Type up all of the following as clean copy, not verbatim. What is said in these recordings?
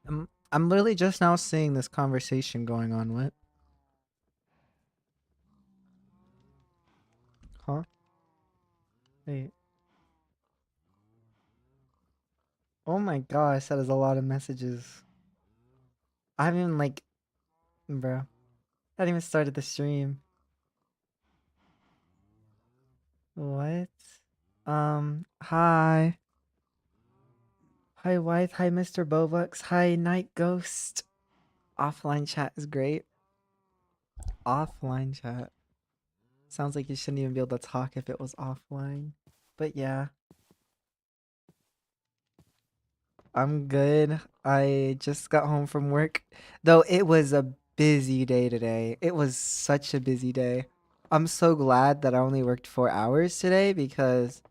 I'm literally just now seeing this conversation going on. What? Huh? Wait. Oh my gosh, that is a lot of messages. I haven't even bro. I haven't even started the stream. What? Hi. Hi, White. Hi, Mr. Bobux. Hi, Night Ghost. Offline chat is great. Offline chat. Sounds like you shouldn't even be able to talk if it was offline. But yeah, I'm good. I just got home from work. Though it was a busy day today. It was such a busy day. I'm so glad that I only worked 4 hours today because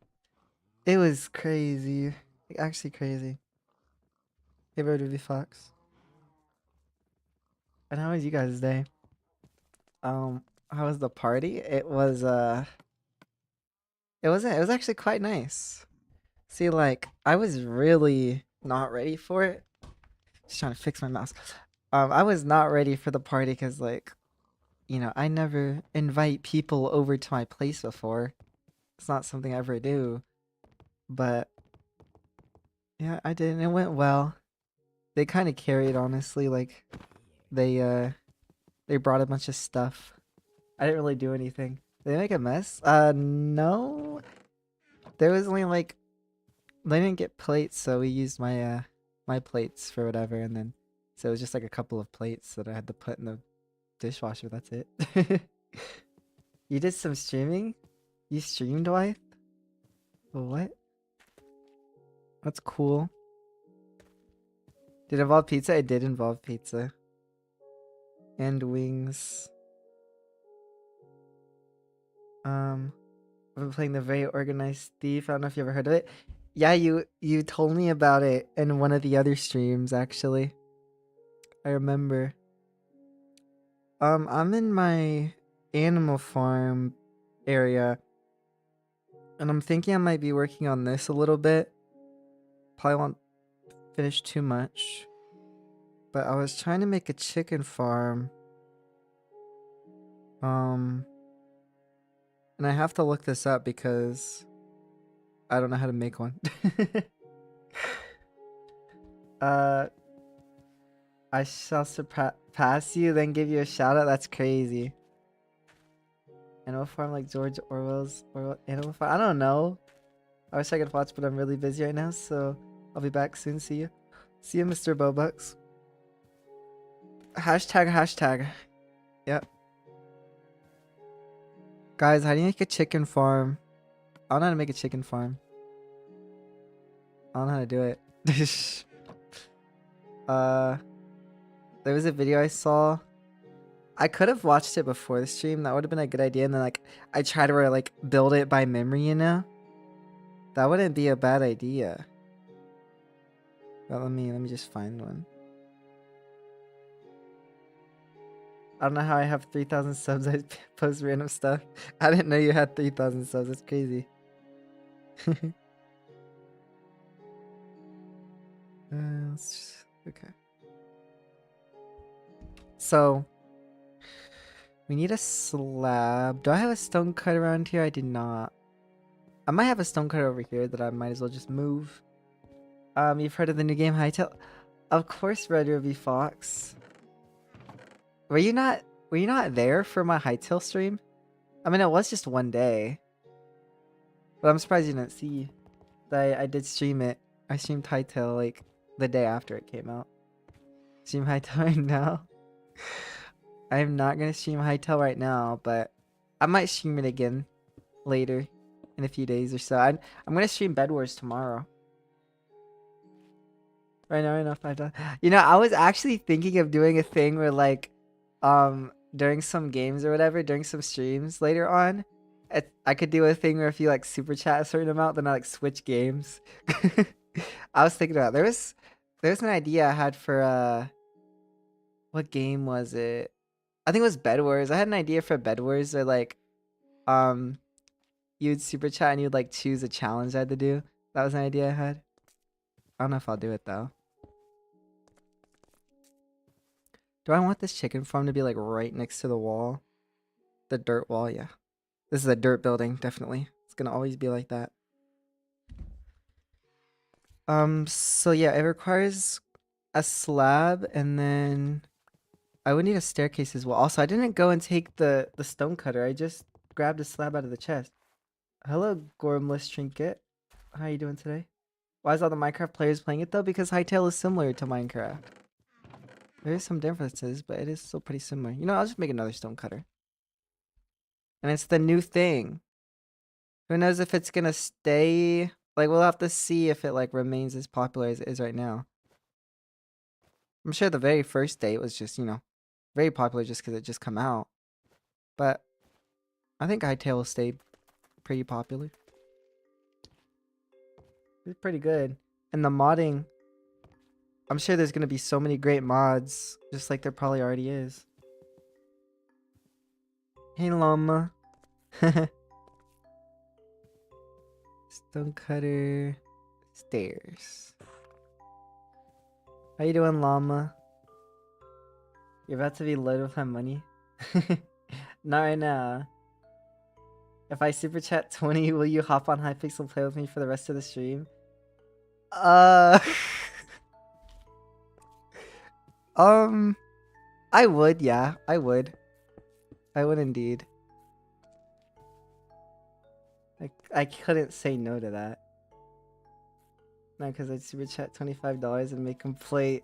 it was crazy. Like, actually crazy. Hey, Ruby Fox. And how was you guys' day? How was the party? It was actually quite nice. See, like, I was really not ready for it. Just trying to fix my mouse. I was not ready for the party because, like, I never invite people over to my place before. It's not something I ever do. But yeah, I did, and it went well. They kind of carried, honestly. Like, they uh, they brought a bunch of stuff. I didn't really do anything. Did they make a mess? No. There was only like they didn't get plates, so we used my plates for whatever, and then so it was just like a couple of plates that I had to put in the dishwasher. That's it. You did some streaming? You streamed, wife? What? That's cool. Did it involve pizza? It did involve pizza. And wings. I've been playing the Very Organized Thief. I don't know if you ever heard of it. Yeah, you told me about it in one of the other streams, actually. I remember. I'm in my animal farm area, and I'm thinking I might be working on this a little bit. Probably won't finish too much. But I was trying to make a chicken farm. Um, and I have to look this up because I don't know how to make one. uh, I shall surpass you, then give you a shout out. That's crazy. Animal Farm like George Orwell's Animal Farm. I don't know. I wish I could watch, but I'm really busy right now, so I'll be back soon. See you. See you, Mr. Bobucks. Hashtag, hashtag. Yep. Guys, how do you make a chicken farm? I don't know how to make a chicken farm. I don't know how to do it. uh, there was a video I saw. I could have watched it before the stream. That would have been a good idea. And then like I try to like build it by memory, That wouldn't be a bad idea. But let me just find one. I don't know how I have 3,000 subs. I post random stuff. I didn't know you had 3,000 subs. That's crazy. Okay. So we need a slab. Do I have a stone cut around here? I did not. I might have a stone cut over here that I might as well just move. You've heard of the new game Hytale? Of course, Red Ruby Fox. Were you not? Were you not there for my Hytale stream? I mean, it was just one day, but I'm surprised you didn't see that I did stream it. I streamed Hytale like the day after it came out. Stream Hytale right now. I'm not gonna stream Hytale right now, but I might stream it again later in a few days or so. I'm gonna stream Bed Wars tomorrow. Right now, enough. I was actually thinking of doing a thing where like, during some games or whatever, during some streams later on, I could do a thing where if you like super chat a certain amount, then I like switch games. I was thinking about there's an idea I had for what game was it? I think it was Bed Wars. I had an idea for Bed Wars where like, um, you'd super chat and you'd like choose a challenge I had to do. That was an idea I had. I don't know if I'll do it though. Do I want this chicken farm to be like right next to the wall? The dirt wall, yeah. This is a dirt building, definitely. It's gonna always be like that. So yeah, it requires a slab and then I would need a staircase as well. Also, I didn't go and take the stone cutter. I just grabbed a slab out of the chest. Hello, Gormless Trinket. How you doing today? Why is all the Minecraft players playing it though? Because Hytale is similar to Minecraft. There is some differences, but it is still pretty similar. You know, I'll just make another stone cutter. And it's the new thing. Who knows if it's gonna stay? Like, we'll have to see if it like remains as popular as it is right now. I'm sure the very first day it was just, you know, very popular just because it just come out. But I think Hytale will stay pretty popular. It's pretty good. And the modding, I'm sure there's gonna be so many great mods, just like there probably already is. Hey llama. Stone cutter. Stairs. How you doing, llama? You're about to be loaded with my money? Not right now. If I super chat 20, will you hop on Hypixel play with me for the rest of the stream? I would, yeah, I would. I would indeed. I couldn't say no to that. No, because I'd super chat $25 and make him play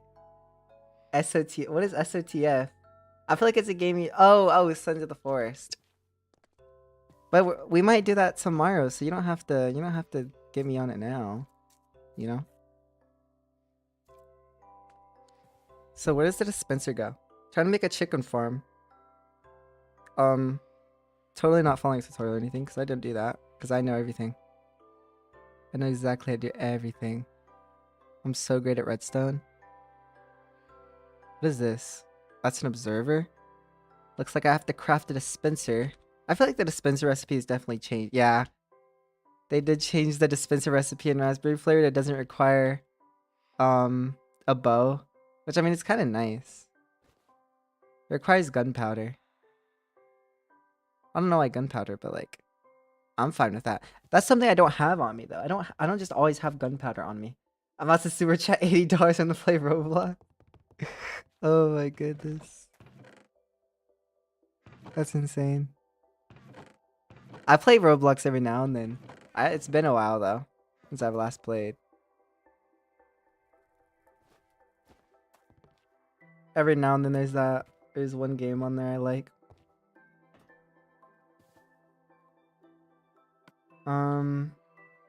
SOT. What is SOTF? I feel like it's a game. Oh, Sons of the Forest. But we might do that tomorrow, so you don't have to. You don't have to get me on it now. You know. So where does the dispenser go? Trying to make a chicken farm. Totally not following a tutorial or anything, because I didn't do that. Because I know everything. I know exactly how to do everything. I'm so great at redstone. What is this? That's an observer? Looks like I have to craft a dispenser. I feel like the dispenser recipe is definitely changed. Yeah. They did change the dispenser recipe in Raspberry Flavoured. It doesn't require a bow. Which, I mean, it's kind of nice. It requires gunpowder. I don't know why gunpowder, but like, I'm fine with that. That's something I don't have on me though. I don't just always have gunpowder on me. I'm about to super chat $80 on the play Roblox. Oh my goodness. That's insane. I play Roblox every now and then. It's been a while though since I've last played. Every now and then there's one game on there I like.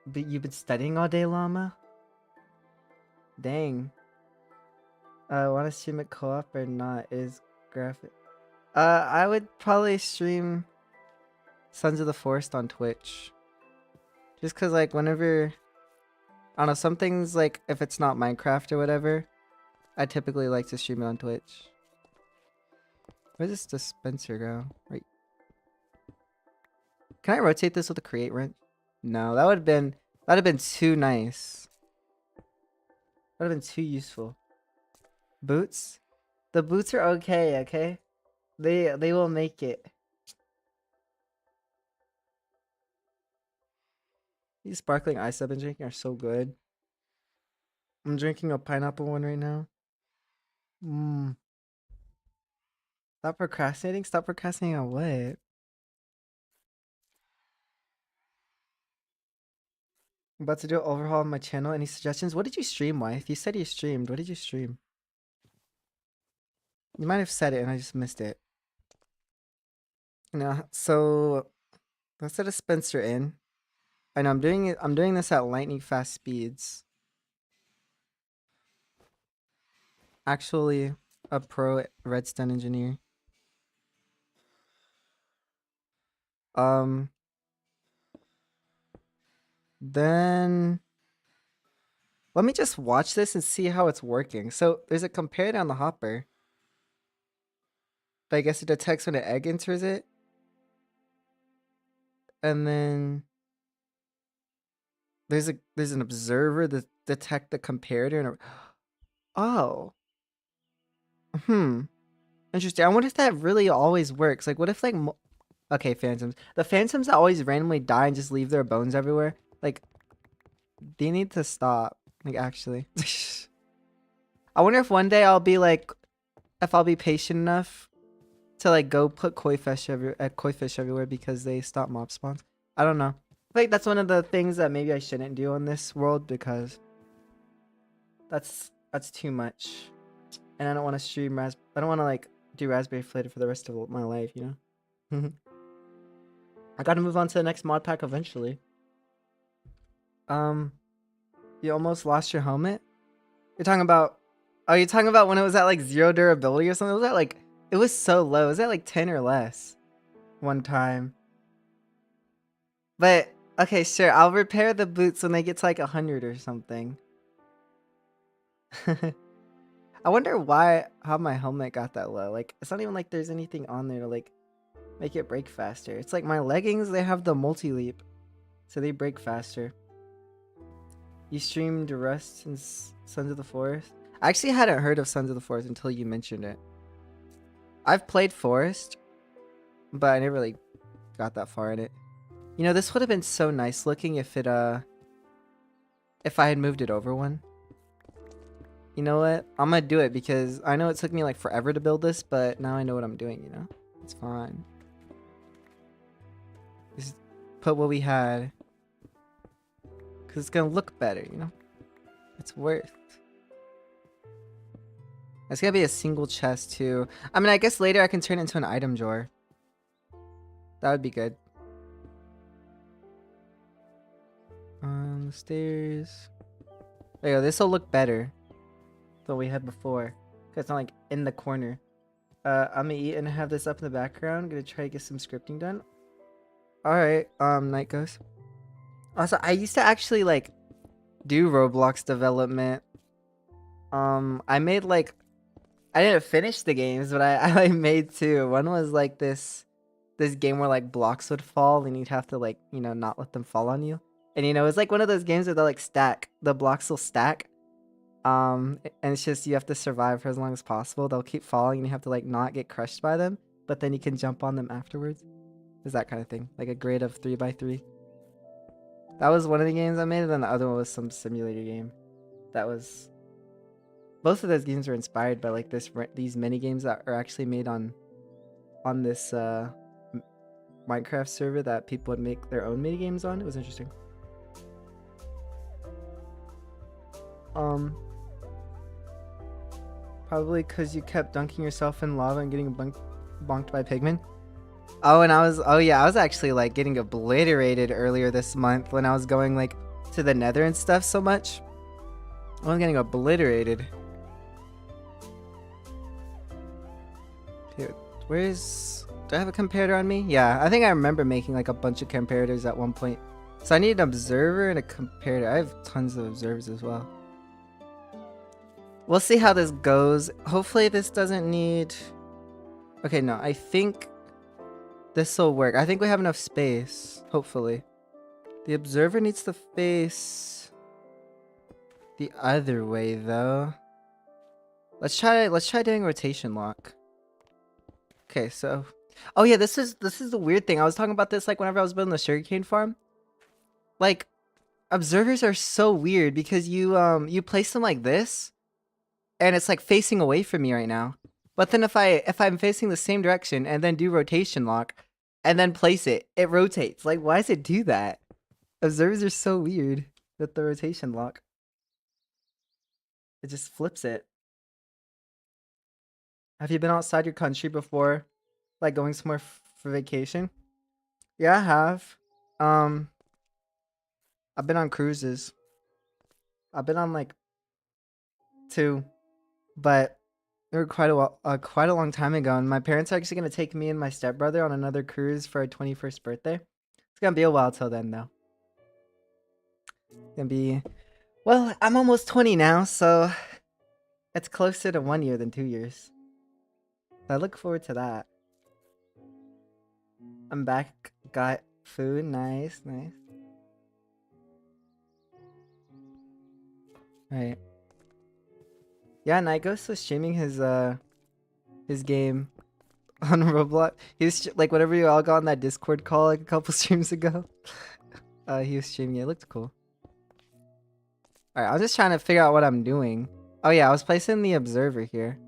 But you've been studying all day, llama? Dang. Want to stream it co-op or not? Is graphic? I would probably stream Sons of the Forest on Twitch. Just cause like whenever, I don't know, some things like if it's not Minecraft or whatever, I typically like to stream it on Twitch. Where's this dispenser go? Right. Can I rotate this with a create wrench? No, that'd have been too nice. That'd have been too useful. Boots? The boots are okay, okay? They will make it. These sparkling ice I've been drinking are so good. I'm drinking a pineapple one right now. Mmm. Stop procrastinating? Stop procrastinating on what? I'm about to do an overhaul on my channel. Any suggestions? What did you stream, wife? You said you streamed. What did you stream? You might have said it and I just missed it. No, so let's set a dispenser in. I know I'm doing this at lightning fast speeds. Actually a pro redstone engineer. Um then let me just watch this and see how it's working. So there's a comparator on the hopper. But I guess it detects when an egg enters it. And then there's an observer that detect the comparator and oh. Hmm. Interesting. I wonder if that really always works. Like, what if like, okay, phantoms. The phantoms that always randomly die and just leave their bones everywhere. Like, they need to stop. Like, actually. I wonder if one day I'll be like, if I'll be patient enough to like go put koi fish everywhere because they stop mob spawns. I don't know. I think that's one of the things that maybe I shouldn't do on this world because that's too much, and I don't want to stream I don't want to like do Raspberry Flavoured for the rest of my life, you know. I got to move on to the next mod pack eventually. Um, you almost lost your helmet. You're talking about? Oh, you're talking about when it was at like 0 durability or something? Was that like? It was so low. Was that like 10 or less? One time. But okay, sure. I'll repair the boots when they get to like 100 or something. I wonder how my helmet got that low. Like, it's not even like there's anything on there to like make it break faster. It's like my leggings, they have the multi-leap, so they break faster. You streamed Rust and Sons of the Forest? I actually hadn't heard of Sons of the Forest until you mentioned it. I've played Forest, but I never like got that far in it. You know, this would have been so nice looking if I had moved it over one. You know what? I'm gonna do it because I know it took me like forever to build this, but now I know what I'm doing, you know? It's fine. Just put what we had. Because it's gonna look better, you know? It's worth. It's gonna be a single chest too. I mean, I guess later I can turn it into an item drawer. That would be good. Stairs. There you go. This will look better than we had before. Cause it's not like in the corner. I'm gonna eat and have this up in the background. Gonna try to get some scripting done. Alright, night goes. Also, I used to actually like do Roblox development. I made like I didn't finish the games, but I made two. One was like this game where like blocks would fall and you'd have to like, you know, not let them fall on you. And you know, it's like one of those games where they like stack. The blocks will stack. And it's just you have to survive for as long as possible. They'll keep falling and you have to like not get crushed by them, but then you can jump on them afterwards. It's that kind of thing. Like a grid of 3x3. That was one of the games I made, and then the other one was some simulator game. That was both of those games were inspired by like these mini games that are actually made on this Minecraft server that people would make their own mini games on. It was interesting. Probably because you kept dunking yourself in lava and getting bonked by pigmen. Oh, and I was actually like getting obliterated earlier this month when I was going like to the nether and stuff so much. I was getting obliterated. Dude, do I have a comparator on me? Yeah, I think I remember making like a bunch of comparators at one point. So I need an observer and a comparator. I have tons of observers as well. We'll see how this goes. Hopefully this doesn't need... Okay, no, I think this will work. I think we have enough space, hopefully. The observer needs to face the other way though. Let's try doing rotation lock. Okay, so oh yeah, this is the weird thing. I was talking about this like whenever I was building the sugarcane farm. Like observers are so weird because you place them like this and it's like facing away from me right now. But then if I'm facing the same direction and then do rotation lock and then place it, it rotates. Like why does it do that? Observers are so weird with the rotation lock. It just flips it. Have you been outside your country before? Like going somewhere for vacation? Yeah, I have. I've been on cruises. I've been on like 2, but they were quite a long time ago. And my parents are actually gonna take me and my stepbrother on another cruise for our 21st birthday. It's gonna be a while till then, though. It's gonna be, well, I'm almost 20 now, so it's closer to 1 year than 2 years. I look forward to that. I'm back. Got food. Nice, nice. Right. Yeah, Nigos was streaming his his game on Roblox. He was like whenever you all got on that Discord call like a couple streams ago. He was streaming. It looked cool. All right, I was just trying to figure out what I'm doing. Oh yeah, I was placing the observer here.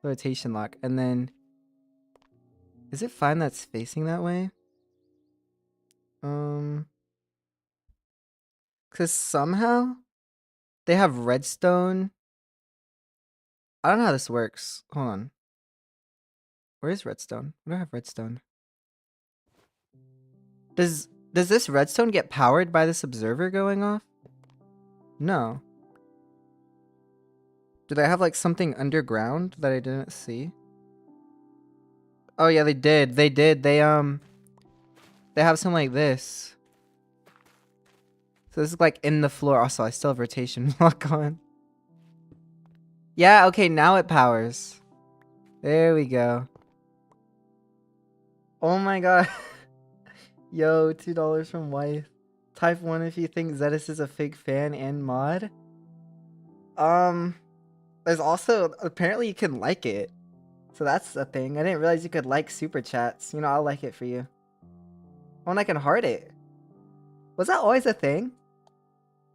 Rotation lock, and then is it fine that's facing that way? Cause somehow they have redstone. I don't know how this works. Hold on. Where is redstone? I don't have redstone. Does this redstone get powered by this observer going off? No. Do they have like something underground that I didn't see? Oh yeah, they did. They did. They have something like this. So this is like in the floor. Also, I still have rotation lock on. Yeah, okay, now it powers. There we go. Oh my god. Yo, $2 from wife. Type 1 if you think Zetus is a fake fan and mod. There's also, apparently you can like it. So that's a thing. I didn't realize you could like super chats. You know, I'll like it for you. Oh, and I can heart it. Was that always a thing?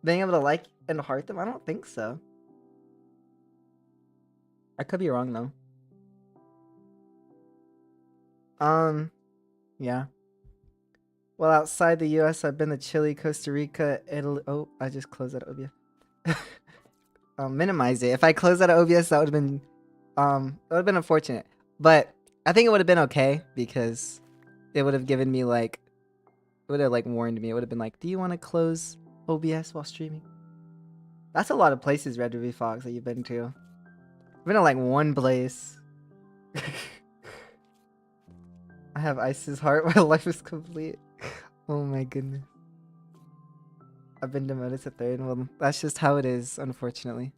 Being able to like and heart them? I don't think so. I could be wrong though. Yeah. Well, outside the US, I've been to Chile, Costa Rica, Italy. Oh, I just closed that OBS. Minimize it. If I closed that OBS, that would have been unfortunate. But I think it would have been okay because it would have given me like, it would have like warned me. It would have been like, do you want to close OBS while streaming? That's a lot of places, Red Ruby Fox, that you've been to. I've been to like one place. I have Ice's heart. My life is complete. Oh my goodness. I've been demoted to 3rd. Well, that's just how it is, unfortunately.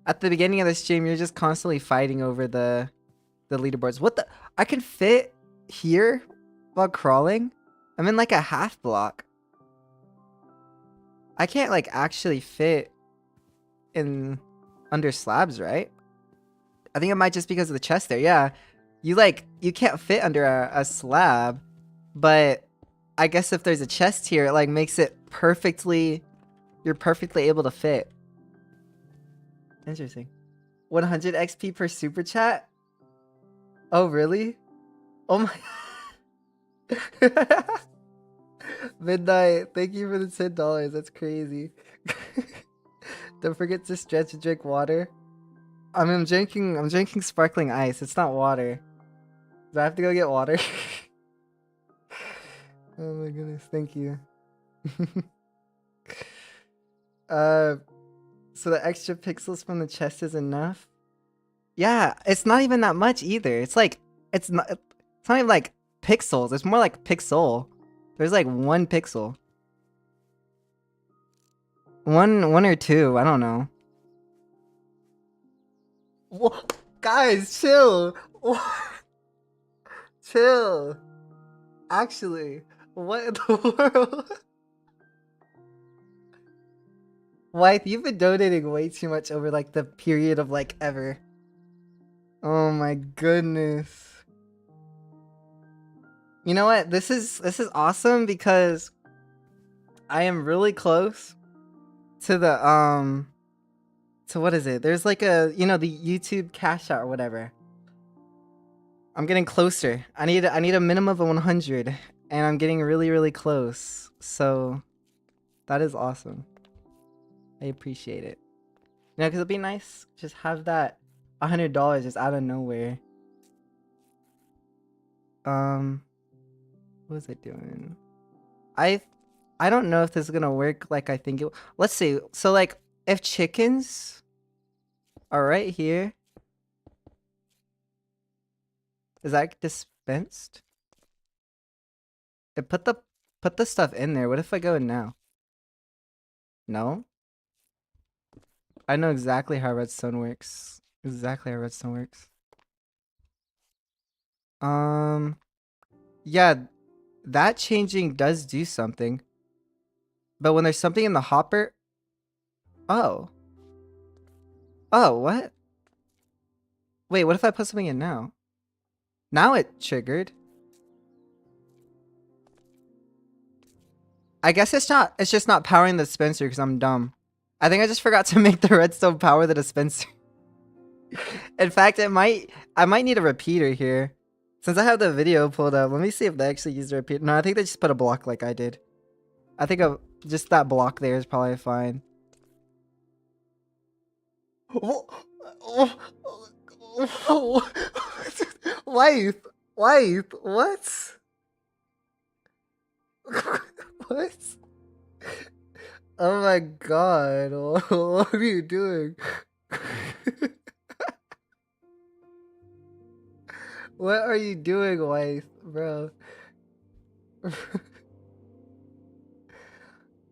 At the beginning of the stream, you're just constantly fighting over the leaderboards. What the? I can fit here while crawling? I'm in like a half block. I can't like actually fit in under slabs, right? I think it might just because of the chest there. Yeah. You can't fit under a slab, but I guess if there's a chest here, it like makes it perfectly, you're perfectly able to fit. Interesting. 100 XP per super chat? Oh, really? Oh my. Midnight, thank you for the $10. That's crazy. Don't forget to stretch and drink water. I mean, I'm drinking sparkling ice. It's not water. Do I have to go get water? Oh my goodness, thank you. So the extra pixels from the chest is enough? Yeah, it's not even that much either. It's not even like pixels. It's more like pixel. There's like 1 pixel. One or 2, I don't know. What? Guys, chill. Chill. Actually, what in the world? Wife, you've been donating way too much over like the period of like ever. Oh my goodness. You know what? This is awesome because I am really close to the to what is it? There's like a, you know, the YouTube cash out or whatever. I'm getting closer. I need a minimum of 100 and I'm getting really close. So that is awesome. I appreciate it. You know, because it'd be nice just have that $100 just out of nowhere. What was I doing? I don't know if this is gonna work like I think it. Let's see. So like, if chickens are right here, is that dispensed? It put the stuff in there. What if I go in now? No. I know exactly how redstone works. Exactly how redstone works. Yeah, that changing does do something. But when there's something in the hopper... Oh. Oh, what? Wait, what if I put something in now? Now it triggered. I guess it's just not powering the dispenser because I'm dumb. I think I just forgot to make the redstone power the dispenser. In fact, I might need a repeater here. Since I have the video pulled up, let me see if they actually used a repeater. No, I think they just put a block like I did. I think just that block there is probably fine. Wife, what? What? Oh my god, what are you doing? What are you doing, wife, bro?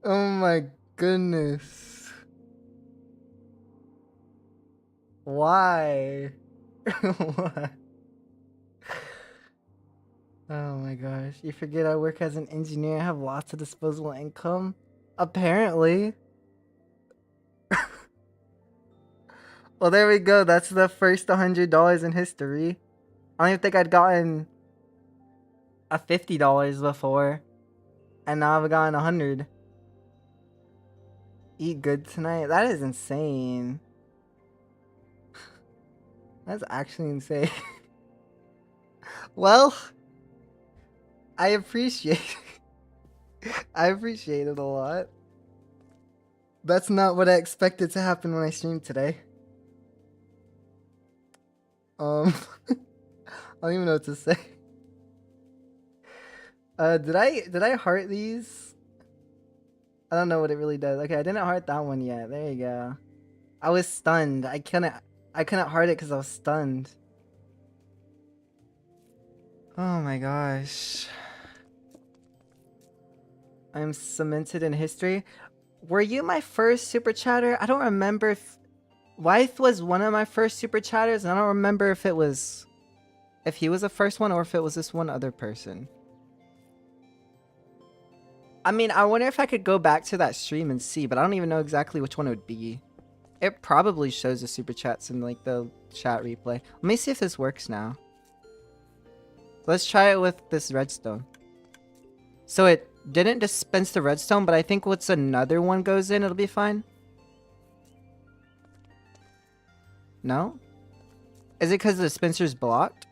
Oh my goodness. Why? What? Oh my gosh. You forget I work as an engineer. I have lots of disposable income? Apparently. Well, there we go. That's the first $100 in history. I don't even think I'd gotten a $50 before. And now I've gotten 100. Eat good tonight? That is insane. That's actually insane. Well, I appreciate it a lot. That's not what I expected to happen when I streamed today. I don't even know what to say. Did I heart these? I don't know what it really does. Okay, I didn't heart that one yet. There you go. I was stunned. I couldn't heart it because I was stunned. Oh my gosh. I'm cemented in history. Were you my first super chatter? I don't remember if Wythe was one of my first super chatters, and I don't remember if he was the first one or if it was this one other person. I mean, I wonder if I could go back to that stream and see, but I don't even know exactly which one it would be. It probably shows the super chats in like the chat replay. Let me see if this works now. Let's try it with this redstone. So it didn't dispense the redstone, but I think once another one goes in, it'll be fine. No? Is it because the dispenser's blocked?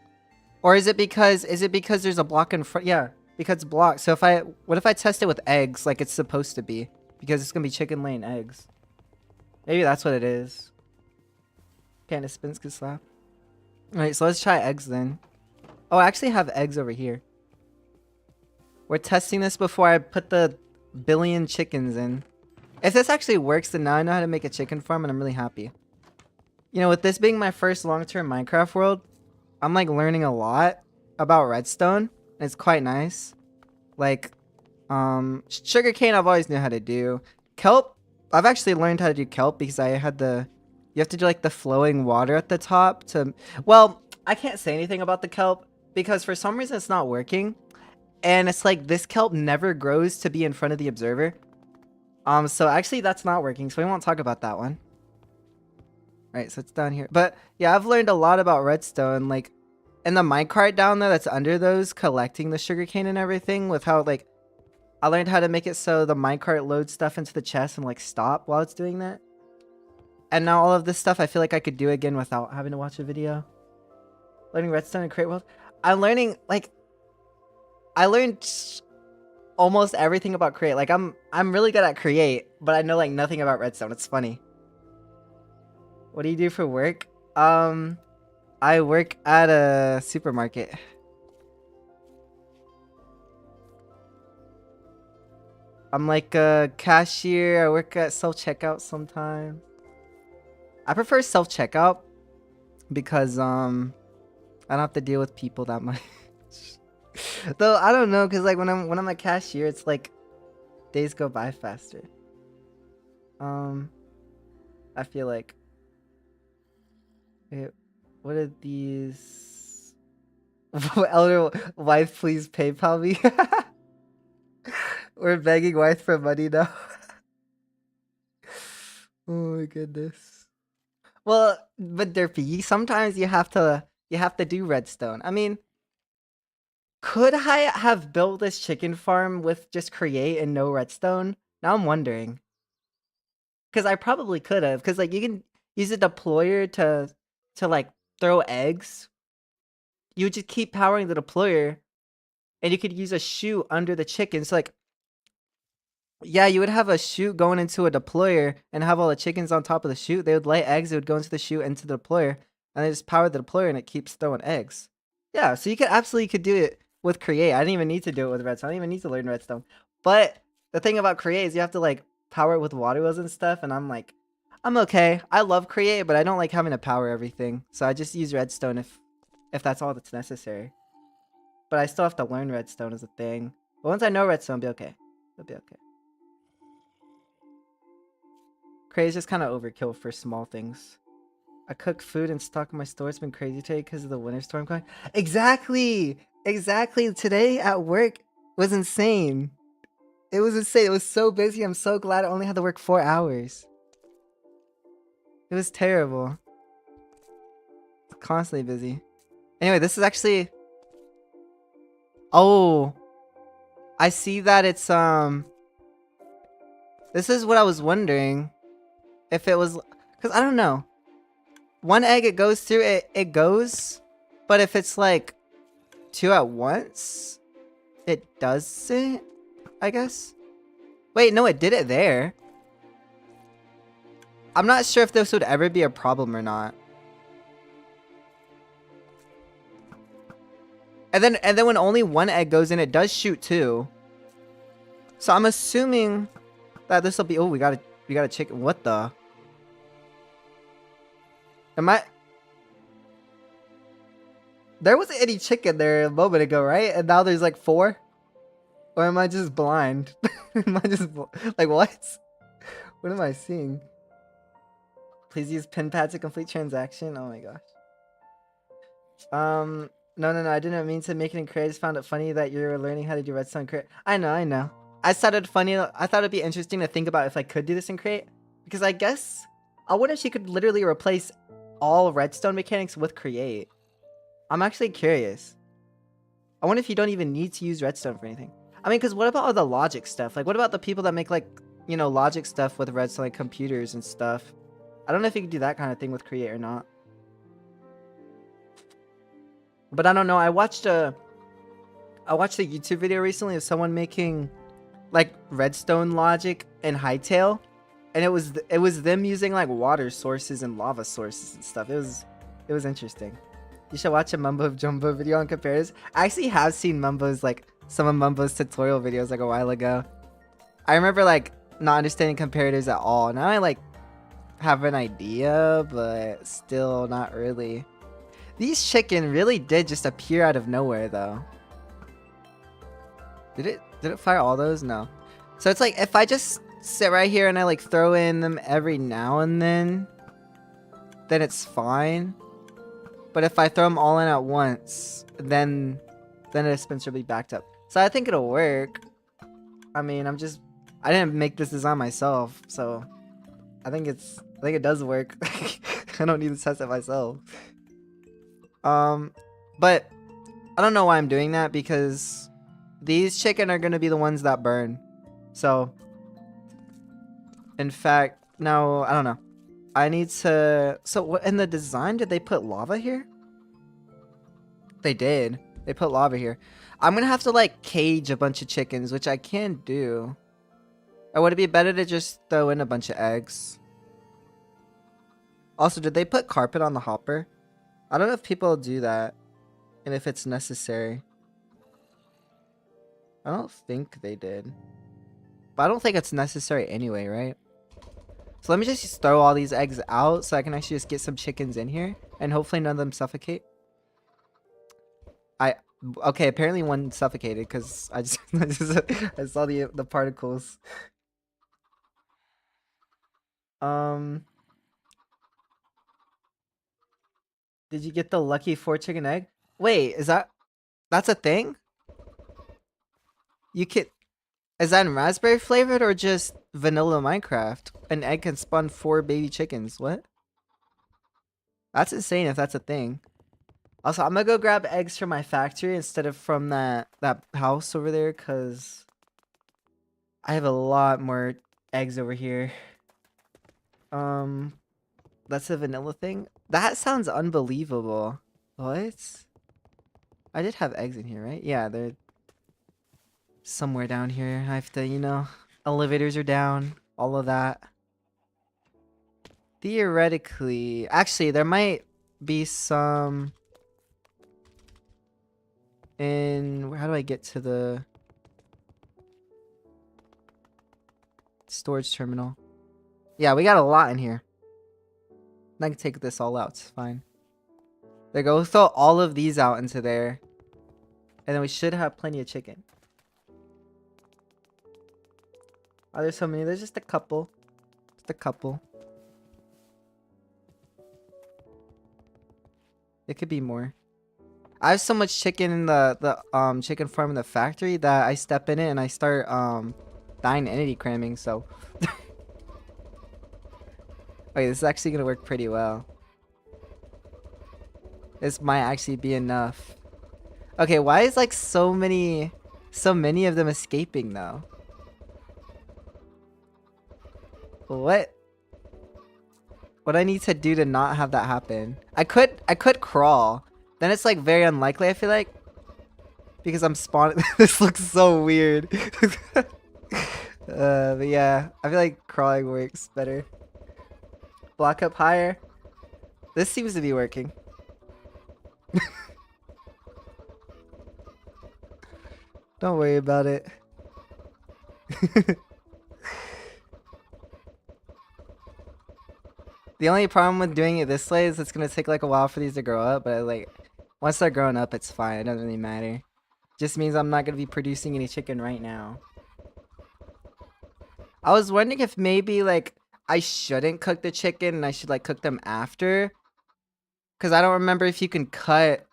Or is it because there's a block in front? Yeah, because it's blocked. So what if I test it with eggs like it's supposed to be? Because it's gonna be chicken laying eggs. Maybe that's what it is. Can't dispense could slap. Alright, so let's try eggs then. Oh, I actually have eggs over here. We're testing this before I put the billion chickens in. If this actually works, then now I know how to make a chicken farm and I'm really happy. You know, with this being my first long-term Minecraft world, I'm like learning a lot about redstone. It's quite nice. Like, sugarcane I've always knew how to do. Kelp, I've actually learned how to do kelp because I had you have to do like the flowing water at the top to, well, I can't say anything about the kelp because for some reason it's not working. And it's like this kelp never grows to be in front of the observer. So actually that's not working, so we won't talk about that one. Right, so it's down here. But yeah, I've learned a lot about redstone, like in the minecart down there that's under those, collecting the sugarcane and everything, with how like I learned how to make it so the minecart loads stuff into the chest and like stop while it's doing that. And now all of this stuff I feel like I could do again without having to watch a video. Learning redstone and create world. I learned almost everything about create. Like I'm really good at create, but I know like nothing about redstone. It's funny. What do you do for work? I work at a supermarket. I'm like a cashier. I work at self-checkout sometimes. I prefer self-checkout because I don't have to deal with people that much. Though I don't know, cause like when I'm a cashier, it's like days go by faster. I feel like. Wait, what are these? Elder wife, please PayPal me. We're begging wife for money now. Oh my goodness. Well, but Derpy, sometimes you have to do redstone. I mean, could I have built this chicken farm with just create and no redstone? Now I'm wondering. Because I probably could have. Because like you can use a deployer to like throw eggs. You would just keep powering the deployer, and you could use a chute under the chickens. So like, yeah, you would have a chute going into a deployer and have all the chickens on top of the chute. They would lay eggs. It would go into the chute into the deployer, and they just power the deployer, and it keeps throwing eggs. Yeah, so you could absolutely could do it with create. I didn't even need to do it with redstone. I didn't even need to learn redstone. But the thing about create is you have to like power it with water wheels and stuff. And I'm like, I'm okay. I love create, but I don't like having to power everything. So I just use redstone if that's all that's necessary. But I still have to learn redstone as a thing. But once I know redstone, it'll be okay. It'll be okay. Create is just kind of overkill for small things. I cook food and stock in my store. It's been crazy today because of the winter storm going. Exactly! Exactly. Today at work was insane. It was insane. It was so busy. I'm so glad I only had to work 4 hours. It was terrible. Constantly busy. Anyway, this is actually... Oh. I see that it's, This is what I was wondering. If it was... Because I don't know. One egg it goes through, it goes. But if it's like 2 at once, it doesn't, I guess. Wait, no, it did it there. I'm not sure if this would ever be a problem or not. And then when only 1 egg goes in, it does shoot 2. So I'm assuming that this will be... Oh, we got a chicken. What the? Am I... There wasn't any chicken there a moment ago, right? And now there's like 4? Or am I just blind? Am I just... Like, what? What am I seeing? Please use pin pad to complete transaction. Oh my gosh. No, I didn't mean to make it in create. I just found it funny that you're learning how to do redstone create. I know. I thought it'd be interesting to think about if I could do this in create. Because I guess... I wonder if she could literally replace all redstone mechanics with create. I'm actually curious. I wonder if you don't even need to use redstone for anything. I mean, because what about all the logic stuff? Like, what about the people that make, like, you know, logic stuff with redstone, like computers and stuff? I don't know if you can do that kind of thing with create or not. But I don't know. I watched a YouTube video recently of someone making like redstone logic in Hightail, and it was them using like water sources and lava sources and stuff. It was interesting. You should watch a Mumbo Jumbo video on compares. I actually have seen Mumbo's like some of Mumbo's tutorial videos like a while ago. I remember like not understanding comparators at all. Now I like have an idea, but still not really. These chicken really did just appear out of nowhere though. Did it fire all those? No. So it's like if I just sit right here and I like throw in them every now and then it's fine. But if I throw them all in at once, then the dispenser will be backed up. So I think it'll work. I mean, I didn't make this design myself, so I think it does work. I don't need to test it myself. But I don't know why I'm doing that, because these chicken are gonna be the ones that burn. So, in fact, no, I don't know. I need to... So, what in the design, did they put lava here? They did. They put lava here. I'm gonna have to, like, cage a bunch of chickens, which I can do. Or would it be better to just throw in a bunch of eggs? Also, did they put carpet on the hopper? I don't know if people do that, and if it's necessary. I don't think they did. But I don't think it's necessary anyway, right? So let me just throw all these eggs out so I can actually just get some chickens in here. And hopefully none of them suffocate. Okay, apparently one suffocated because I saw the particles. Did you get the lucky 4 chicken egg? Wait, that's a thing? You can... Is that in Raspberry Flavored or just vanilla Minecraft? An egg can spawn 4 baby chickens. What? That's insane if that's a thing. Also, I'm gonna go grab eggs from my factory instead of from that house over there, cause I have a lot more eggs over here. Um, that's a vanilla thing. That sounds unbelievable. What? I did have eggs in here, right? Yeah, they're somewhere down here. I have to, elevators are down, all of that. Theoretically, actually, there might be some in. How do I get to the storage terminal? Yeah, we got a lot in here. I can take this all out. It's fine. There go. We'll throw all of these out into there. And then we should have plenty of chicken. Oh, there's so many. There's just a couple. Just a couple. It could be more. I have so much chicken in the chicken farm in the factory that I step in it and I start dying entity cramming, so okay, this is actually gonna work pretty well. This might actually be enough. Okay, why is like so many of them escaping though? What I need to do to not have that happen? I could crawl. Then it's like very unlikely, I feel like. Because I'm spawning. This looks so weird. But yeah, I feel like crawling works better. Block up higher. This seems to be working. Don't worry about it. The only problem with doing it this way is it's gonna take like a while for these to grow up, but like once they're grown up, it's fine. It doesn't really matter. Just means I'm not gonna be producing any chicken right now. I was wondering if maybe like I shouldn't cook the chicken and I should like cook them after. Cause I don't remember if you can cut.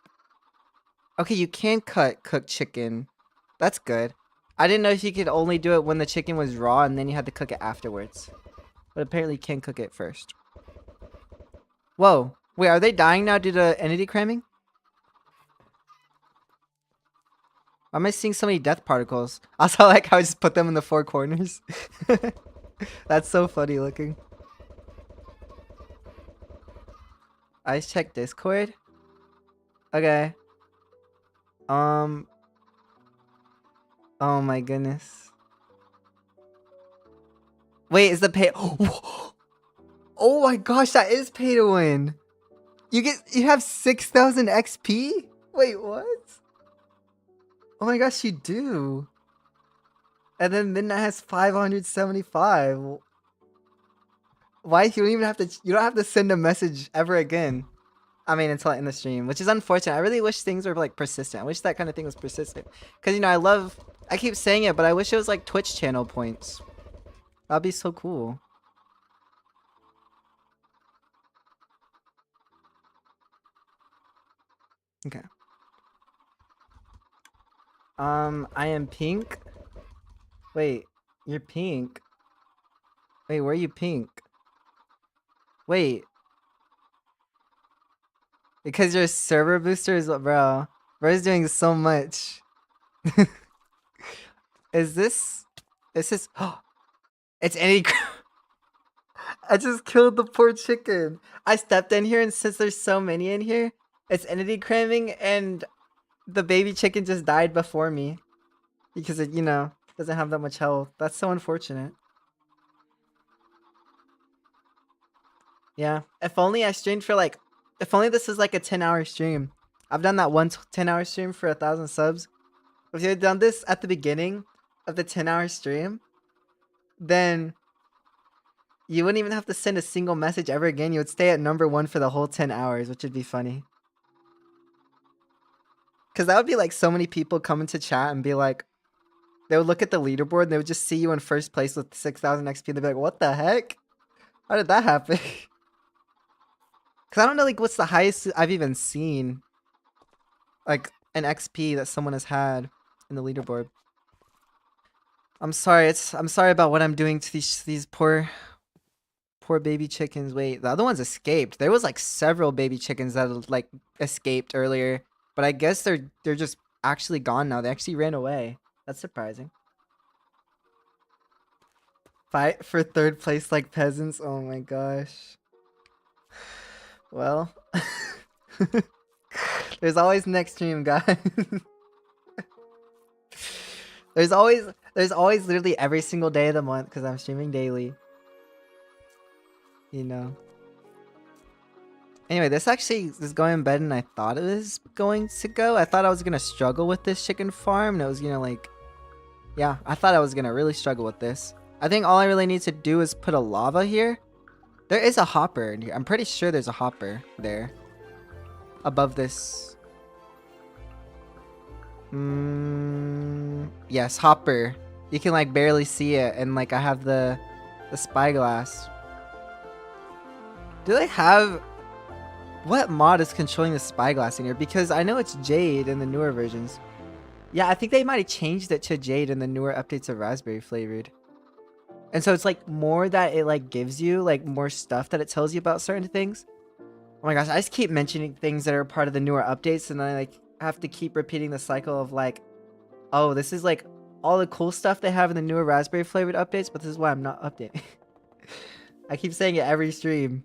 Okay, you can cut cooked chicken. That's good. I didn't know if you could only do it when the chicken was raw and then you had to cook it afterwards. But apparently you can cook it first. Whoa. Wait, are they dying now due to entity cramming? Why am I seeing so many death particles? Also, like how I just put them in the four corners. That's so funny looking. I just checked Discord. Okay. Oh my goodness. Wait, is the pay? Oh my gosh, that is pay to win. You have 6,000 XP? Wait, what? Oh my gosh, you do. And then Midnight has 575. Why? You don't have to send a message ever again. I mean, until I end the stream, which is unfortunate. I really wish things were like persistent. I wish that kind of thing was persistent. Cause I keep saying it, but I wish it was like Twitch channel points. That'd be so cool. Okay. I am pink. Wait, you're pink. Wait, where are you pink? Wait. Because your server booster is bro. Bro's doing so much. Is this it's any I just killed the poor chicken. I stepped in here and since there's so many in here, it's entity cramming and the baby chicken just died before me. Because it, doesn't have that much health. That's so unfortunate. Yeah. If only I streamed for like if only this is like a 10-hour stream. I've done that one 10-hour stream for 1,000 subs. If you had done this at the beginning of the 10-hour stream, then you wouldn't even have to send a single message ever again. You would stay at number 1 for the whole 10 hours, which would be funny. Because that would be like so many people coming to chat and be like, they would look at the leaderboard and they would just see you in first place with 6,000 XP and they'd be like, what the heck? How did that happen? Because I don't know like what's the highest I've even seen. Like an XP that someone has had in the leaderboard. I'm sorry about what I'm doing to these poor Poor baby chickens. Wait, the other ones escaped. There was like several baby chickens that like escaped earlier, but I guess they're just actually gone now. They actually ran away. That's surprising. Fight for third place like peasants. Oh my gosh. Well, there's always next stream, guys. there's always literally every single day of the month because I'm streaming daily. You know. Anyway, this actually is going better than I thought it was going to go. I thought I was gonna struggle with this chicken farm, and it was gonna like, yeah, I thought I was gonna really struggle with this. I think all I really need to do is put a lava here. There is a hopper in here. I'm pretty sure there's a hopper there. Above this. Yes, hopper. You can like barely see it, and like I have the spyglass. Do they have... What mod is controlling the spyglass in here? Because I know it's Jade in the newer versions. Yeah, I think they might have changed it to Jade in the newer updates of Raspberry Flavored. And so it's like more that it like gives you like more stuff that it tells you about certain things. Oh my gosh, I just keep mentioning things that are part of the newer updates, and I like have to keep repeating the cycle of like, oh, this is like all the cool stuff they have in the newer Raspberry Flavored updates, but this is why I'm not updating. I keep saying it every stream.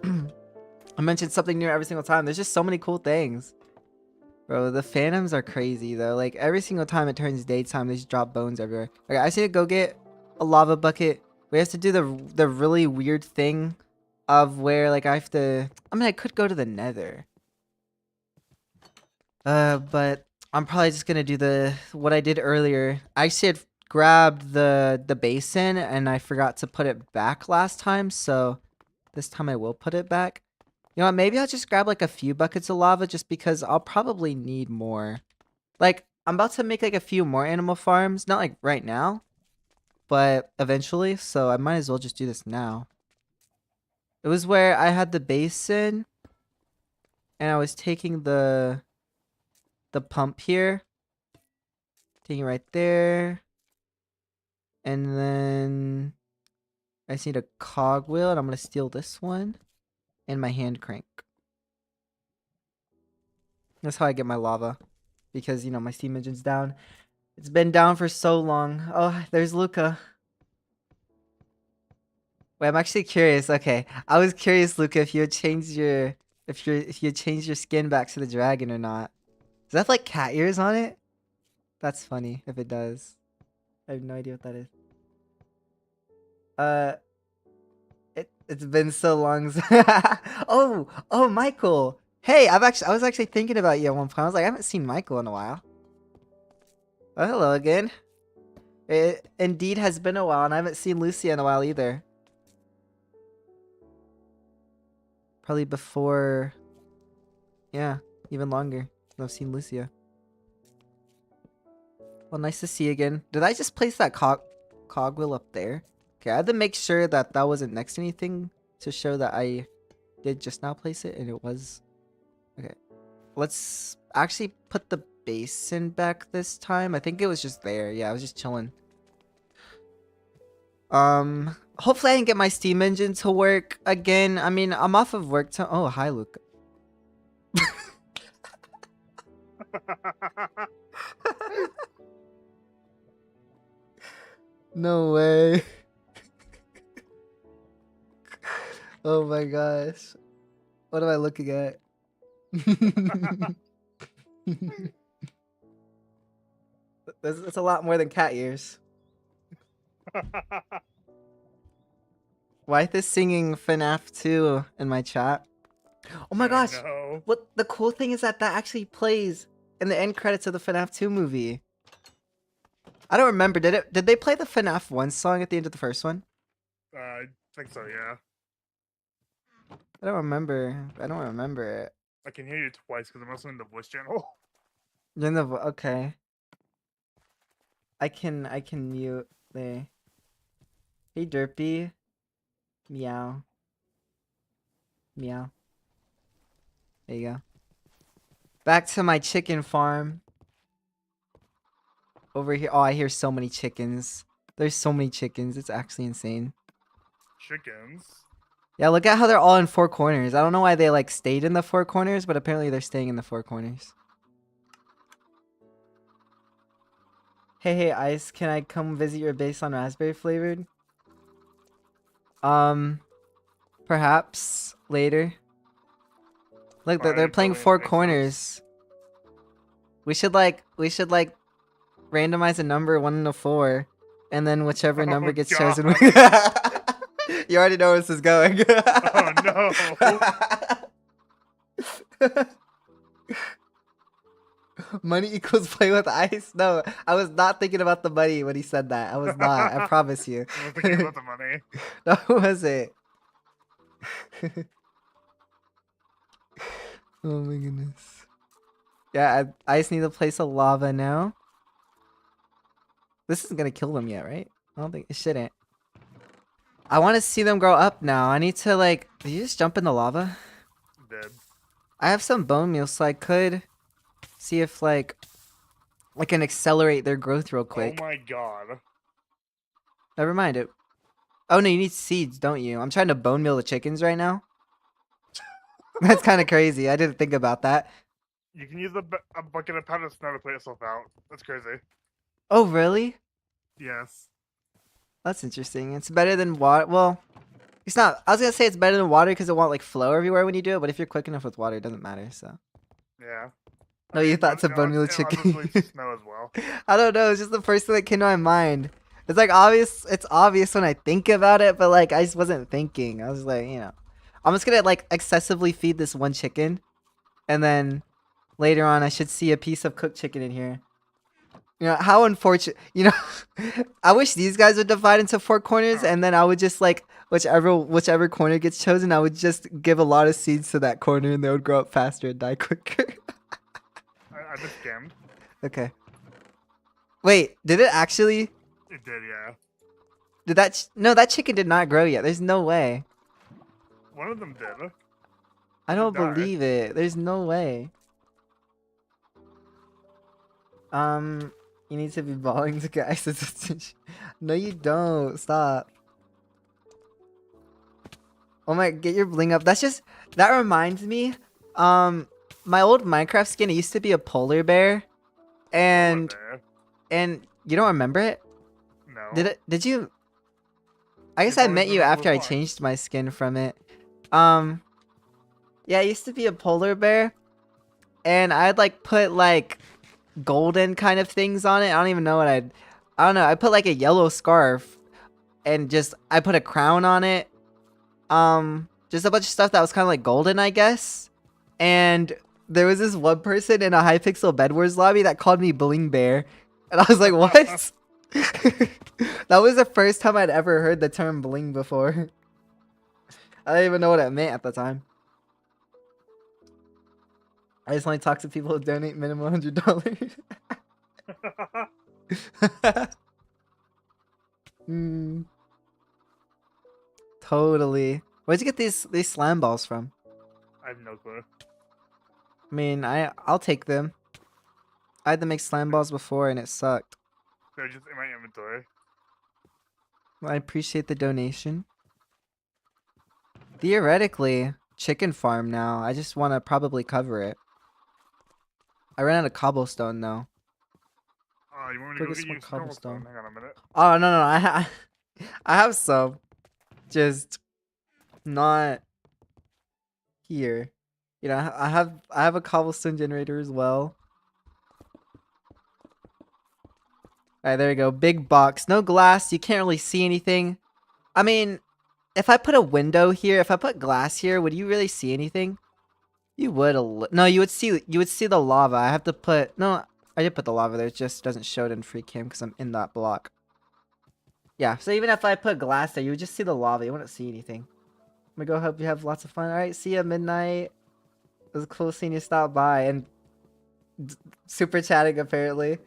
I mentioned something new every single time. There's just so many cool things. Bro, the phantoms are crazy though. Like every single time it turns daytime, they just drop bones everywhere. Okay, I see to go get a lava bucket. We have to do the really weird thing of where like I have to... I mean, I could go to the nether. But I'm probably just gonna do what I did earlier. I actually had grabbed the basin and I forgot to put it back last time, so this time I will put it back. You know what, maybe I'll just grab like a few buckets of lava just because I'll probably need more. Like, I'm about to make like a few more animal farms. Not like right now, but eventually. So I might as well just do this now. It was where I had the basin and I was taking the pump here. Taking it right there. And then I just need a cogwheel and I'm going to steal this one. And my hand crank. That's how I get my lava. Because, you know, my steam engine's down. It's been down for so long. Oh, there's Luca. Wait, I'm actually curious. Okay. I was curious, Luca, if you had changed your... If you had changed your skin back to the dragon or not. Does that have, like, cat ears on it? That's funny, if it does. I have no idea what that is. It's been so long. Oh, Michael. Hey, I was actually thinking about you at one point. I was like, I haven't seen Michael in a while. Oh, hello again. It indeed has been a while, and I haven't seen Lucia in a while either. Probably before... Yeah, even longer than I've seen Lucia. Well, nice to see you again. Did I just place that cogwheel up there? Okay, I had to make sure that that wasn't next to anything to show that I did just now place it, and it was. Okay, let's actually put the basin back this time. I think it was just there. Yeah, I was just chilling. Hopefully I can get my steam engine to work again. I mean, I'm off of work to... Oh, hi, Luke. No way. Oh my gosh. What am I looking at? That's a lot more than cat ears. Wythe is singing FNAF 2 in my chat. Oh my gosh. No. What the cool thing is that actually plays in the end credits of the FNAF 2 movie. I don't remember. Did they play the FNAF 1 song at the end of the first one? I think so, yeah. I don't remember. I don't remember it. I can hear you twice because I'm also in the voice channel. You're in the okay. I can mute there. Hey Derpy. Meow. Meow. There you go. Back to my chicken farm. Over here. Oh, I hear so many chickens. There's so many chickens. It's actually insane. chickens. Yeah, look at how they're all in four corners. I don't know why they like stayed in the four corners, but apparently they're staying in the four corners. Hey, Ice, can I come visit your base on Raspberry Flavored? Perhaps later. Look, they're Fine, playing totally four makes sense. corners. We should like randomize a number 1 to 4, and then whichever number Oh gets god. chosen. You already know where this is going. Oh no. Money equals play with ice? No, I was not thinking about the money when he said that. I was not. I promise you. I was thinking about the money. No, was it? Oh my goodness. Yeah, I just need to place a lava now. This isn't gonna kill them yet, right? I don't think it shouldn't. I want to see them grow up now. I need to like. Did you just jump in the lava? Dead. I have some bone meal, so I could see if like I can accelerate their growth real quick. Oh my god. Never mind it. Oh no, you need seeds, don't you? I'm trying to bone meal the chickens right now. That's kind of crazy. I didn't think about that. You can use a bucket of powdered snow to put yourself out. That's crazy. Oh really? Yes. That's interesting. It's better than water. Well, it's not. I was gonna say it's better than water because it won't like flow everywhere when you do it. But if you're quick enough with water, it doesn't matter. So. Yeah. No, you thought it's a bone meal chicken. Honestly, snow as well. I don't know. It's just the first thing that came to my mind. It's like obvious. It's obvious when I think about it, but like I just wasn't thinking. I was like, I'm just gonna like excessively feed this one chicken, and then later on I should see a piece of cooked chicken in here. How unfortunate. I wish these guys would divide into four corners, and then I would just like whichever corner gets chosen, I would just give a lot of seeds to that corner, and they would grow up faster and die quicker. I just scammed. Okay. Wait, did it actually? It did, yeah. Did that? No, that chicken did not grow yet. There's no way. One of them did. I don't died. believe it. There's no way. You need to be balling to get access to. No, you don't. Stop. Oh my, get your bling up. That reminds me. My old Minecraft skin, it used to be a polar bear, and you don't remember it? No. Did you? I guess You've I always met been you a after I blue fox. changed my skin from it. Yeah, it used to be a polar bear, and I'd like put like golden kind of things on it. I don't even know what I don't know. I put like a yellow scarf, and I put a crown on it. Just a bunch of stuff that was kind of like golden, I guess. And there was this one person in a Hypixel Bed Wars lobby that called me Bling Bear, and I was like, what? That was the first time I'd ever heard the term bling before. I didn't even know what it meant at the time. I just only talk to people who donate minimum $100. Totally. Where'd you get these slime balls from? I have no clue. I mean, I'll take them. I had to make slime balls before and it sucked. They're just in my inventory. I appreciate the donation. Theoretically, chicken farm now. I just want to probably cover it. I ran out of cobblestone though. Oh, you want me to go Biggest get you one some cobblestone. cobblestone? Hang on a minute. Oh no, I have some, just not here. I have a cobblestone generator as well. All right, there we go. Big box, no glass. You can't really see anything. I mean, if I put a window here, if I put glass here, would you really see anything? You would no, you would see the lava. I have to put no. I did put the lava there. It just doesn't show it in free cam because I'm in that block. Yeah, so even if I put glass there, you would just see the lava. You wouldn't see anything. I'm gonna go. Hope you have lots of fun. All right, see ya midnight. It was cool seeing you stop by and super chatting apparently.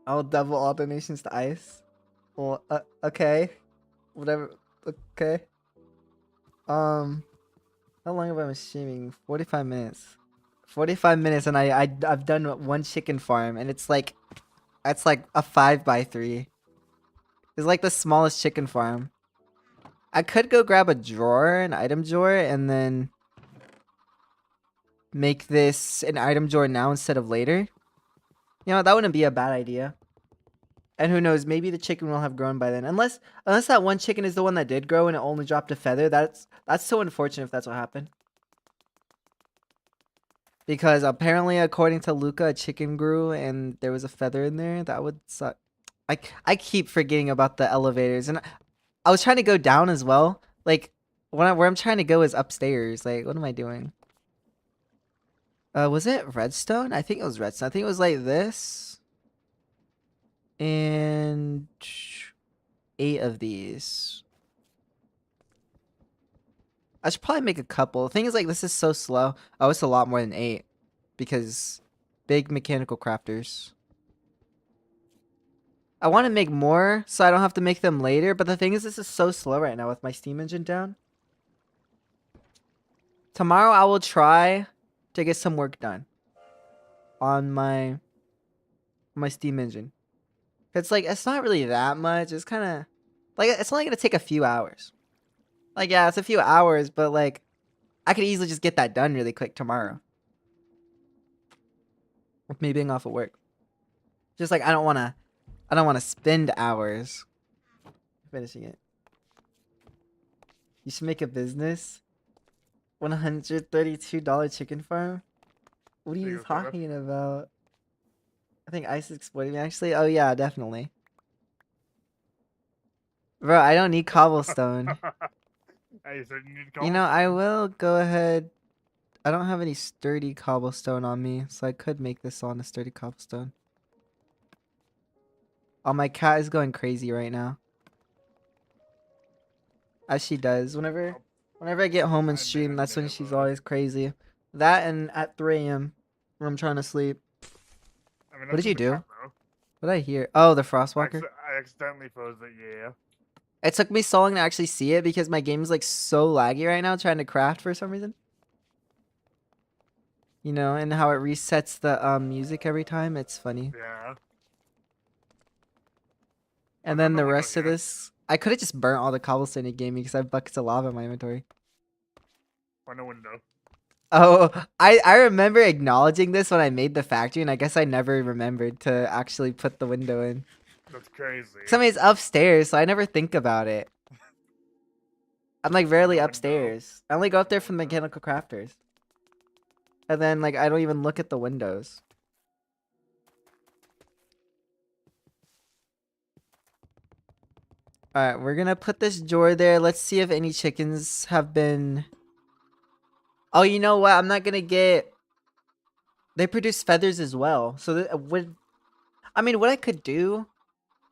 I'll double all donations to Ice. Well, okay, whatever. Okay. How long have I been streaming? 45 minutes. 45 minutes, and I've done one chicken farm, and it's like It's like a 5x3. It's like the smallest chicken farm. I could go grab a drawer, an item drawer, and then make this an item drawer now instead of later. You know, that wouldn't be a bad idea. And who knows, maybe the chicken will have grown by then. Unless that one chicken is the one that did grow and it only dropped a feather. That's so unfortunate if that's what happened. Because apparently, according to Luca, a chicken grew and there was a feather in there. That would suck. I keep forgetting about the elevators, and I was trying to go down as well. Like where I'm trying to go is upstairs. Like, what am I doing? Was it redstone? I think it was redstone. I think it was like this. And 8 of these. I should probably make a couple. The thing is, like, this is so slow. Oh, it's a lot more than 8. Because big mechanical crafters. I want to make more so I don't have to make them later. But the thing is, this is so slow right now with my Steam engine down. Tomorrow I will try to get some work done on my Steam engine. It's like, it's not really that much. It's kind of like, it's only going to take a few hours. Like, yeah, it's a few hours, but like, I could easily just get that done really quick tomorrow. With me being off of work. Just like, I don't want to spend hours finishing it. You should make a business. $132 chicken farm? What are you talking about? I think Ice is exploiting me actually. Oh yeah, definitely. Bro, I don't need cobblestone. You know, I will go ahead. I don't have any sturdy cobblestone on me, so I could make this on a sturdy cobblestone. Oh, my cat is going crazy right now. As she does. Whenever I get home and stream, that's when she's always crazy. That and at 3 a.m. when I'm trying to sleep. What did you do? What did I hear? Oh, the Frostwalker? I accidentally froze it, yeah. It took me so long to actually see it because my game is like so laggy right now trying to craft for some reason. You know, and how it resets the music every time. It's funny. Yeah. And then the rest of this, I could have just burnt all the cobblestone it gave me because I have buckets of lava in my inventory. On the window. Oh, I remember acknowledging this when I made the factory, and I guess I never remembered to actually put the window in. That's crazy. Somebody's upstairs, so I never think about it. I'm like rarely upstairs. I only go up there for the mechanical crafters. And then like I don't even look at the windows. Alright, we're gonna put this drawer there. Let's see if any chickens have been... Oh, you know what? I'm not gonna get... They produce feathers as well. So what I could do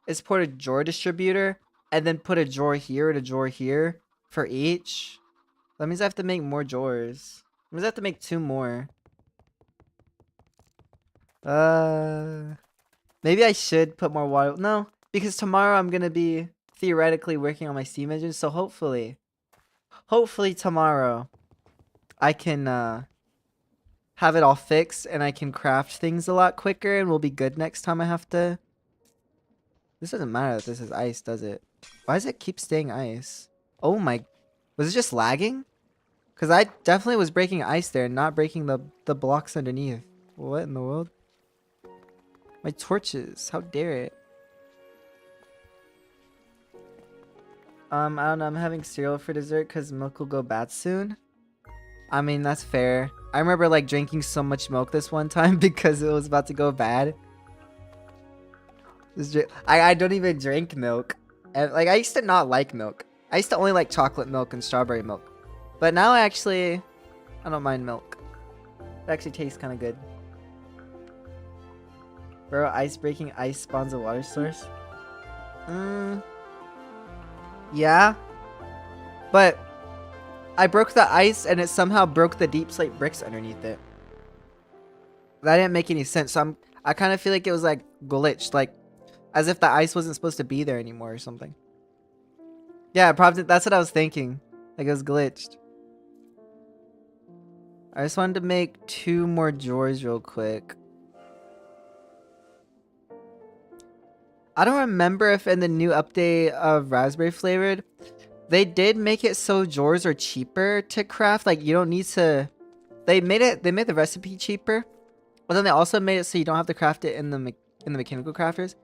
is put a drawer distributor and then put a drawer here and a drawer here for each. That means I have to make more drawers. That means I have to make 2 more. Maybe I should put more water. No, because tomorrow I'm gonna be theoretically working on my Steam engine. So hopefully tomorrow I can have it all fixed and I can craft things a lot quicker and we'll be good next time I have to. This doesn't matter that this is ice, does it? Why does it keep staying ice? Oh my, was it just lagging? Because I definitely was breaking ice there and not breaking the blocks underneath. What in the world? My torches, how dare it? I don't know, I'm having cereal for dessert because milk will go bad soon. I mean, that's fair. I remember like drinking so much milk this one time because it was about to go bad. I don't even drink milk. And, like, I used to not like milk. I used to only like chocolate milk and strawberry milk. But now I don't mind milk. It actually tastes kind of good. Bro, breaking ice spawns a water source. Yeah. But I broke the ice and it somehow broke the deep slate bricks underneath it. That didn't make any sense. So I kind of feel like it was like glitched, like as if the ice wasn't supposed to be there anymore or something. Yeah, probably that's what I was thinking. Like it was glitched. I just wanted to make 2 more drawers real quick. I don't remember if in the new update of Raspberry Flavored, they did make it so drawers are cheaper to craft. Like you don't need to. They made the recipe cheaper, but then they also made it so you don't have to craft it in the mechanical crafters.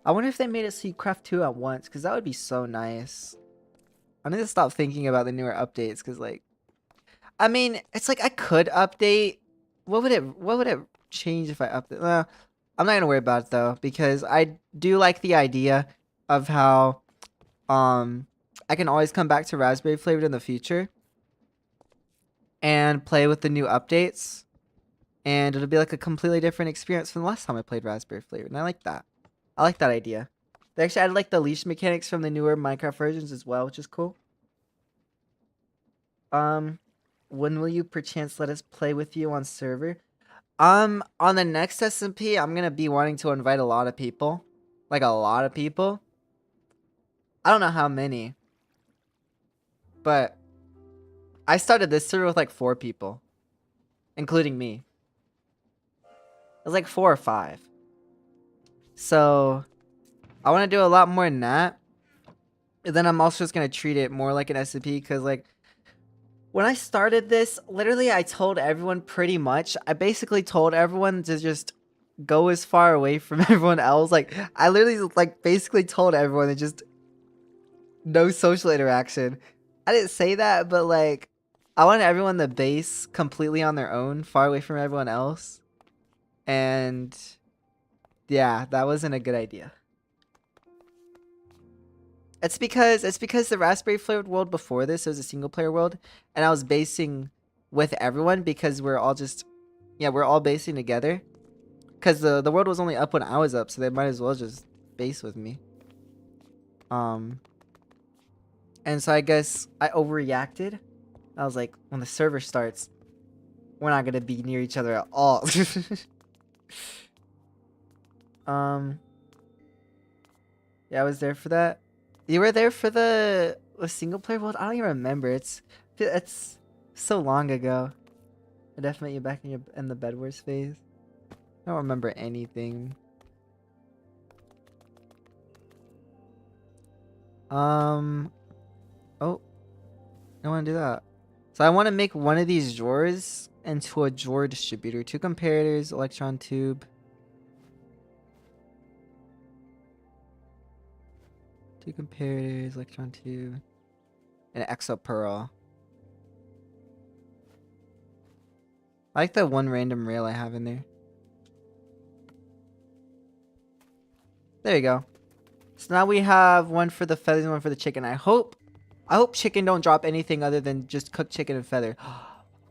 I wonder if they made it so you craft 2 at once, because that would be so nice. I need to stop thinking about the newer updates, because like, I mean, it's like I could update. What would it change if I update? I'm not gonna worry about it though, because I do like the idea of how I can always come back to Raspberry Flavored in the future and play with the new updates, and it'll be like a completely different experience from the last time I played Raspberry Flavored, and I like that. I like that idea. They actually added like the leash mechanics from the newer Minecraft versions as well, which is cool. When will you perchance let us play with you on server? On the next SMP, I'm gonna be wanting to invite a lot of people. Like a lot of people. I don't know how many. But I started this server with like 4 people. Including me. It was like 4 or 5. So I want to do a lot more than that. And then I'm also just gonna treat it more like an SMP, because like when I started this, literally I told everyone pretty much. I basically told everyone to just go as far away from everyone else. Like I literally like basically told everyone to just no social interaction. I didn't say that, but like I wanted everyone to base completely on their own, far away from everyone else. And yeah, that wasn't a good idea. It's because the Raspberry Flavored world before this, it was a single player world, and I was basing with everyone because we're all just, yeah, we're all basing together. Because the world was only up when I was up, so they might as well just base with me. And so I guess I overreacted. I was like, when the server starts, we're not gonna be near each other at all. Yeah, I was there for that. You were there for the single player world? I don't even remember. It's so long ago. I definitely back in the Bed Wars phase. I don't remember anything. Oh, I want to do that. So I want to make one of these drawers into a drawer distributor. 2 comparators, electron tube. 2 comparators, electron tube, and an exo pearl. I like the 1 random rail I have in there. There you go. So now we have 1 for the feathers and 1 for the chicken. I hope chicken don't drop anything other than just cooked chicken and feather.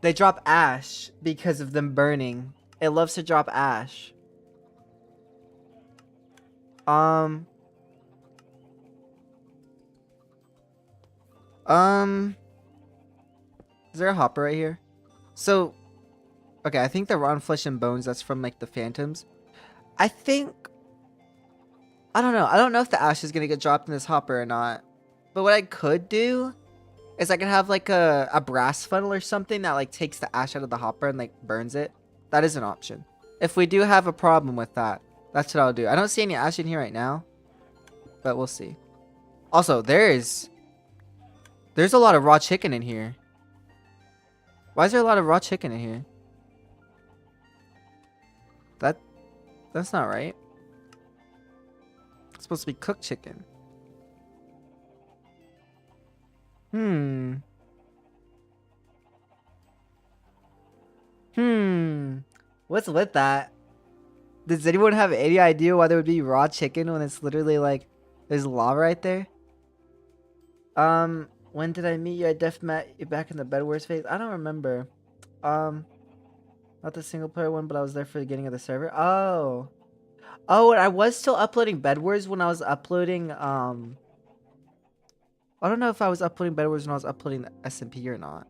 They drop ash because of them burning. It loves to drop ash. Is there a hopper right here? So, okay, I think the rotten flesh and bones, that's from like the phantoms. I don't know. I don't know if the ash is gonna get dropped in this hopper or not. But what I could do is I could have like a brass funnel or something that like takes the ash out of the hopper and like burns it. That is an option. If we do have a problem with that, that's what I'll do. I don't see any ash in here right now, but we'll see. Also, there's a lot of raw chicken in here. Why is there a lot of raw chicken in here? That's not right. It's supposed to be cooked chicken. What's with that? Does anyone have any idea why there would be raw chicken when it's literally like there's lava right there? When did I meet you? I def met you back in the Bed Wars phase. I don't remember. Not the single player one, but I was there for the beginning of the server. Oh, and I was still uploading Bed Wars when I was uploading. I don't know if I was uploading Bed Wars when I was uploading the SMP or not.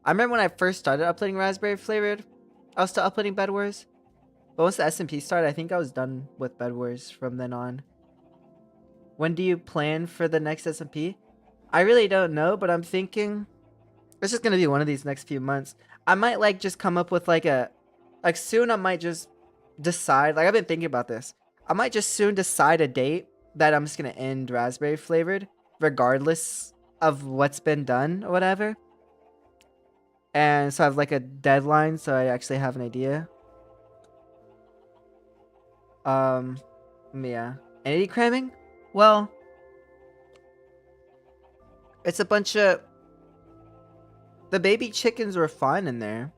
I remember when I first started uploading Raspberry Flavored, I was still uploading Bed Wars. But once the SMP started, I think I was done with Bed Wars from then on. When do you plan for the next SMP? I really don't know, but I'm thinking it's just gonna be one of these next few months. I might like just come up with like soon I might just decide, like I've been thinking about this. I might just soon decide a date that I'm just gonna end Raspberry Flavored, regardless of what's been done or whatever. And so I have like a deadline, so I actually have an idea. Yeah. Entity cramming? Well, it's a bunch of... The baby chickens were fine in there.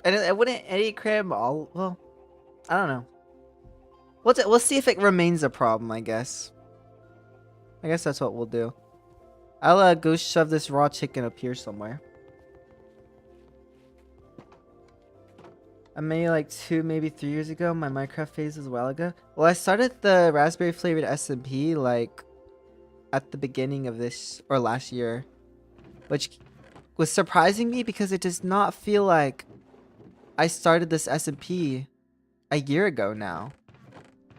And it wouldn't entity cram all... Well, I don't know. We'll see if it remains a problem, I guess. I guess that's what we'll do. I'll go shove this raw chicken up here somewhere. Maybe like 2, maybe 3 years ago. My Minecraft phase was a while ago. Well, I started the Raspberry Flavored SMP like at the beginning of this or last year, which was surprising me because it does not feel like I started this SMP a year ago now.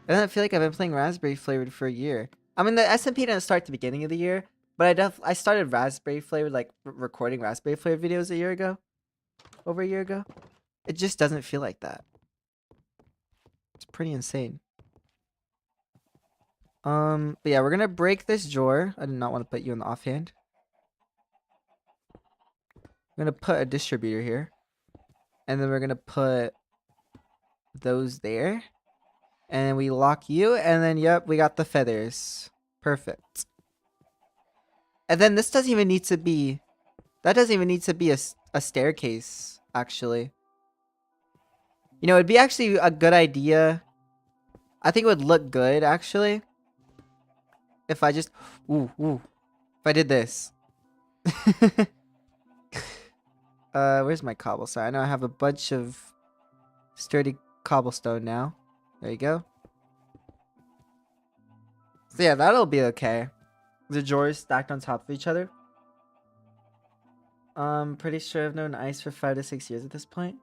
It doesn't feel like I've been playing Raspberry Flavored for a year. I mean, the SMP didn't start at the beginning of the year, but I started Raspberry Flavored, like recording Raspberry Flavored videos a year ago, over a year ago. It just doesn't feel like that. It's pretty insane. But yeah, we're gonna break this drawer. I did not want to put you in the offhand. I'm gonna put a distributor here. And then we're gonna put those there. And we lock you, and then yep, we got the feathers. Perfect. And then this doesn't even need to be... That doesn't even need to be a staircase, actually. You know, it'd be actually a good idea. I think it would look good, actually. If I just... Ooh. If I did this. Where's my cobblestone? I know I have a bunch of sturdy cobblestone now. There you go. So yeah, that'll be okay. The drawers stacked on top of each other. Pretty sure I've known Ice for 5 to 6 years at this point.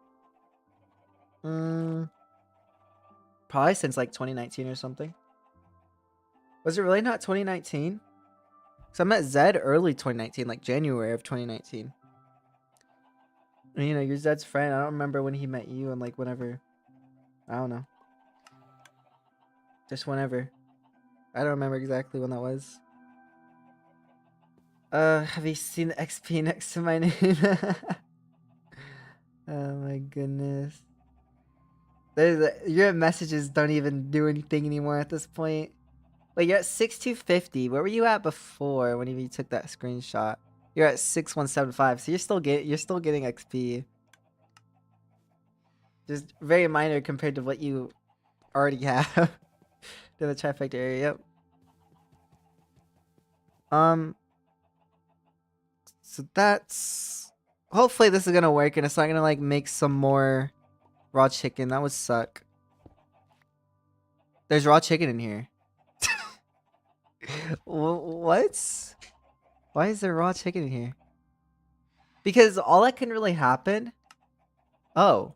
Probably since like 2019 or something. Was it really not 2019? So I met Zed early 2019, like January of 2019. And, you know, you're Zed's friend. I don't remember when he met you and like whenever. I don't know. Just whenever. I don't remember exactly when that was. Have you seen the XP next to my name? Oh my goodness. Your messages don't even do anything anymore at this point. Wait, you're at 6250. Where were you at before when you took that screenshot? You're at 6175, so you're still getting XP. Just very minor compared to what you already have. To the trifecta area, yep. So that's... Hopefully this is gonna work and it's not gonna like make some more raw chicken. That would suck. There's raw chicken in here. What? Why is there raw chicken in here? Because all that can really happen... Oh.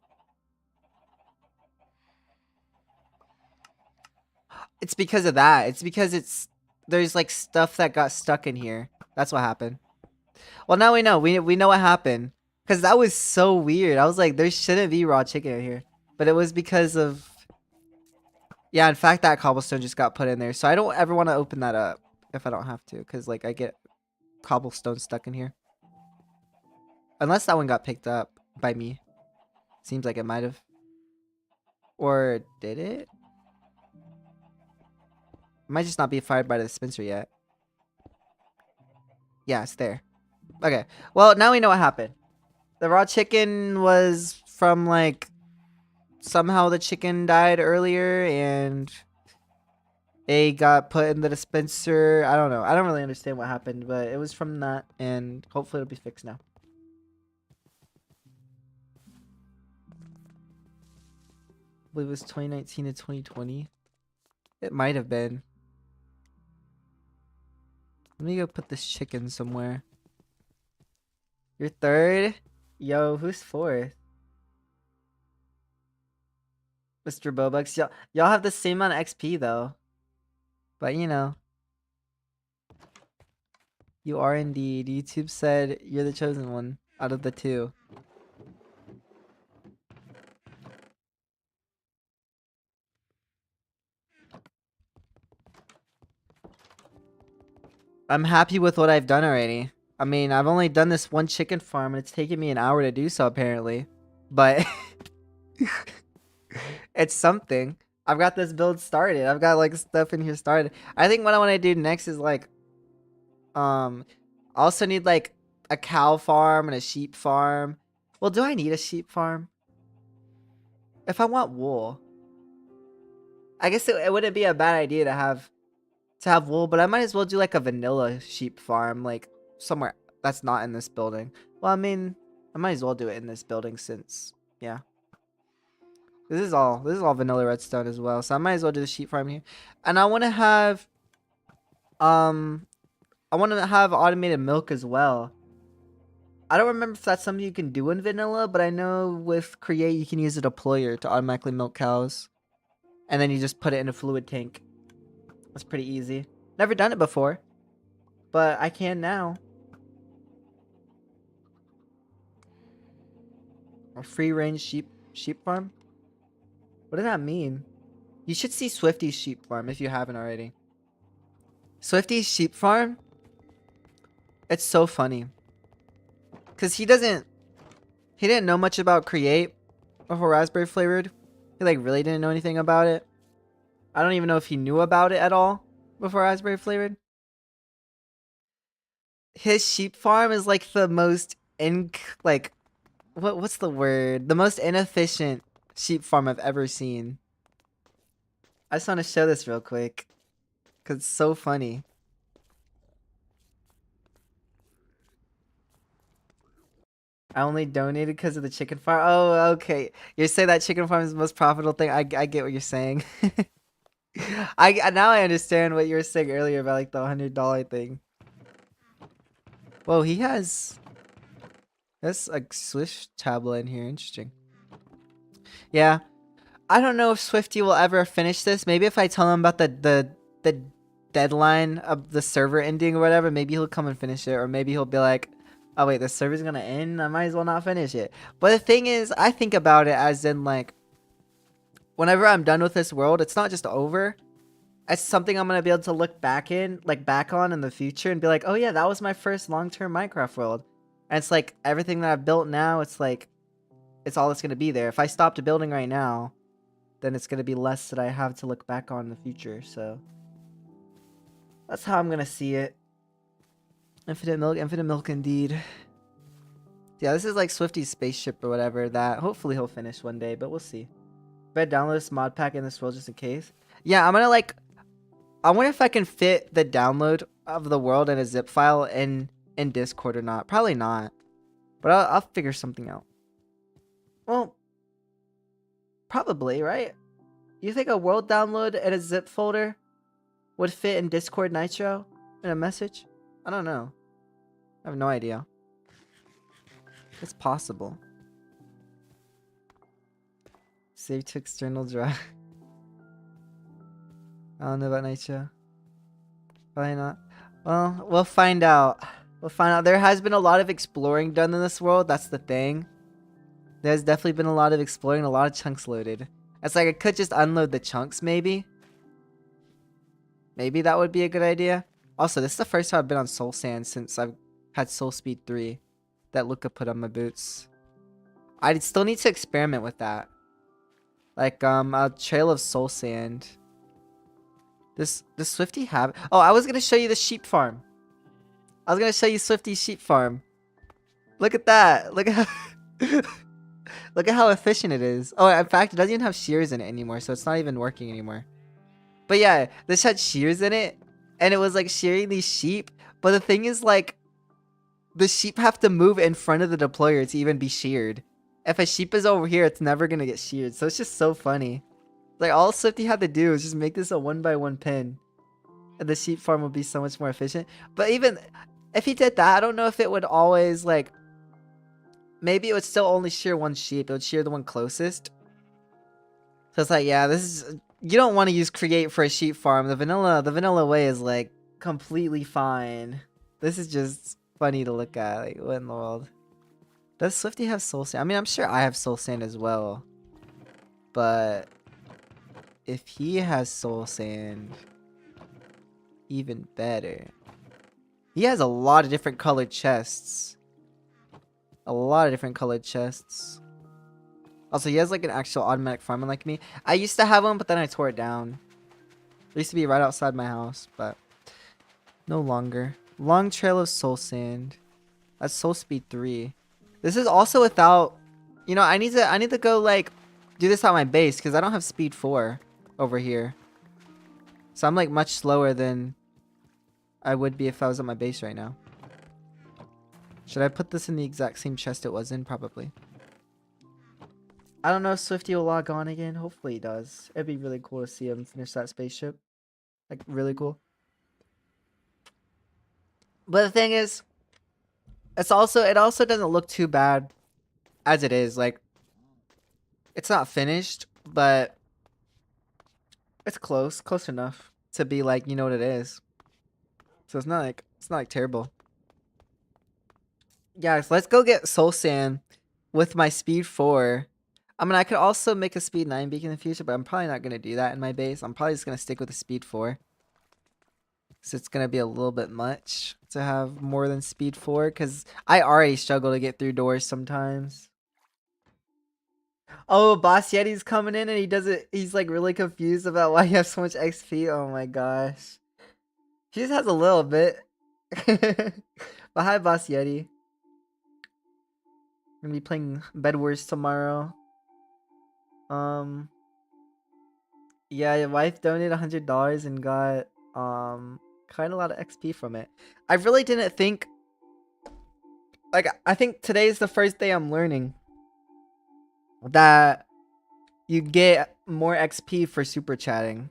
It's because of that. It's because there's like stuff that got stuck in here. That's what happened. Well, now we know. We know what happened. Because that was so weird. I was like, there shouldn't be raw chicken in here. But it was because of... Yeah, in fact, that cobblestone just got put in there. So I don't ever want to open that up if I don't have to. Because, like, I get cobblestone stuck in here. Unless that one got picked up by me. Seems like it might have. Or did it? It might just not be fired by the dispenser yet. Yeah, it's there. Okay. Well, now we know what happened. The raw chicken was from, like... Somehow the chicken died earlier and... It got put in the dispenser. I don't know. I don't really understand what happened, but it was from that. And hopefully it'll be fixed now. I believe it was 2019 to 2020. It might have been. Let me go put this chicken somewhere. You're third? Yo, who's fourth? Mr. Bobucks. Y'all have the same amount of XP though. But you know. You are indeed. YouTube said you're the chosen one out of the two. I'm happy with what I've done already. I mean, I've only done this one chicken farm and it's taken me an hour to do so apparently. But it's something. I've got this build started. I've got like stuff in here started. I think what I want to do next is like I also need like a cow farm and a sheep farm. Well, do I need a sheep farm? If I want wool, I guess it wouldn't be a bad idea to have wool, but I might as well do like a vanilla sheep farm, like somewhere that's not in this building. Well, I mean, I might as well do it in this building since, yeah. This is all vanilla redstone as well, so I might as well do the sheep farm here. And um, I want to have automated milk as well. I don't remember if that's something you can do in vanilla, but I know with create you can use a deployer to automatically milk cows. And then you just put it in a fluid tank. That's pretty easy. Never done it before, but I can now. A free range sheep farm? What does that mean? You should see Swifty's sheep farm if you haven't already. Swifty's sheep farm? It's so funny. Cause he didn't know much about create before Raspberry Flavored. He like really didn't know anything about it. I don't even know if he knew about it at all before Raspberry Flavored. His sheep farm is like the most what's the word? The most inefficient sheep farm I've ever seen. I just want to show this real quick because it's so funny. I only donated because of the chicken farm. Oh, okay. You're saying that chicken farm is the most profitable thing. I get what you're saying. I now I understand what you were saying earlier about like the $100 thing. Whoa, he has that's like Swish tablet in here. Interesting. Yeah, I don't know if Swifty will ever finish this. Maybe if I tell him about the deadline of the server ending or whatever, maybe he'll come and finish it, or maybe he'll be like, "Oh wait, the server's gonna end. I might as well not finish it." But the thing is, I think about it as in like, whenever I'm done with this world, it's not just over. It's something I'm gonna be able to look back on in the future and be like, "Oh yeah, that was my first long-term Minecraft world." And it's like everything that I've built now, it's like, it's all that's gonna be there. If I stopped building right now, then it's gonna be less that I have to look back on in the future. So that's how I'm gonna see it. Infinite milk indeed. Yeah, this is like Swifty's spaceship or whatever that hopefully he'll finish one day, but we'll see. Better download this mod pack in this world just in case. Yeah, I'm gonna like, I wonder if I can fit the download of the world in a zip file in Discord or not. Probably not, but I'll figure something out. Well, probably, right? You think a world download in a zip folder would fit in Discord Nitro in a message? I don't know. I have no idea. It's possible. Save to external drive. I don't know about Nitro. Probably not. Well, we'll find out. We'll find out. There has been a lot of exploring done in this world. That's the thing. There's definitely been a lot of exploring, a lot of chunks loaded. It's like I could just unload the chunks, maybe. Maybe that would be a good idea. Also, this is the first time I've been on Soul Sand since I've had Soul Speed 3 that Luca put on my boots. I still need to experiment with that. Like, a trail of Soul Sand. Does Swifty have... Oh, I was going to show you the sheep farm. I was going to show you Swifty's sheep farm. Look at that. Look at how... Look at how efficient it is. Oh, in fact, it doesn't even have shears in it anymore, so it's not even working anymore. But yeah, this had shears in it, and it was like shearing these sheep. But the thing is, like, the sheep have to move in front of the deployer to even be sheared. If a sheep is over here, it's never gonna get sheared. So it's just so funny. Like, all Swifty had to do was just make this a 1x1 pin, and the sheep farm would be so much more efficient. But even if he did that, I don't know if it would always, like, maybe it would still only shear one sheep. It would shear the one closest. So it's like, yeah, this is... You don't want to use create for a sheep farm. The vanilla way is, like, completely fine. This is just funny to look at. Like, what in the world? Does Swifty have soul sand? I mean, I'm sure I have soul sand as well. But if he has soul sand, even better. He has a lot of different colored chests. A lot of different colored chests. Also, he has like an actual automatic farming like me. I used to have one, but then I tore it down. It used to be right outside my house, but no longer. Long Trail of Soul Sand. That's Soul Speed 3. This is also without, you know, I need to go like do this at my base because I don't have speed 4 over here. So I'm like much slower than I would be if I was at my base right now. Should I put this in the exact same chest it was in? Probably. I don't know if Swifty will log on again. Hopefully he does. It'd be really cool to see him finish that spaceship. Like, really cool. But the thing is, it also doesn't look too bad as it is. Like, it's not finished, but it's close enough to be like, you know what it is. So it's not like terrible. Guys, let's go get Soul Sand with my speed 4. I mean, I could also make a speed 9 beacon in the future, but I'm probably not going to do that in my base. I'm probably just going to stick with a speed 4. So it's going to be a little bit much to have more than speed 4, because I already struggle to get through doors sometimes. Oh, Boss Yeti's coming in and he's like really confused about why you have so much XP. Oh my gosh. He just has a little bit. But hi, Boss Yeti. I'm gonna be playing Bed Wars tomorrow. Yeah, your wife donated $100 and got quite a lot of XP from it. I really didn't think, like, I think today's the first day I'm learning that you get more XP for super chatting.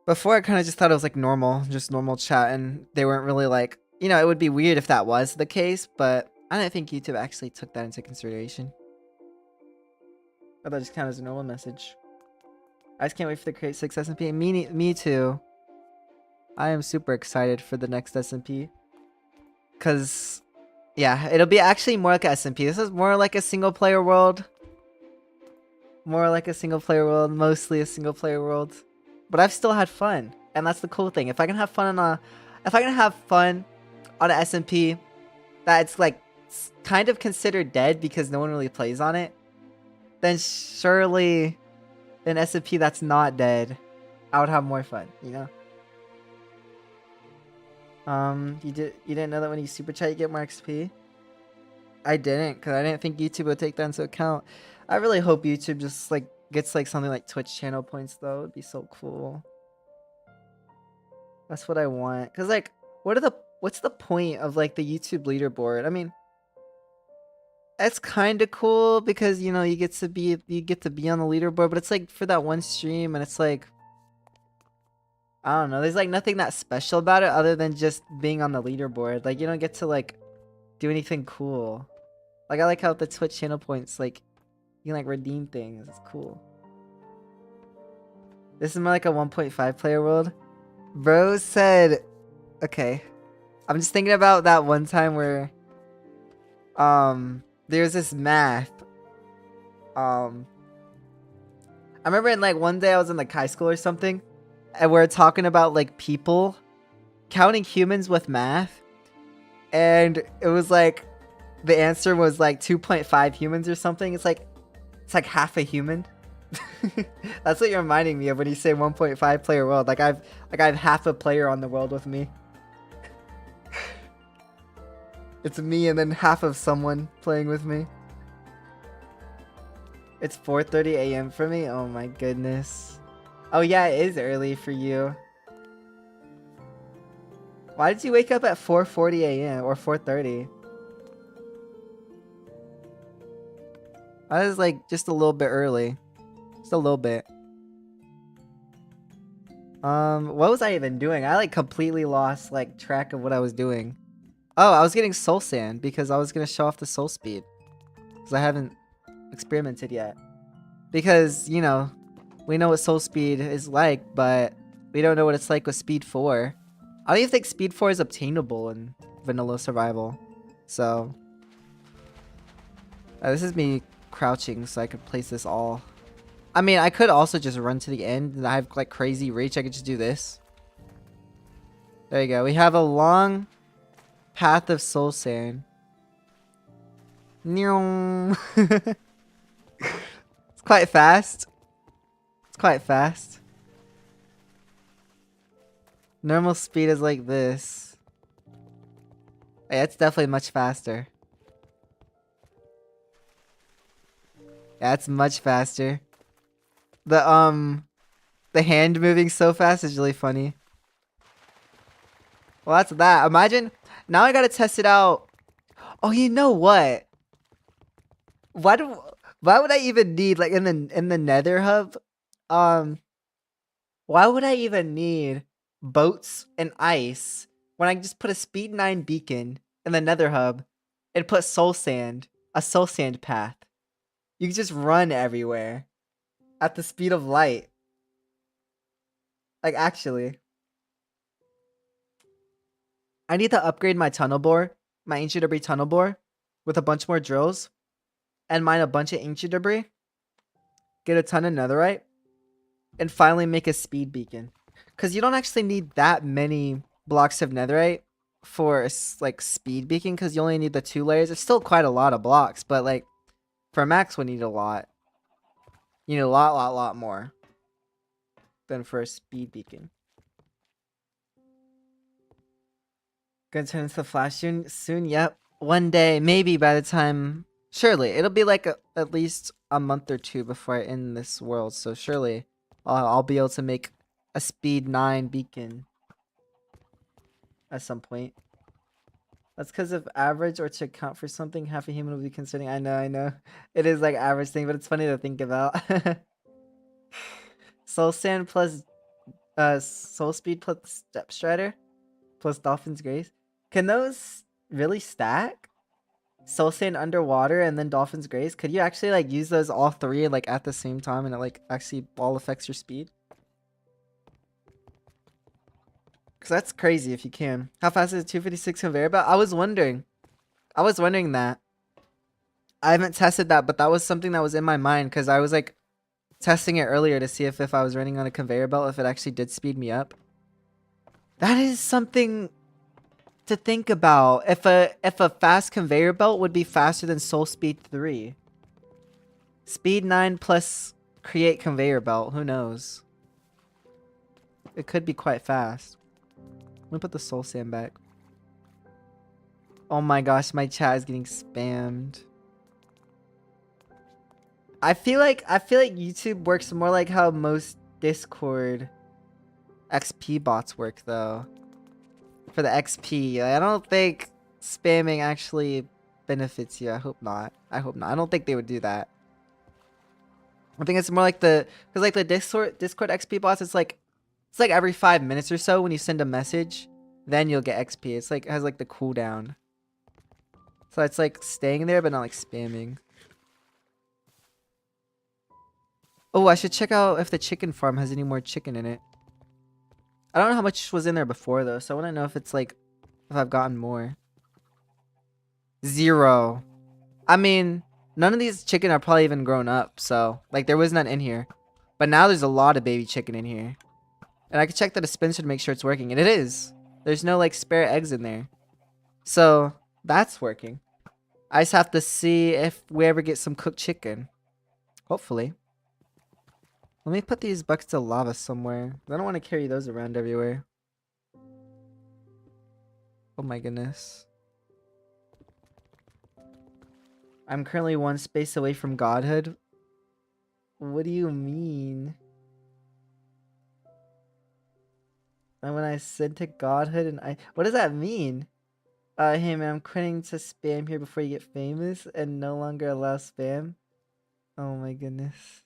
Before I kind of just thought it was like normal, just normal chat, and they weren't really like, you know, it would be weird if that was the case, but I don't think YouTube actually took that into consideration. I thought it just counted as a normal message. I just can't wait for the Create 6 SMP. Me too. I am super excited for the next SMP. Because, yeah, it'll be actually more like a SMP. This is more like a single player world. More like a single player world. Mostly a single player world. But I've still had fun. And that's the cool thing. If I can have fun on an SMP that's like kind of considered dead because no one really plays on it, then surely an SMP that's not dead, I would have more fun, you know? You didn't know that when you super chat you get more XP? I didn't, because I didn't think YouTube would take that into account. I really hope YouTube just like gets like something like Twitch channel points though. It'd be so cool. That's what I want. Cause like, what's the point of like the YouTube leaderboard? I mean, it's kind of cool because you know you get to be on the leaderboard, but it's like for that one stream, and it's like, I don't know. There's like nothing that special about it other than just being on the leaderboard. Like you don't get to like do anything cool. Like I like how the Twitch channel points, like you can like redeem things. It's cool. This is more like a 1.5 player world. Bro said, okay. I'm just thinking about that one time where there's this math. I remember in like one day I was in like high school or something, and we're talking about like people counting humans with math, and it was like the answer was like 2.5 humans or something. It's like half a human. That's what you're reminding me of when you say 1.5 player world. Like I've half a player on the world with me. It's me and then half of someone playing with me. It's 4:30 a.m. for me. Oh my goodness. Oh yeah, it is early for you. Why did you wake up at 4:40 a.m. or 4:30? That is like just a little bit early. Just a little bit. What was I even doing? I like completely lost like track of what I was doing. Oh, I was getting soul sand because I was gonna show off the soul speed. Because I haven't experimented yet. Because, you know, we know what soul speed is like, but we don't know what it's like with speed 4. I don't even think speed 4 is obtainable in vanilla survival. So this is me crouching so I could place this all. I mean, I could also just run to the end and I have like crazy reach. I could just do this. There you go. We have a long path of soul sand. It's quite fast. It's quite fast. Normal speed is like this. Yeah, it's definitely much faster. Yeah, it's much faster. The hand moving so fast is really funny. Well, that's that. Imagine now I gotta test it out. Oh, you know what? Why do why would I even need like in the Nether hub? Um, why would I even need boats and ice when I can just put a speed 9 beacon in the Nether hub and put a soul sand path. You can just run everywhere at the speed of light. Like actually, I need to upgrade my tunnel bore, my ancient debris tunnel bore, with a bunch more drills, and mine a bunch of ancient debris. Get a ton of netherite, and finally make a speed beacon. Cause you don't actually need that many blocks of netherite for like speed beacon, cause you only need the 2 layers. It's still quite a lot of blocks, but like for max we need a lot. You need a lot more than for a speed beacon. Gonna turn into the Flash soon. Yep, one day, maybe by the time. Surely it'll be like at least a month or 2 before I end this world. So surely I'll be able to make a speed 9 beacon at some point. That's because of average, or to account for something half a human will be considering. I know. It is like average thing, but it's funny to think about. Soul Sand plus Soul Speed plus Step Strider plus Dolphin's Grace. Can those really stack? Soul Sand underwater and then Dolphin's Grace? Could you actually like use those all 3 like at the same time and it like actually all affects your speed? Cause that's crazy if you can. How fast is a 256 conveyor belt? I was wondering that. I haven't tested that, but that was something that was in my mind because I was like testing it earlier to see if I was running on a conveyor belt, if it actually did speed me up. That is something to think about. If a fast conveyor belt would be faster than Soul Speed 3. Speed 9 plus create conveyor belt, who knows? It could be quite fast. Let me put the soul sand back. Oh my gosh, my chat is getting spammed. I feel like YouTube works more like how most Discord XP bots work though. For the XP, I don't think spamming actually benefits you. I hope not. I don't think they would do that. I think it's more like because like the Discord XP bots, it's like every 5 minutes or so when you send a message, then you'll get XP. It's like it has like the cooldown. So it's like staying there but not like spamming. Oh, I should check out if the chicken farm has any more chicken in it. I don't know how much was in there before though, so I want to know if it's like if I've gotten more. 0. I mean, none of these chicken are probably even grown up, so like there was none in here. But now there's a lot of baby chicken in here. And I can check the dispenser to make sure it's working, and it is. There's no like spare eggs in there. So that's working. I just have to see if we ever get some cooked chicken. Hopefully. Let me put these buckets of lava somewhere. I don't want to carry those around everywhere. Oh my goodness. I'm currently 1 space away from godhood. What do you mean? And when I sent to godhood and what does that mean? Hey man, I'm quitting to spam here before you get famous and no longer allow spam. Oh my goodness.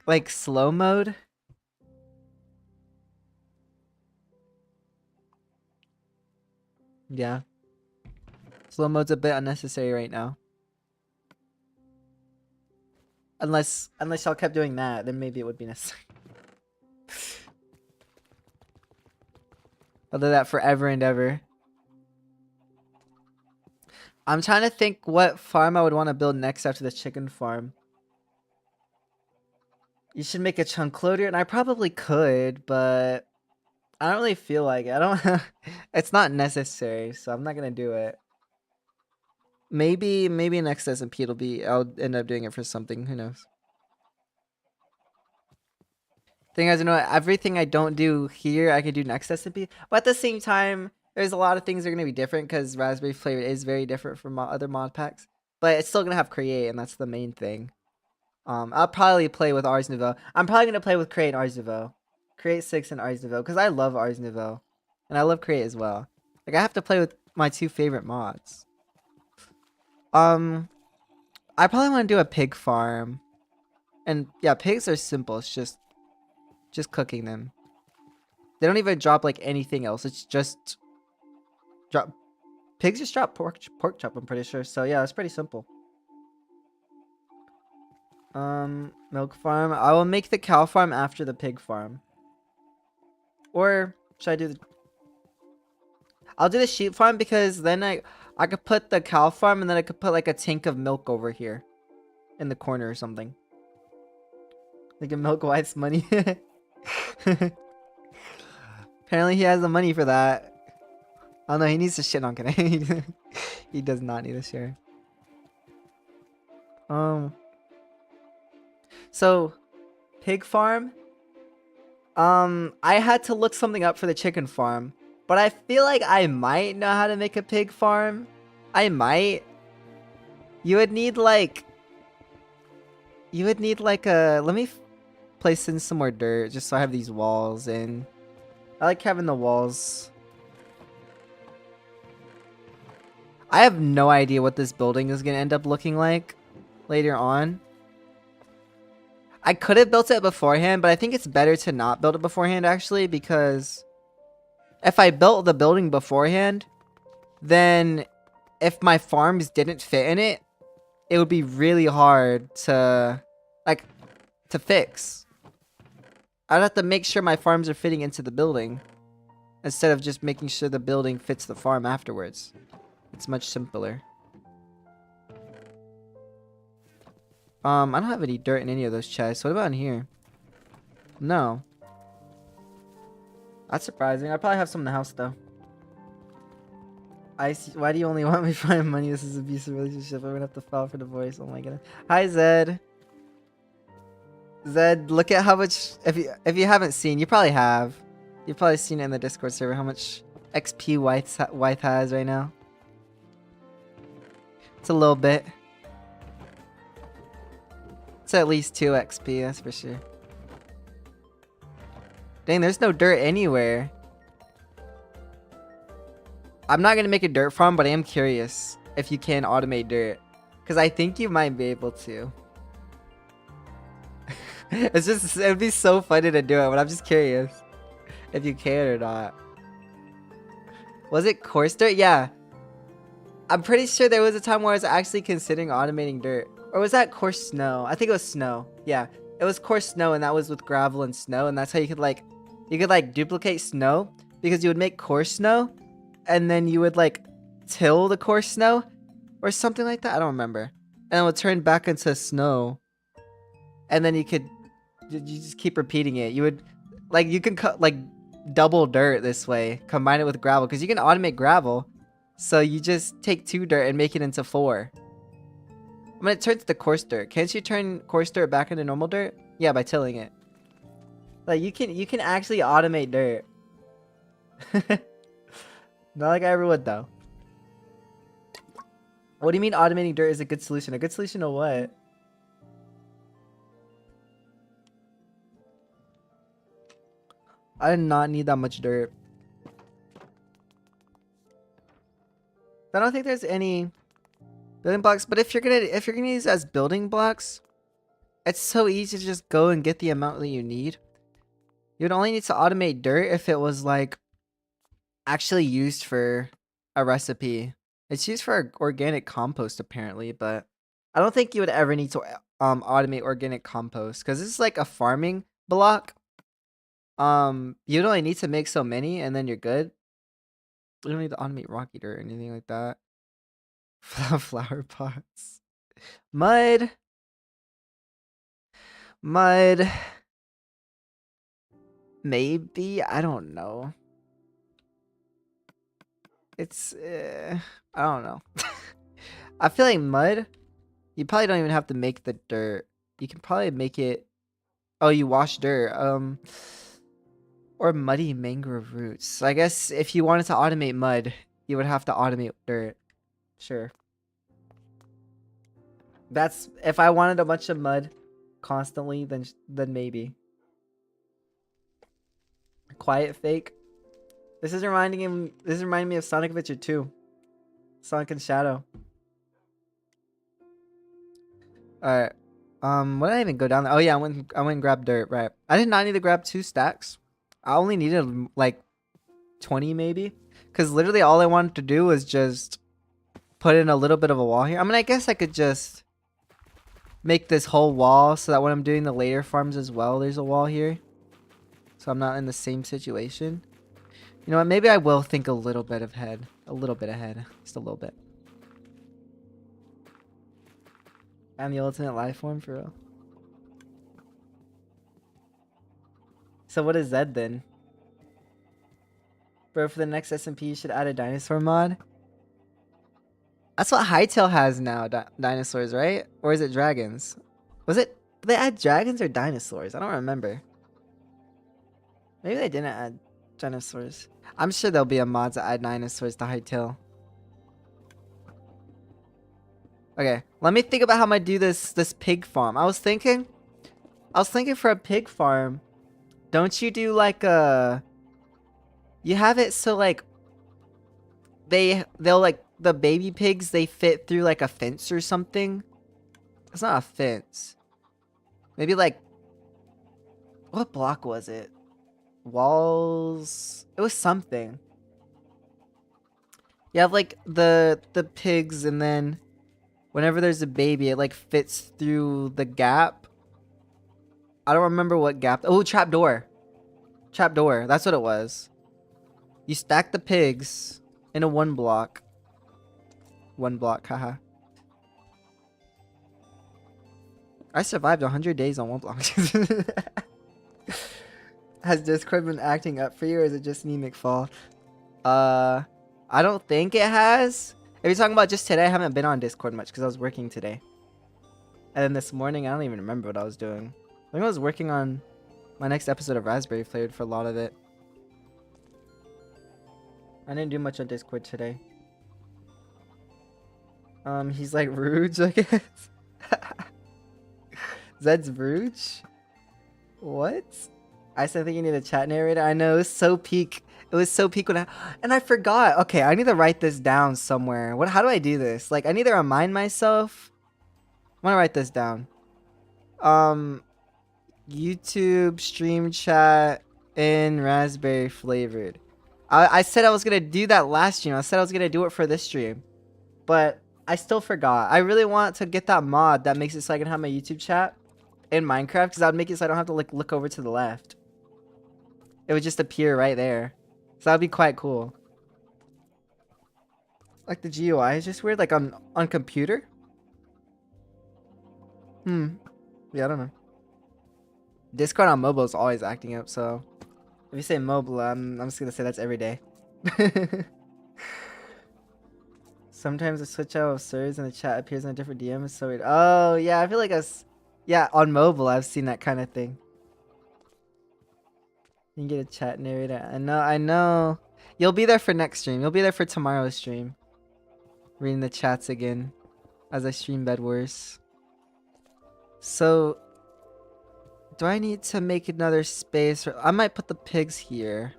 Like slow mode? Yeah. Slow mode's a bit unnecessary right now. Unless y'all kept doing that, then maybe it would be necessary. I'll do that forever and ever. I'm trying to think what farm I would want to build next after the chicken farm. You should make a chunk loader, and I probably could, but I don't really feel like it. I don't. It's not necessary, so I'm not gonna do it. Maybe next SMP it'll be. I'll end up doing it for something. Who knows? Thing is, everything I don't do here, I could do next SMP. But at the same time, there's a lot of things that are gonna be different because Raspberry Flavoured is very different from other mod packs. But it's still gonna have create, and that's the main thing. I'll probably play with Ars Nouveau. I'm probably gonna play with Create and Ars Nouveau, Create 6 and Ars Nouveau, because I love Ars Nouveau, and I love Create as well. Like I have to play with my two favorite mods. I probably want to do a pig farm, and yeah, pigs are simple. It's just cooking them. They don't even drop like anything else. It's just drop. Pigs just drop pork chop. I'm pretty sure. So yeah, it's pretty simple. Milk farm. I will make the cow farm after the pig farm. Or should I do the... I'll do the sheep farm because then I could put the cow farm and then I could put like a tank of milk over here in the corner or something. Like a milk wife's money. Apparently he has the money for that. Oh no, he needs to shit on kidding. He does not need to share. So pig farm. I had to look something up for the chicken farm, but I feel like I might know how to make a pig farm. I might. You would need like a, let me place in some more dirt just so I have these walls in. I like having the walls. I have no idea what this building is going to end up looking like later on. I could have built it beforehand, but I think it's better to not build it beforehand actually, because if I built the building beforehand, then if my farms didn't fit in it, it would be really hard to fix. I'd have to make sure my farms are fitting into the building instead of just making sure the building fits the farm afterwards. It's much simpler. I don't have any dirt in any of those chests. What about in here? No. That's surprising. I probably have some in the house though. I see. Why do you only want me to find money? This is an abusive relationship. I'm gonna have to file for divorce. Oh my goodness. Hi Zed. Zed, look at how much. If you haven't seen, you probably have. You've probably seen it in the Discord server how much XP Wythe has right now. It's a little bit. It's at least 2 XP, that's for sure. Dang, there's no dirt anywhere. I'm not gonna make a dirt farm, but I am curious if you can automate dirt. Because I think you might be able to. It'd be so funny to do it, but I'm just curious if you can or not. Was it coarse dirt? Yeah. I'm pretty sure there was a time where I was actually considering automating dirt. Or was that coarse snow? I think it was snow. Yeah. It was coarse snow, and that was with gravel and snow, and that's how you could like duplicate snow, because you would make coarse snow and then you would like till the coarse snow or something like that. I don't remember. And it would turn back into snow. And then you just keep repeating it. You can cut like double dirt this way, combine it with gravel, because you can automate gravel. So you just take 2 dirt and make it into 4. I mean, it turns to coarse dirt. Can't you turn coarse dirt back into normal dirt? Yeah, by tilling it. Like you can actually automate dirt. Not like I ever would though. What do you mean automating dirt is a good solution? A good solution to what? I did not need that much dirt. I don't think there's any building blocks, but if you're gonna use it as building blocks, it's so easy to just go and get the amount that you need. You'd only need to automate dirt if it was like actually used for a recipe. It's used for organic compost apparently, but I don't think you would ever need to automate organic compost because this is like a farming block. You'd only need to make so many and then you're good. You don't need to automate rocky dirt or anything like that. Flower pots. Mud. Mud. Maybe. I don't know. It's. I don't know. I feel like mud. You probably don't even have to make the dirt. You can probably make it. Oh, you wash dirt. Or muddy mangrove roots. I guess if you wanted to automate mud, you would have to automate dirt. Sure. That's if I wanted a bunch of mud constantly, then maybe. Quiet fake. This is reminding me of Sonic Adventure 2. Sonic and Shadow. Alright. What did I even go down there? Oh yeah, I went and grabbed dirt, right. I did not need to grab 2 stacks. I only needed like 20 maybe. Cause literally all I wanted to do was just put in a little bit of a wall here. I mean, I guess I could just make this whole wall so that when I'm doing the later farms as well, there's a wall here. So I'm not in the same situation. You know what? Maybe I will think a little bit ahead. A little bit ahead. Just a little bit. I'm the ultimate life form for real. So what is Zed then? Bro, for the next SMP, you should add a dinosaur mod. That's what Hytale has now, dinosaurs, right? Or is it dragons? Was it? Did they add dragons or dinosaurs? I don't remember. Maybe they didn't add dinosaurs. I'm sure there'll be a mod to add dinosaurs to Hytale. Okay, let me think about how I'm gonna do this pig farm. I was thinking for a pig farm, don't you do like a... You have it so like they'll like the baby pigs, they fit through like a fence or something. It's not a fence. Maybe like, what block was it? Walls. It was something. You have like the pigs, and then whenever there's a baby, it like fits through the gap. I don't remember what gap. Oh, trapdoor. Trapdoor. That's what it was. You stack the pigs in a 1 block. 1 block, haha. I survived 100 days on 1 block. Has Discord been acting up for you, or is it just me, McFall? I don't think it has. If you're talking about just today, I haven't been on Discord much because I was working today. And then this morning, I don't even remember what I was doing. I think I was working on my next episode of Raspberry Flavoured for a lot of it. I didn't do much on Discord today. He's like Rouge, I guess. Zed's Rouge? What? I still think you need a chat narrator. I know, it was so peak. It was so peak when and I forgot. Okay, I need to write this down somewhere. How do I do this? Like, I need to remind myself. I'm gonna write this down. YouTube stream chat in Raspberry Flavoured. I said I was gonna do that last stream. I said I was gonna do it for this stream, but I still forgot. I really want to get that mod that makes it so I can have my YouTube chat in Minecraft, because that would make it so I don't have to like look over to the left. It would just appear right there. So that would be quite cool. Like the GUI is just weird, like on computer. Yeah, I don't know. Discord on mobile is always acting up, so if you say mobile, I'm just gonna say that's every day. Sometimes the switch out of servers and the chat appears in a different DM. It's so weird. Oh yeah, I feel like yeah, on mobile I've seen that kind of thing. You can get a chat narrator. I know. You'll be there for next stream. You'll be there for tomorrow's stream. Reading the chats again as I stream Bed Wars. So, do I need to make another space? I might put the pigs here.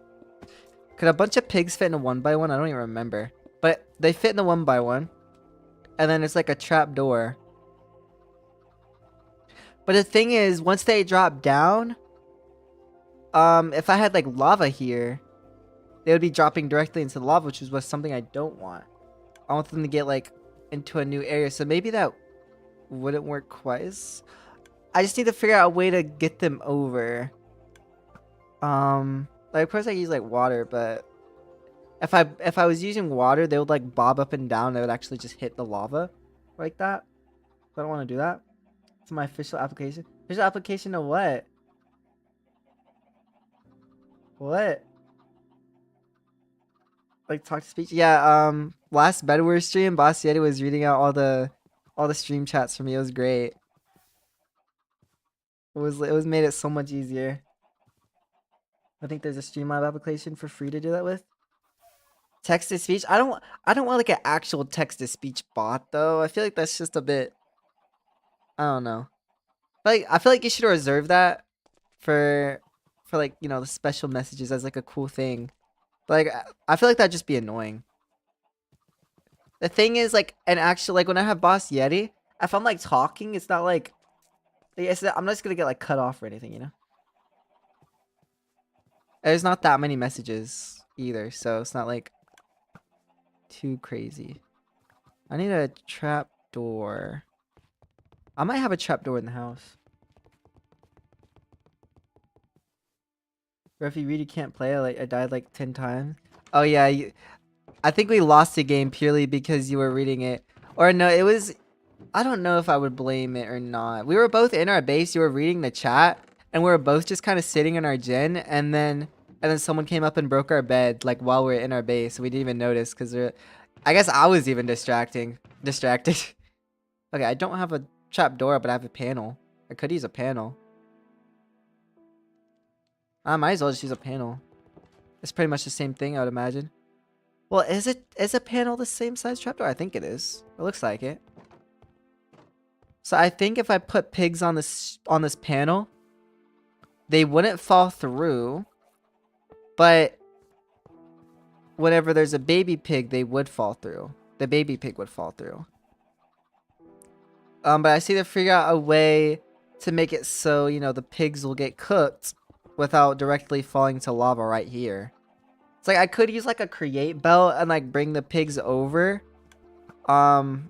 Could a bunch of pigs fit in a 1x1? I don't even remember. But they fit in the 1x1. And then it's like a trap door. But the thing is, once they drop down, if I had like lava here, they would be dropping directly into the lava, which is something I don't want. I want them to get like into a new area. So maybe that wouldn't work quite as... I just need to figure out a way to get them over. Like of course I use like water, but if I was using water, they would like bob up and down. They would actually just hit the lava like that. I don't want to do that. It's my official application. Official application to what? What? Like talk to speech? Yeah, last Bedwars stream, Boss Yeti was reading out all the stream chats for me. It was great. It was made it so much easier. I think there's a Streamlab application for free to do that with. Text to speech? I don't want like an actual text to speech bot though. I feel like that's just a bit, I don't know. Like I feel like you should reserve that for like, you know, the special messages as like a cool thing. But like I feel like that'd just be annoying. The thing is like an actual like when I have Boss Yeti, if I'm like talking, it's not like I'm not just gonna get like cut off or anything, you know? There's not that many messages either, so it's not like too crazy. I need a trap door. I might have a trap door in the house. Or if you really can't play, I died like 10 times. Oh yeah, I think we lost the game purely because you were reading it. Or no, it was, I don't know if I would blame it or not. We were both in our base, you were reading the chat, and we were both just kind of sitting in our gen, and then someone came up and broke our bed like while we were in our base. We didn't even notice because I guess I was even distracted. Okay, I don't have a trap door, but I have a panel. I could use a panel. I might as well just use a panel. It's pretty much the same thing, I would imagine. Well, is a panel the same size trapdoor? I think it is. It looks like it. So I think if I put pigs on this panel, they wouldn't fall through. But whenever there's a baby pig, they would fall through. The baby pig would fall through. But I see to figure out a way to make it so, you know, the pigs will get cooked without directly falling to lava right here. It's like I could use like a create belt and like bring the pigs over. And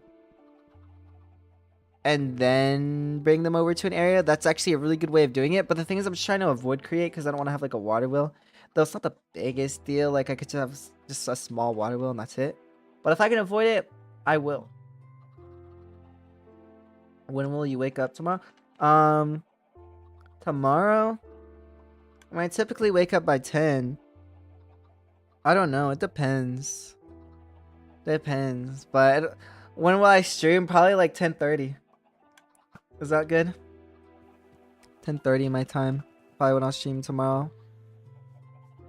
then bring them over to an area. That's actually a really good way of doing it. But the thing is, I'm just trying to avoid create because I don't want to have like a water wheel. Though it's not the biggest deal. Like I could just have just a small water wheel and that's it. But if I can avoid it, I will. When will you wake up tomorrow? Tomorrow? I mean, I typically wake up by 10. I don't know. It depends. Depends. But when will I stream? Probably like 10:30. Is that good? 10:30 my time. Probably when I'll stream tomorrow.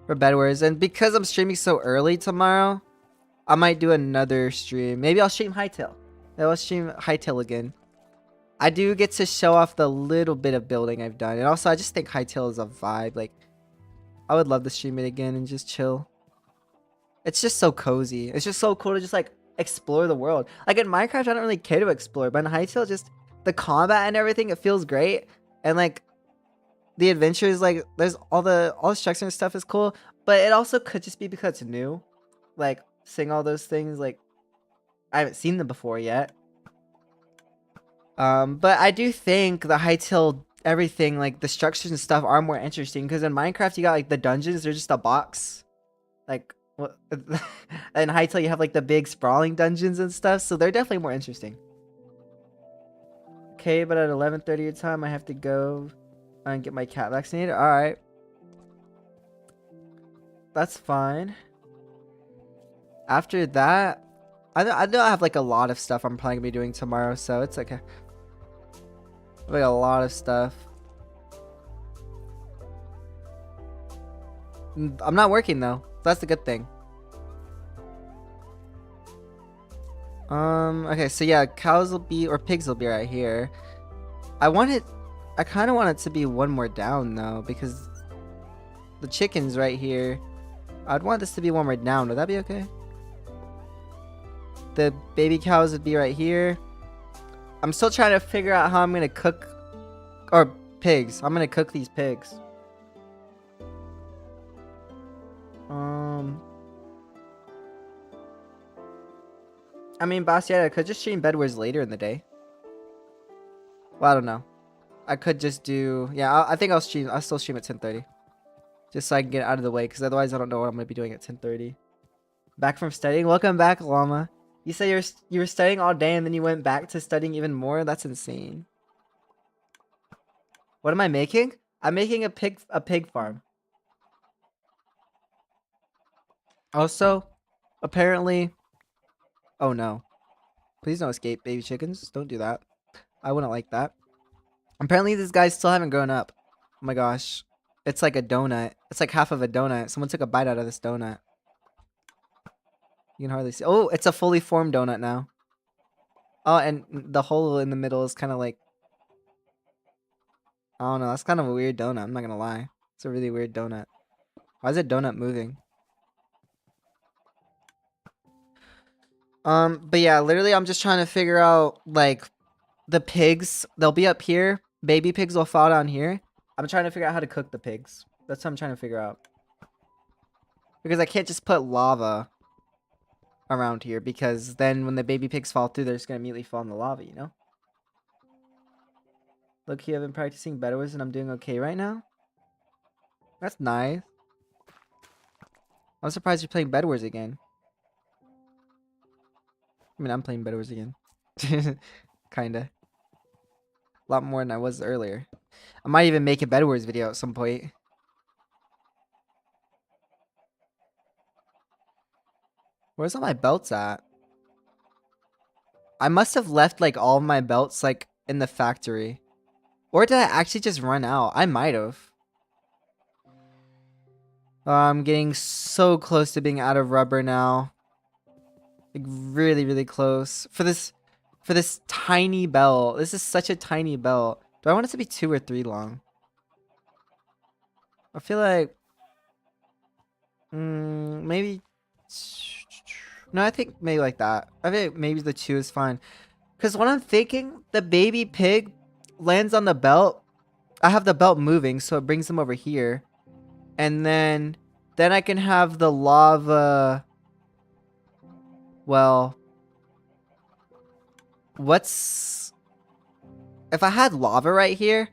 For Bedwars. And because I'm streaming so early tomorrow, I might do another stream. Maybe I'll stream Hytale. Maybe I'll stream Hytale again. I do get to show off the little bit of building I've done. And also, I just think Hytale is a vibe. Like, I would love to stream it again and just chill. It's just so cozy. It's just so cool to just, like, explore the world. Like, in Minecraft, I don't really care to explore. But in Hytale, just the combat and everything, it feels great. And, like, the adventures, like, there's all the structure and stuff is cool. But it also could just be because it's new. Like, seeing all those things, like, I haven't seen them before yet. But I do think the Hytale everything, like the structures and stuff, are more interesting because in Minecraft you got like the dungeons, they're just a box. Like what in Hytale you have like the big sprawling dungeons and stuff, so they're definitely more interesting. Okay, but at 11:30 your time I have to go and get my cat vaccinated. Alright. That's fine. After that, I know I have like a lot of stuff I'm probably gonna be doing tomorrow, so it's okay. Like a lot of stuff. I'm not working though. That's the good thing. Okay, so yeah, cows will be, or pigs will be right here. I kind of want it to be one more down though, because the chicken's right here. I'd want this to be one more down. Would that be okay? The baby cows would be right here. I'm still trying to figure out how I'm gonna cook, or pigs. I'm gonna cook these pigs. I mean, Bastiat, I could just stream Bedwars later in the day. Well, I don't know. I could just do, yeah. I think I'll still stream at 10:30, just so I can get out of the way. Because otherwise, I don't know what I'm gonna be doing at 10:30. Back from studying. Welcome back, Llama. You say you were studying all day and then you went back to studying even more? That's insane. What am I making? I'm making a pig farm. Also, apparently, oh no. Please don't escape, baby chickens. Don't do that. I wouldn't like that. Apparently these guys still haven't grown up. Oh my gosh. It's like a donut. It's like half of a donut. Someone took a bite out of this donut. You can hardly see. Oh, it's a fully formed donut now. Oh, and the hole in the middle is kind of like, I don't know. That's kind of a weird donut. I'm not gonna lie. It's a really weird donut. Why is a donut moving? But yeah, literally, I'm just trying to figure out like the pigs. They'll be up here. Baby pigs will fall down here. I'm trying to figure out how to cook the pigs. That's what I'm trying to figure out. Because I can't just put lava around here because then when the baby pigs fall through, they're just gonna immediately fall in the lava, you know? Look here, I've been practicing better words and I'm doing okay right now. That's nice. I'm surprised you're playing Bedwars again. I mean, I'm playing Bedwars again. Kinda. A lot more than I was earlier. I might even make a Bedwars video at some point. Where's all my belts at? I must have left like all of my belts like in the factory. Or did I actually just run out? I might have. I'm getting so close to being out of rubber now. Like really, really close. For this tiny belt. This is such a tiny belt. Do I want it to be 2 or 3 long? I feel like maybe no, I think maybe like that. I think maybe the 2 is fine. Because when I'm thinking, the baby pig lands on the belt. I have the belt moving, so it brings them over here. And then I can have the lava. Well, what's if I had lava right here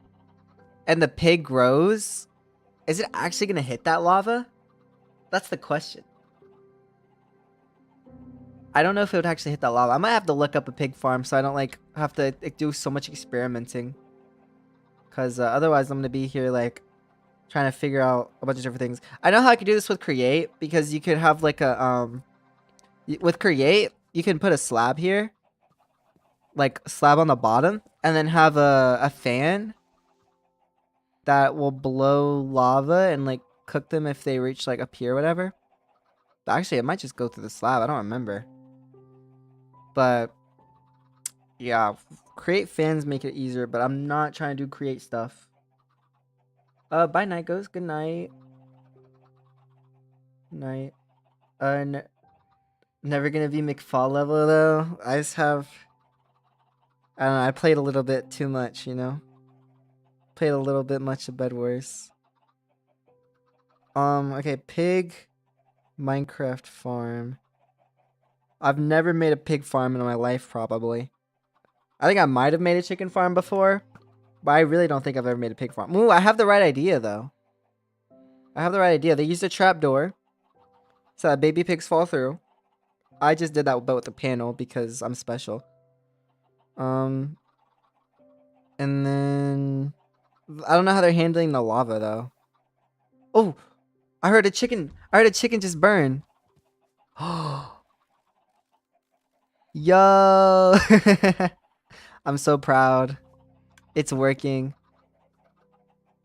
and the pig grows, is it actually going to hit that lava? That's the question. I don't know if it would actually hit that lava. I might have to look up a pig farm so I don't like have to like, do so much experimenting. Because otherwise I'm going to be here like trying to figure out a bunch of different things. I know how I could do this with create because you could have like a with create you can put a slab here, like a slab on the bottom, and then have a fan that will blow lava and like cook them if they reach like up here or whatever. Actually, it might just go through the slab. I don't remember. But yeah, create fans make it easier, but I'm not trying to do create stuff. Bye night goes. Good night. Night. Never gonna be McFall level though. I just have. I don't know. I played a little bit too much, you know. Played a little bit much of Bed Wars. Okay, pig, Minecraft farm. I've never made a pig farm in my life, probably. I think I might have made a chicken farm before, but I really don't think I've ever made a pig farm. Ooh, I have the right idea though. I have the right idea. They used a trapdoor so that baby pigs fall through. I just did that but with the panel because I'm special. And then I don't know how they're handling the lava though. Oh, I heard a chicken. I heard a chicken just burn. Yo. I'm so proud. It's working.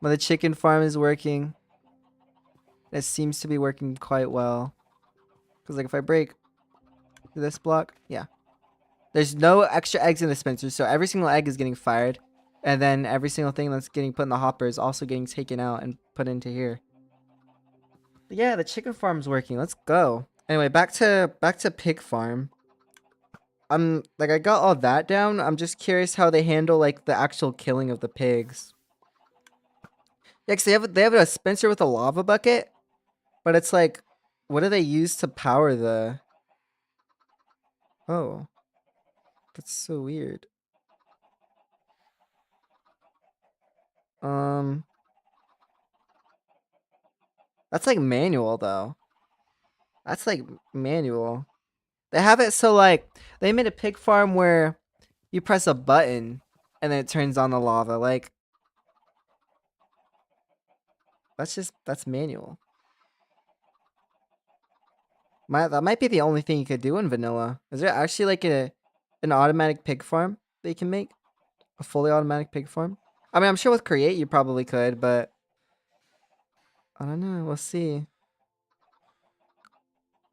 But the chicken farm is working. It seems to be working quite well. Because like if I break this block, yeah. There's no extra eggs in the dispenser, so every single egg is getting fired. And then every single thing that's getting put in the hopper is also getting taken out and put into here. But yeah, the chicken farm's working. Let's go. Anyway, back to pig farm. I'm like I got all that down. I'm just curious how they handle like the actual killing of the pigs. Yeah, 'cause they have a dispenser with a lava bucket, but it's like, what do they use to power the? Oh, that's so weird. Um, that's like manual though. That's like manual. They have it so like they made a pig farm where you press a button and then it turns on the lava. Like That's manual. That might be the only thing you could do in vanilla. Is there actually like an automatic pig farm that you can make? A fully automatic pig farm? I mean, I'm sure with create you probably could, but I don't know. We'll see.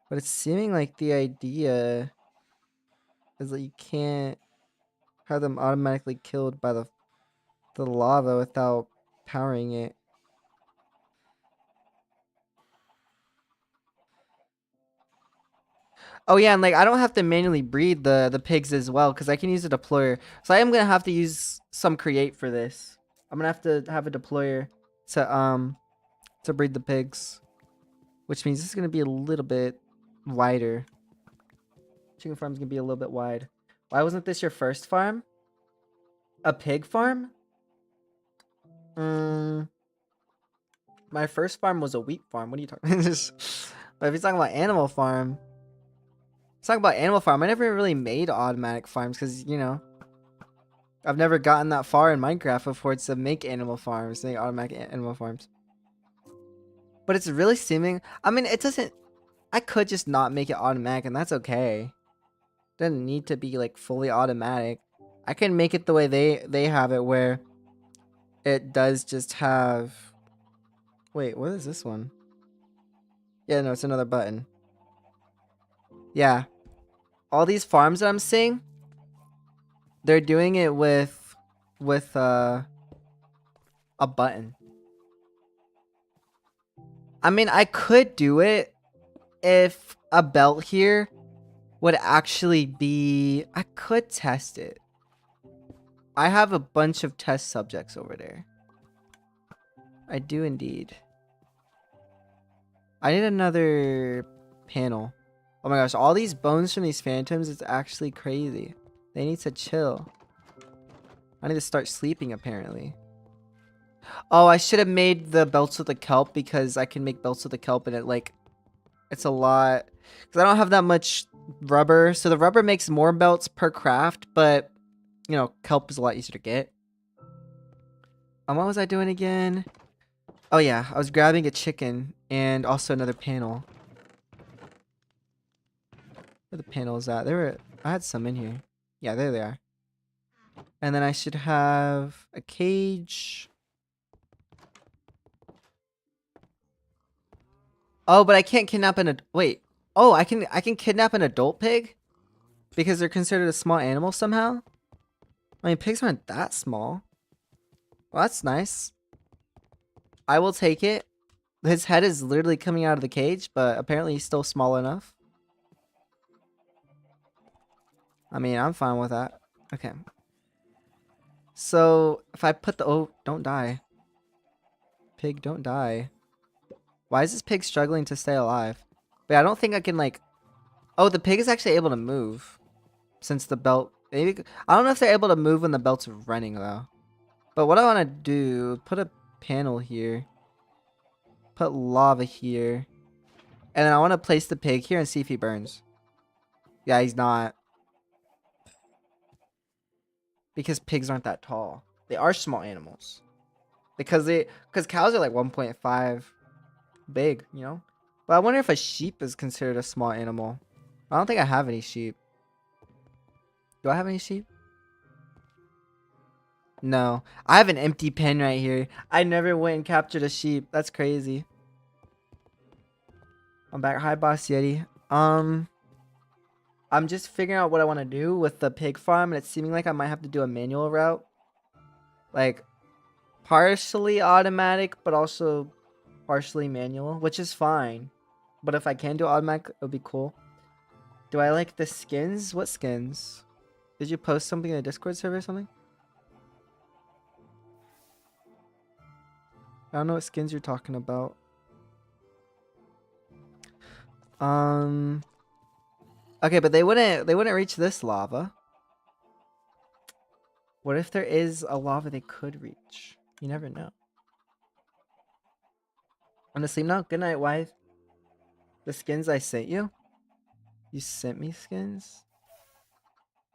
But it's seeming like the idea is that you can't have them automatically killed by the lava without powering it. Oh yeah, and like I don't have to manually breed the pigs as well because I can use a deployer. So I am gonna have to use some create for this. I'm gonna have to have a deployer to breed the pigs, which means this is gonna be a little bit wider. Chicken farm's gonna be a little bit wide. Why wasn't this your first farm? A pig farm? My first farm was a wheat farm. What are you talking about? But if you're talking about animal farm, I never really made automatic farms because, you know, I've never gotten that far in Minecraft before to make animal farms, make automatic animal farms. But it's really seeming, I mean, it doesn't, I could just not make it automatic and that's okay. It doesn't need to be like fully automatic. I can make it the way they have it where it does just have, wait, what is this one? Yeah, no, it's another button. Yeah. All these farms that I'm seeing, they're doing it with a button. I mean, I could do it if a belt here would actually be, I could test it. I have a bunch of test subjects over there. I do indeed. I need another panel. Oh my gosh, all these bones from these phantoms, it's actually crazy. They need to chill. I need to start sleeping apparently. Oh, I should have made the belts with the kelp because I can make belts with the kelp and it's a lot. Because I don't have that much rubber. So the rubber makes more belts per craft, but you know, kelp is a lot easier to get. What was I doing again? Oh yeah, I was grabbing a chicken and also another panel. Where the panel is at? I had some in here. Yeah, there they are. And then I should have a cage. Oh, but I can't kidnap wait. Oh, I can kidnap an adult pig? Because they're considered a small animal somehow? I mean, pigs aren't that small. Well, that's nice. I will take it. His head is literally coming out of the cage, but apparently he's still small enough. I mean, I'm fine with that. Okay. So, if I put oh, don't die. Pig, don't die. Why is this pig struggling to stay alive? But I don't think I can oh, the pig is actually able to move. Since the belt, maybe, I don't know if they're able to move when the belt's running though. But what I want to do, put a panel here. Put lava here. And then I want to place the pig here and see if he burns. Yeah, he's not. Because pigs aren't that tall. They are small animals. Because cows are like 1.5 big, you know? But I wonder if a sheep is considered a small animal. I don't think I have any sheep. Do I have any sheep? No. I have an empty pen right here. I never went and captured a sheep. That's crazy. I'm back. Hi, Boss Yeti. I'm just figuring out what I want to do with the pig farm, and it's seeming like I might have to do a manual route. Like, partially automatic, but also partially manual, which is fine. But if I can do automatic, it would be cool. Do I like the skins? What skins? Did you post something in the Discord server or something? I don't know what skins you're talking about. Okay, but they wouldn't reach this lava. What if there is a lava they could reach? You never know. I'm gonna sleep now. Good night, wife. The skins I sent you? You sent me skins?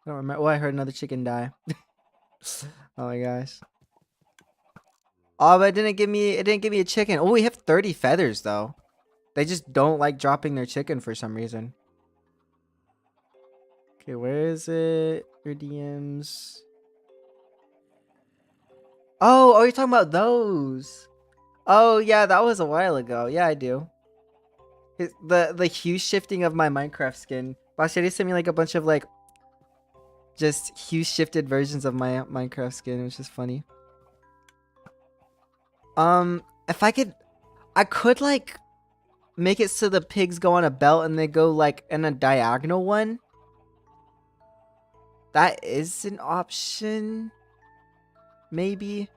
I don't remember. Oh, I heard another chicken die. Oh my gosh. Oh, but it didn't give me a chicken. Oh, we have 30 feathers though. They just don't like dropping their chicken for some reason. Okay, where is it? Your DMs. Oh, you're talking about those. Oh, yeah, that was a while ago. Yeah, I do. The hue shifting of my Minecraft skin. Bashiri sent me like a bunch of like just hue shifted versions of my Minecraft skin, which is funny. If I could like make it so the pigs go on a belt and they go like in a diagonal one. That is an option. Maybe.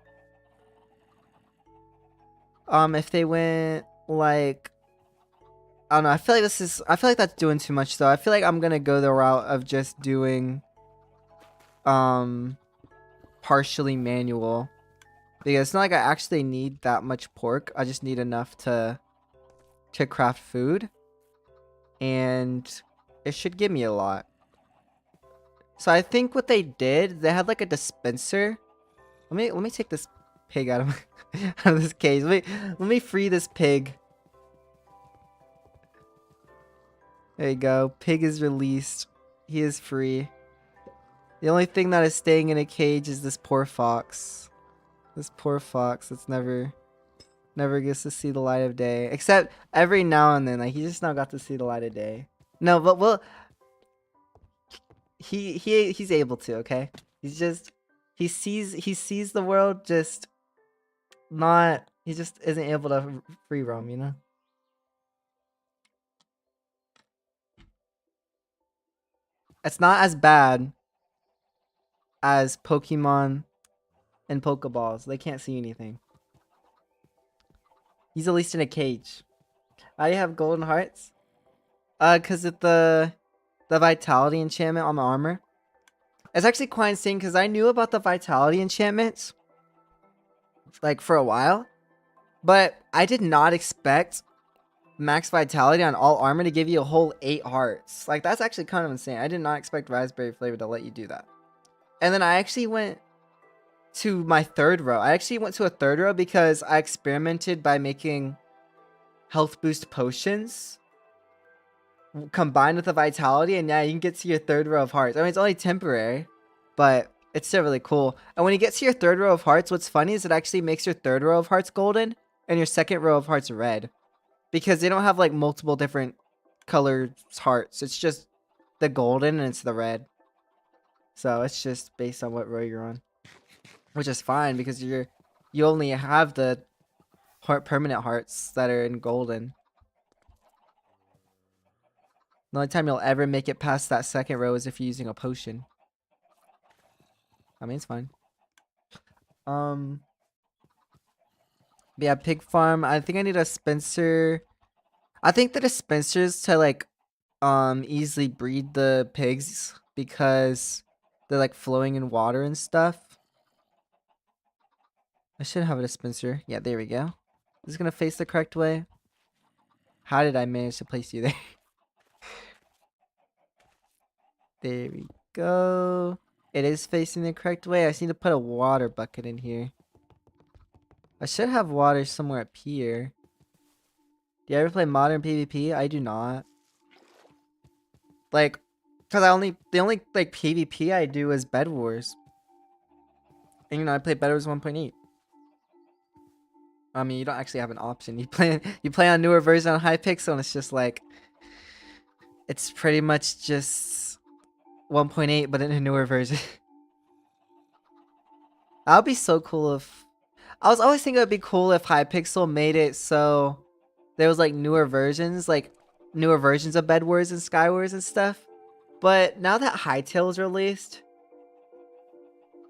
If they went like, I don't know. I feel like that's doing too much though. I feel like I'm gonna go the route of just doing, partially manual, because it's not like I actually need that much pork. I just need enough to craft food, and it should give me a lot. So I think what they did, they had like a dispenser. Let me take this pig out of out of this cage. Let me free this pig. There you go. Pig is released. He is free. The only thing that is staying in a cage is this poor fox. This poor fox that's never gets to see the light of day. Except every now and then, like he just now got to see the light of day. No, but he's able to, okay? He's just he sees the world, just not, he just isn't able to free roam, you know? It's not as bad as Pokemon and Pokeballs. They can't see anything. He's at least in a cage. I have golden hearts. Cause of the vitality enchantment on my armor. It's actually quite insane because I knew about the vitality enchantments like for a while, but I did not expect max vitality on all armor to give you a whole 8 hearts. Like that's actually kind of insane. I did not expect Raspberry Flavoured to let you do that. And then I actually went to my third row. I actually went to a third row because I experimented by making health boost potions combined with the vitality, and yeah, you can get to your third row of hearts. I mean, it's only temporary, but it's still really cool. And when you get to your third row of hearts, what's funny is it actually makes your third row of hearts golden and your second row of hearts red, because they don't have like multiple different colored hearts. It's just the golden and it's the red. So it's just based on what row you're on, which is fine because you only have the permanent hearts that are in golden. The only time you'll ever make it past that second row is if you're using a potion. I mean, it's fine. But yeah, pig farm. I think I need a dispenser. I think the dispensers to like easily breed the pigs because they're like flowing in water and stuff. I should have a dispenser. Yeah, there we go. Is it gonna face the correct way? How did I manage to place you there? There we go. It is facing the correct way. I just need to put a water bucket in here. I should have water somewhere up here. Do you ever play modern PvP? I do not. Like, cause the only like PvP I do is Bed Wars. And you know, I play Bed Wars 1.8. I mean, you don't actually have an option. You play on newer version on Hypixel, and it's just like, it's pretty much just 1.8, but in a newer version. That would be so cool if... I was always thinking it would be cool if Hypixel made it so there was like newer versions of Bed Wars and Sky Wars and stuff. But now that Hytale's released,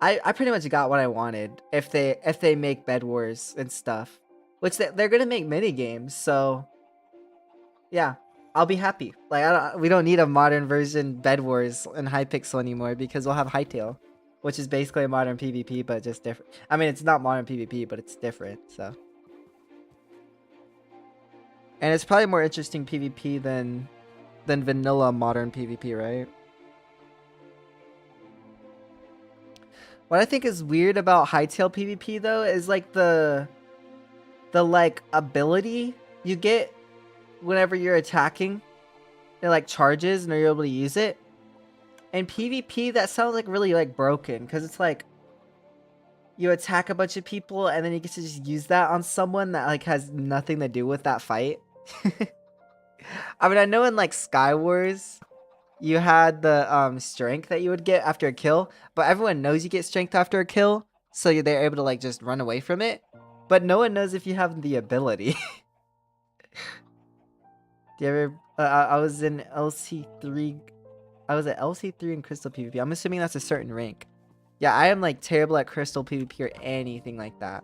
I pretty much got what I wanted if they make Bed Wars and stuff. Which they're gonna make mini games, so yeah, I'll be happy. Like we don't need a modern version Bed Wars in Hypixel anymore because we'll have Hytale, which is basically a modern PvP but just different. I mean, it's not modern PvP, but it's different. So, and it's probably more interesting PvP than vanilla modern PvP, right? What I think is weird about hightail PvP though is like the like ability you get whenever you're attacking. It like charges and you're able to use it. In PvP, that sounds like really like broken because it's like you attack a bunch of people and then you get to just use that on someone that like has nothing to do with that fight. I mean, I know in like Sky Wars, you had the strength that you would get after a kill, but everyone knows you get strength after a kill, so they're able to like just run away from it. But no one knows if you have the ability. Do you ever? I was in LC3. I was at LC3 in Crystal PvP. I'm assuming that's a certain rank. Yeah, I am like terrible at Crystal PvP or anything like that.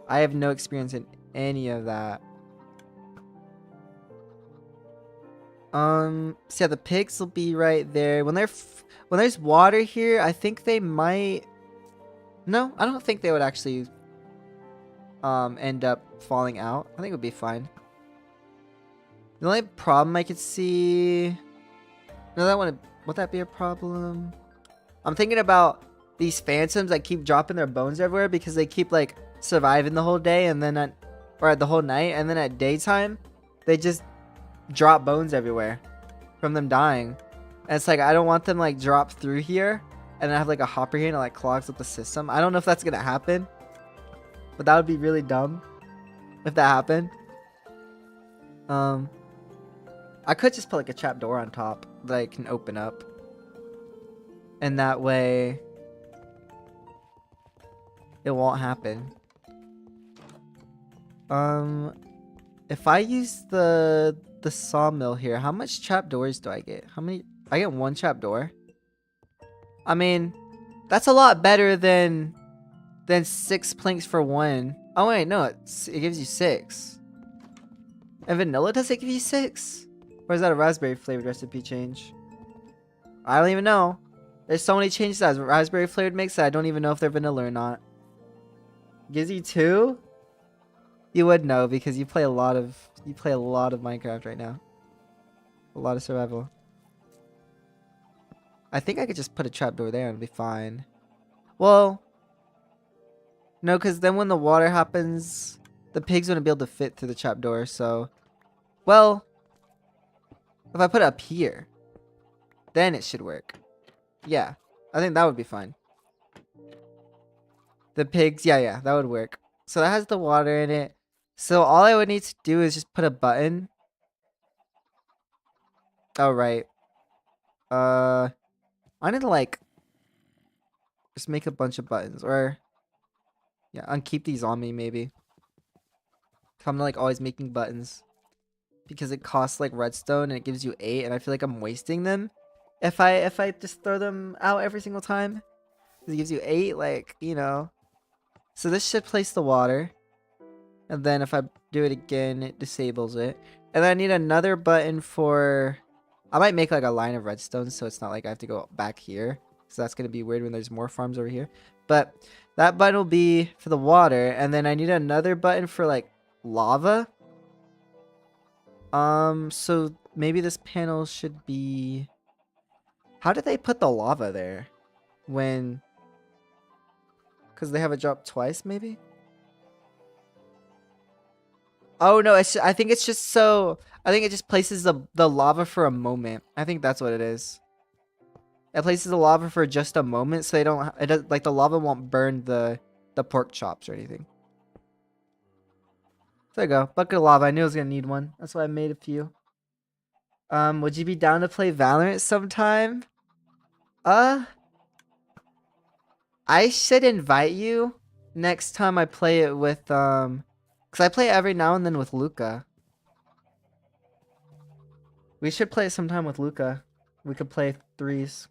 I have no experience in any of that. So yeah, the pigs will be right there. When there's water here, I think they might. No, I don't think they would actually end up falling out. I think it would be fine. The only problem I could see. No, that would that be a problem? I'm thinking about these phantoms that keep dropping their bones everywhere because they keep like surviving the whole day and then or the whole night, and then at daytime they just drop bones everywhere from them dying. And it's like I don't want them like drop through here and then have like a hopper here and it like clogs up the system. I don't know if that's gonna happen, but that would be really dumb if that happened. I could just put like a trap door on top that I can open up, and that way it won't happen. If I use the sawmill here, how much trap doors do I get? How many? I get one trap door. I mean, that's a lot better than 6 planks for one. Oh wait, no, it gives you 6. And vanilla, does it give you 6? Or is that a raspberry flavored recipe change? I don't even know. There's so many changes that raspberry flavored makes that I don't even know if they're vanilla or not. Gives you 2? You would know because you play a lot of Minecraft right now. A lot of survival. I think I could just put a trapdoor there and it'll be fine. Well, no, because then when the water happens, the pigs wouldn't be able to fit through the trapdoor. So, well, if I put it up here, then it should work. Yeah, I think that would be fine. The pigs, yeah, that would work. So that has the water in it. So all I would need to do is just put a button. Oh, right. I need to like just make a bunch of buttons, or yeah, unkeep these on me maybe. I'm like always making buttons because it costs like redstone and it gives you 8, and I feel like I'm wasting them if I just throw them out every single time. It gives you 8, like, you know. So this should place the water, and then if I do it again, it disables it. And then I need another button for. I might make like a line of redstone so it's not like I have to go back here, so that's gonna be weird when there's more farms over here. But that button will be for the water, and then I need another button for like lava. So maybe this panel should be. How did they put the lava there? When? Because they have it drop twice, maybe. Oh no, I think it's just so. I think it just places the lava for a moment. I think that's what it is. It places the lava for just a moment, so they don't. It does, like the lava won't burn the pork chops or anything. There you go, bucket of lava. I knew I was gonna need one. That's why I made a few. Would you be down to play Valorant sometime? I should invite you next time I play it with because I play it every now and then with Luca. We should play it sometime with Luca. We could play 3s.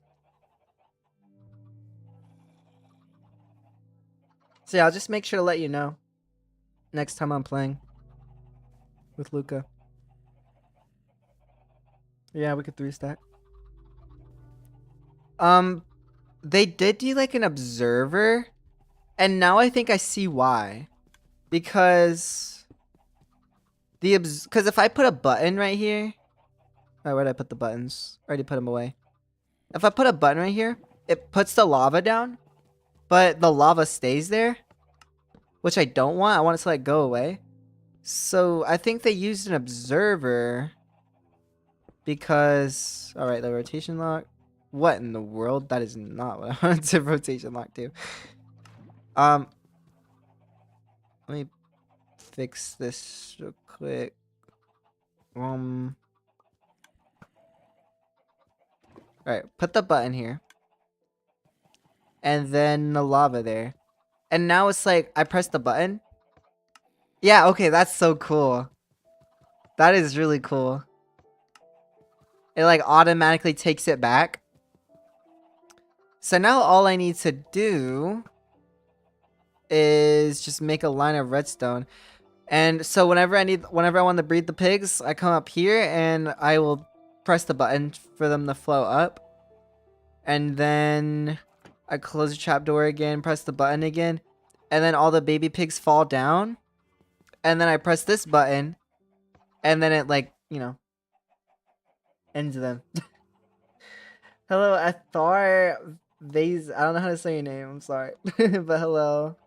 So yeah, I'll just make sure to let you know next time I'm playing with Luca. Yeah, we could 3 stack. They did do like an observer, and now I think I see why. Because if I put a button right here. Oh, where'd I put the buttons? I already put them away. If I put a button right here, it puts the lava down. but the lava stays there, which I don't want. I want it to like go away. So I think they used an observer because, all right, the rotation lock. What in the world? That is not what I wanted to rotation lock to. Let me fix this real quick. All right, put the button here. And then the lava there. And now it's like, I press the button. Yeah, okay, that's so cool. That is really cool. It like automatically takes it back. So now all I need to do is just make a line of redstone. And so whenever I want to breed the pigs, I come up here and I will press the button for them to flow up. And then I close the trapdoor again, press the button again, and then all the baby pigs fall down. And then I press this button, and then it like, you know, ends them. Hello, Athar Vase. I don't know how to say your name. I'm sorry, but hello.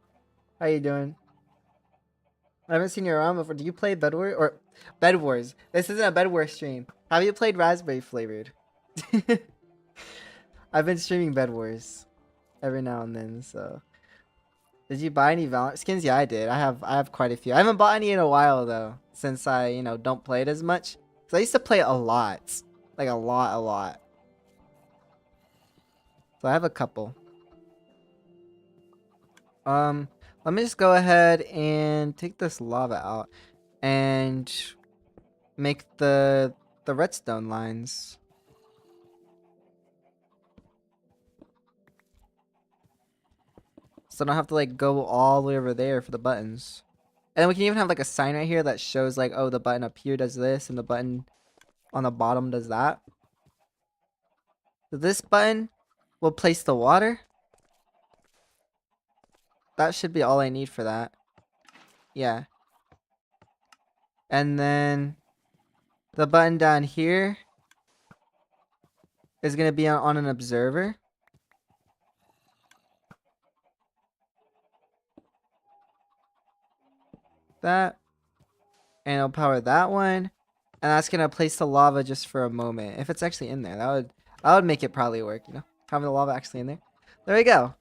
How you doing? I haven't seen you around before. Do you play Bed Wars or Bed Wars? This isn't a Bed Wars stream. Have you played Raspberry Flavored? I've been streaming Bed Wars every now and then. So, did you buy any Valorant skins? Yeah, I did. I have quite a few. I haven't bought any in a while though, since I don't play it as much. So I used to play it a lot, like a lot. So I have a couple. Let me just go ahead and take this lava out and make the redstone lines. So I don't have to like go all the way over there for the buttons. And then we can even have like a sign right here that shows like, oh, the button up here does this and the button on the bottom does that. So this button will place the water. That should be all I need for that. Yeah. And then the button down here is going to be on an observer. That. And it'll power that one. And that's going to place the lava just for a moment. If it's actually in there, that would make it probably work, having the lava actually in there. There we go.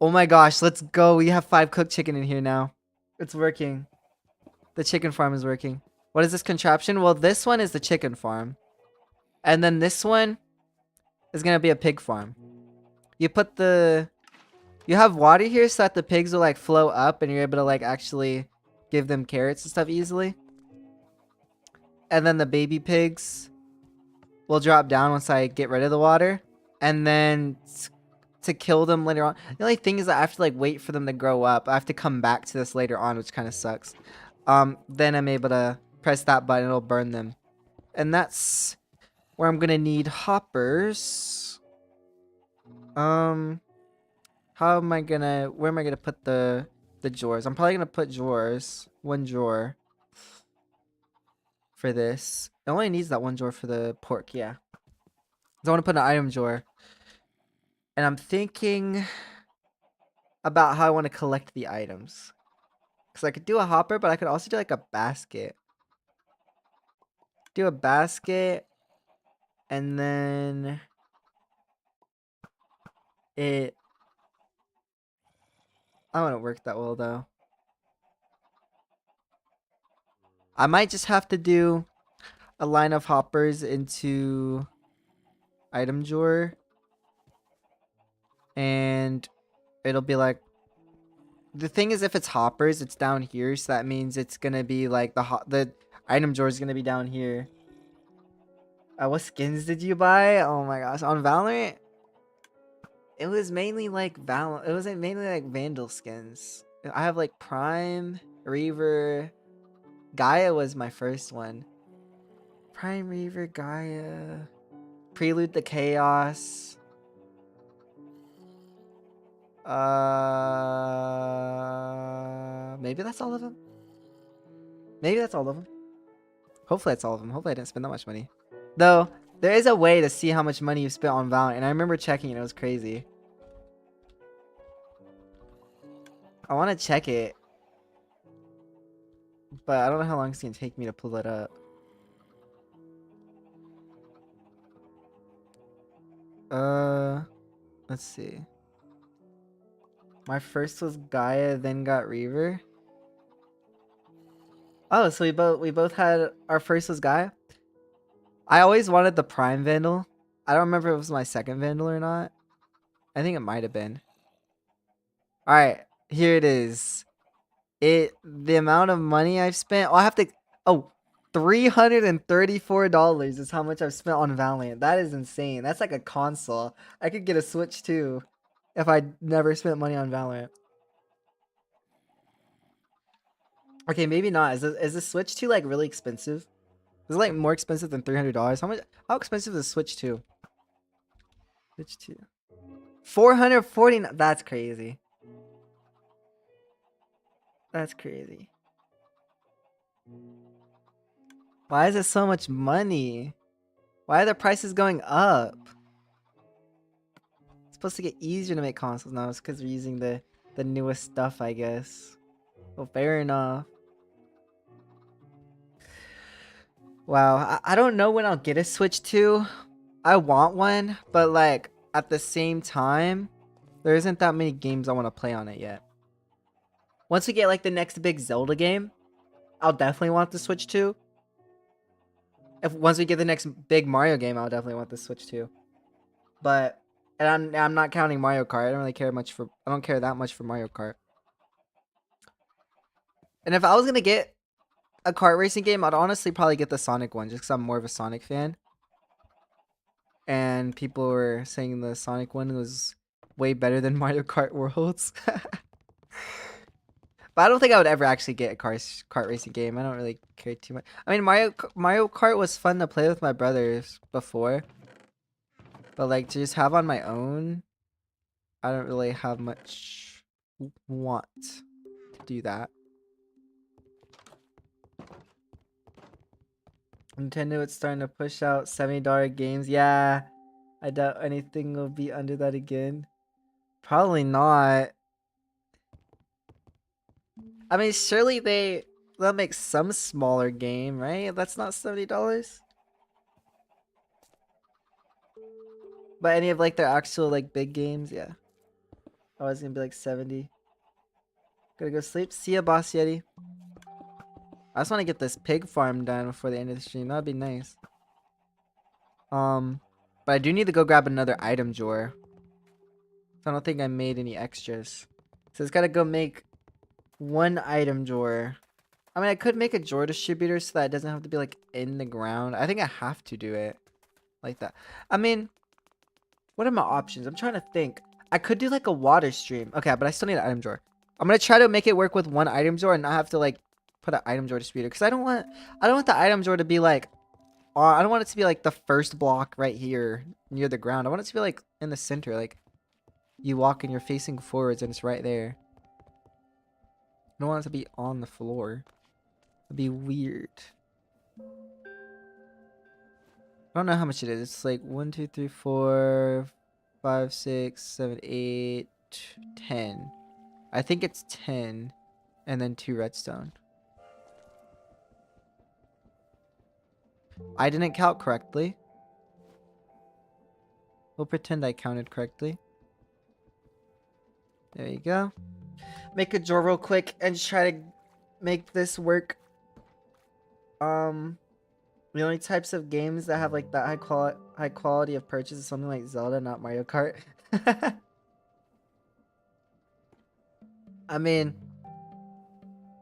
Oh my gosh, let's go. We have 5 cooked chicken in here now. It's working. The chicken farm is working. What is this contraption? Well, this one is the chicken farm. And then this one is going to be a pig farm. You have water here so that the pigs will like flow up and you're able to like actually give them carrots and stuff easily. And then the baby pigs will drop down once I get rid of the water. And then to kill them later on. The only thing is that I have to like wait for them to grow up. I have to come back to this later on, which kind of sucks. Then I'm able to press that button, it'll burn them. And that's where I'm gonna need hoppers. Where am I gonna put the drawers? I'm probably gonna put drawers. One drawer for this. It only needs that one drawer for the pork, yeah. So I want to put an item drawer. And I'm thinking about how I want to collect the items. Because I could do a hopper, but I could also do like a basket. Do a basket. And then I don't want to work that well though. I might just have to do a line of hoppers into item drawer. And it'll be like, the thing is, if it's hoppers, it's down here, so that means it's gonna be like the item drawer is gonna be down here. What skins did you buy? Oh my gosh, on Valorant, it was mainly like Vandal skins. I have like Prime, Reaver, Gaia was my first one. Prime, Reaver, Gaia, Prelude to Chaos. Maybe that's all of them. Maybe that's all of them. Hopefully that's all of them. Hopefully I didn't spend that much money. Though, there is a way to see how much money you've spent on Valorant, and I remember checking and it was crazy. I want to check it. But I don't know how long it's going to take me to pull it up. Let's see. My first was Gaia, then got Reaver. Oh, so we both had our first was Gaia. I always wanted the Prime Vandal. I don't remember if it was my second Vandal or not. I think it might have been. All right, here it is. The amount of money I've spent. Oh, I have to. Oh, $334 is how much I've spent on Valiant. That is insane. That's like a console. I could get a Switch too, if I never spent money on Valorant. Okay, maybe not. Is the Switch 2 like really expensive? Is it like more expensive than $300? How expensive is Switch 2? Switch 2. 440. That's crazy. That's crazy. Why is it so much money? Why are the prices going up? It's supposed to get easier to make consoles now. It's because we're using the newest stuff, I guess. Well, fair enough. Wow, I don't know when I'll get a Switch 2. I want one, but like at the same time, there isn't that many games I want to play on it yet. Once we get like the next big Zelda game, I'll definitely want the Switch 2. Once we get the next big Mario game, I'll definitely want the Switch 2. But I'm not counting Mario Kart. I don't really care much for I don't care that much for Mario Kart. And if I was gonna get a kart racing game, I'd honestly probably get the Sonic one, just because I'm more of a Sonic fan. And people were saying the Sonic one was way better than Mario Kart Worlds. But I don't think I would ever actually get a kart racing game. I don't really care too much. I mean, Mario Kart was fun to play with my brothers before. But like to just have on my own, I don't really have much want to do that. Nintendo is starting to push out $70 games. Yeah, I doubt anything will be under that again. Probably not. I mean, surely they'll make some smaller game, right? That's not $70. But any of like their actual like big games, yeah. Oh, it's gonna be like 70. Gotta go sleep. See ya, Boss Yeti. I just want to get this pig farm done before the end of the stream. That'd be nice. But I do need to go grab another item drawer. I don't think I made any extras. So it's gotta go make one item drawer. I mean, I could make a drawer distributor so that it doesn't have to be like in the ground. I think I have to do it like that. I mean, what are my options? I'm trying to think. I could do like a water stream. Okay, but I still need an item drawer. I'm gonna try to make it work with one item drawer and not have to like put an item drawer distributor, because I don't want the item drawer to be like I don't want it to be like the first block right here near the ground. I want it to be like in the center, like you walk and you're facing forwards and it's right there. I don't want it to be on the floor. It'd be weird. I don't know how much it is. It's like 1, 2, 3, 4, 5, 6, 7, 8, 10. I think it's 10 and then 2 redstone. I didn't count correctly. We'll pretend I counted correctly. There you go. Make a drawer real quick and just try to make this work. The only types of games that have like that high quality of purchase is something like Zelda, not Mario Kart. I mean,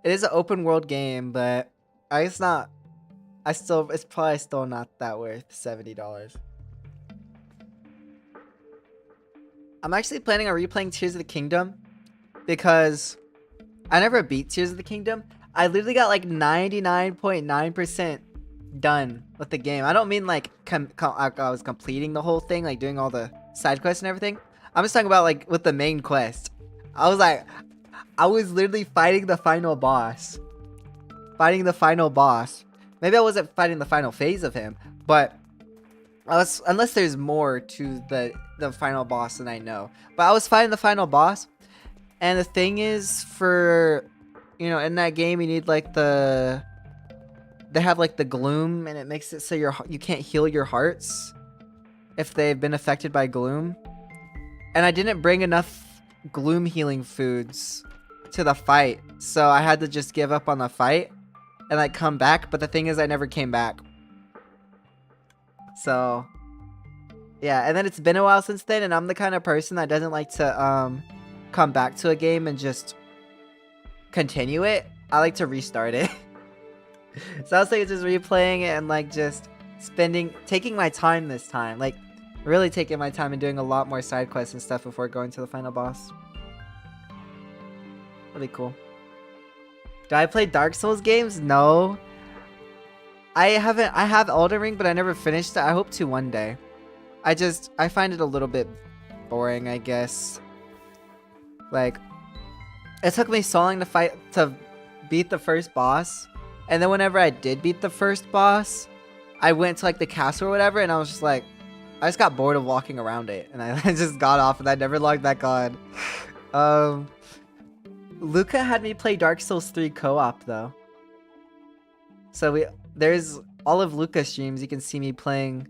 it is an open world game, but it's probably still not that worth $70. I'm actually planning on replaying Tears of the Kingdom because I never beat Tears of the Kingdom. I literally got like 99.9% done with the game. I don't mean like I was completing the whole thing, like doing all the side quests and everything. I'm just talking about like with the main quest. I was literally fighting the final boss. Maybe I wasn't fighting the final phase of him, but unless there's more to the final boss than I know. But I was fighting the final boss, And the thing is, for, you know, in that game, you need like the, they have like the gloom, and it makes it so you can't heal your hearts if they've been affected by gloom. And I didn't bring enough gloom healing foods to the fight, so I had to just give up on the fight and like come back. But the thing is, I never came back. So yeah, and then it's been a while since then, and I'm the kind of person that doesn't like to come back to a game and just continue it. I like to restart it. So I was like just replaying it and like just taking my time this time, like really taking my time and doing a lot more side quests and stuff before going to the final boss. Really cool. Do I play Dark Souls games? No. I haven't. I have Elden Ring, but I never finished it. I hope to one day. I find it a little bit boring, I guess. Like, it took me so long to beat the first boss, and then whenever I did beat the first boss, I went to like the castle or whatever, and I was just like, I just got bored of walking around it, and I just got off, and I never logged back on. Luca had me play Dark Souls 3 co-op though, so there's all of Luca's streams. You can see me playing.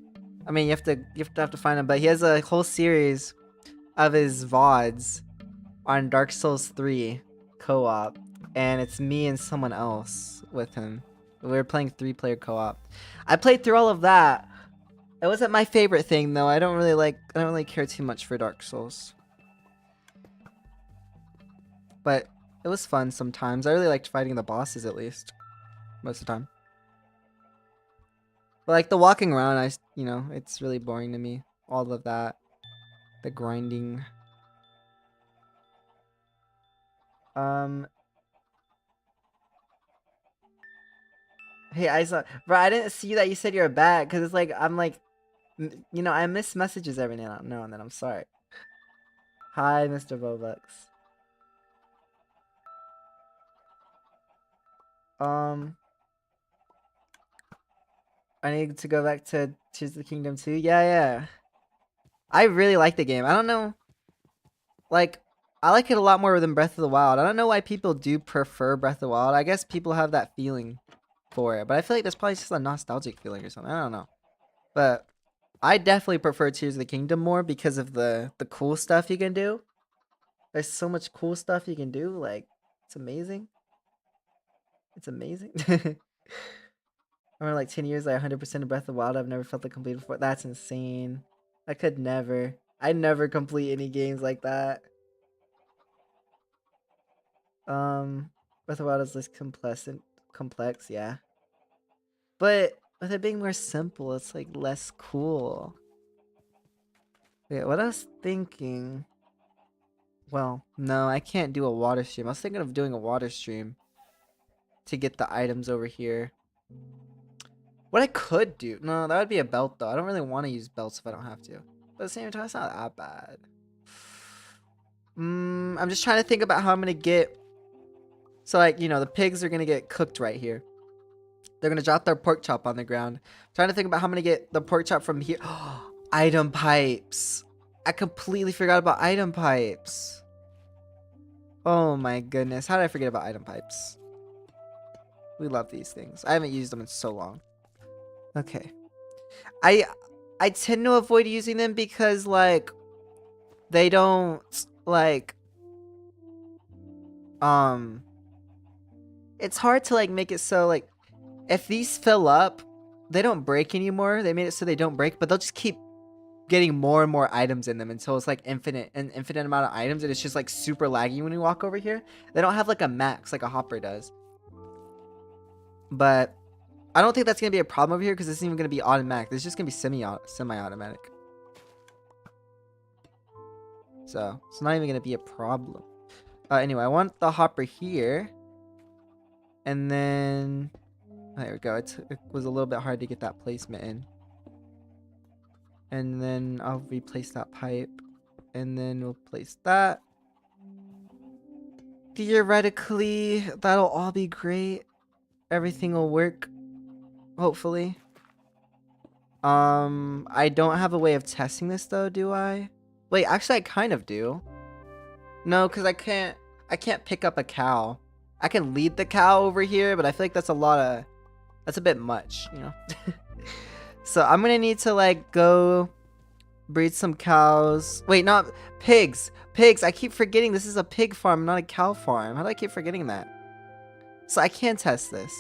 I mean, you have to find him, but he has a whole series of his VODs on Dark Souls 3 co-op, and it's me and someone else with him. We were playing 3-player co-op. I played through all of that. It wasn't my favorite thing though. I don't really care too much for Dark Souls. But it was fun sometimes. I really liked fighting the bosses, at least most of the time. But like the walking around, you know, it's really boring to me. All of that. The grinding. Hey, bro, I didn't see that you said you're back, because it's like, I'm like, you know, I miss messages every now and then. I'm sorry. Hi, Mr. Bobux. I need to go back to Tears of the Kingdom 2. Yeah. I really like the game. I don't know. Like, I like it a lot more than Breath of the Wild. I don't know why people do prefer Breath of the Wild. I guess people have that feeling for it. But I feel like that's probably just a nostalgic feeling or something. I don't know. But I definitely prefer Tears of the Kingdom more because of the cool stuff you can do. There's so much cool stuff you can do. Like, it's amazing. It's amazing. I remember like 10 years, like 100% of Breath of the Wild. I've never felt the complete before. That's insane. I could never. I never complete any games like that. Breath of the Wild is less complex, yeah. But with it being more simple, it's like less cool. Wait, what I was thinking. Well, no, I can't do a water stream. I was thinking of doing a water stream to get the items over here. What I could do, no, that would be a belt though. I don't really want to use belts if I don't have to. But at the same time, it's not that bad. I'm just trying to think about how I'm gonna get. So like, you know, the pigs are gonna get cooked right here. They're gonna drop their pork chop on the ground. I'm trying to think about how I'm gonna get the pork chop from here. Item pipes. I completely forgot about item pipes. Oh my goodness, how did I forget about item pipes? We love these things. I haven't used them in so long. Okay. I tend to avoid using them because like they don't like it's hard to like make it so like if these fill up, they don't break anymore. They made it so they don't break, but they'll just keep getting more and more items in them until it's like an infinite amount of items, and it's just like super laggy when you walk over here. They don't have like a max like a hopper does. But I don't think that's gonna be a problem over here because this isn't even gonna be automatic. This is just gonna be semi-automatic. So it's not even gonna be a problem. Anyway, I want the hopper here, and then there we go. It was a little bit hard to get that placement in, and then I'll replace that pipe, and then we'll place that. Theoretically, that'll all be great. Everything will work. Hopefully. I don't have a way of testing this though, do I? Wait, actually I kind of do. No, because I can't pick up a cow. I can lead the cow over here, but I feel like that's a bit much, you know? So I'm gonna need to like go breed some cows. Wait, not pigs. Pigs. I keep forgetting this is a pig farm, not a cow farm. How do I keep forgetting that? So I can test this.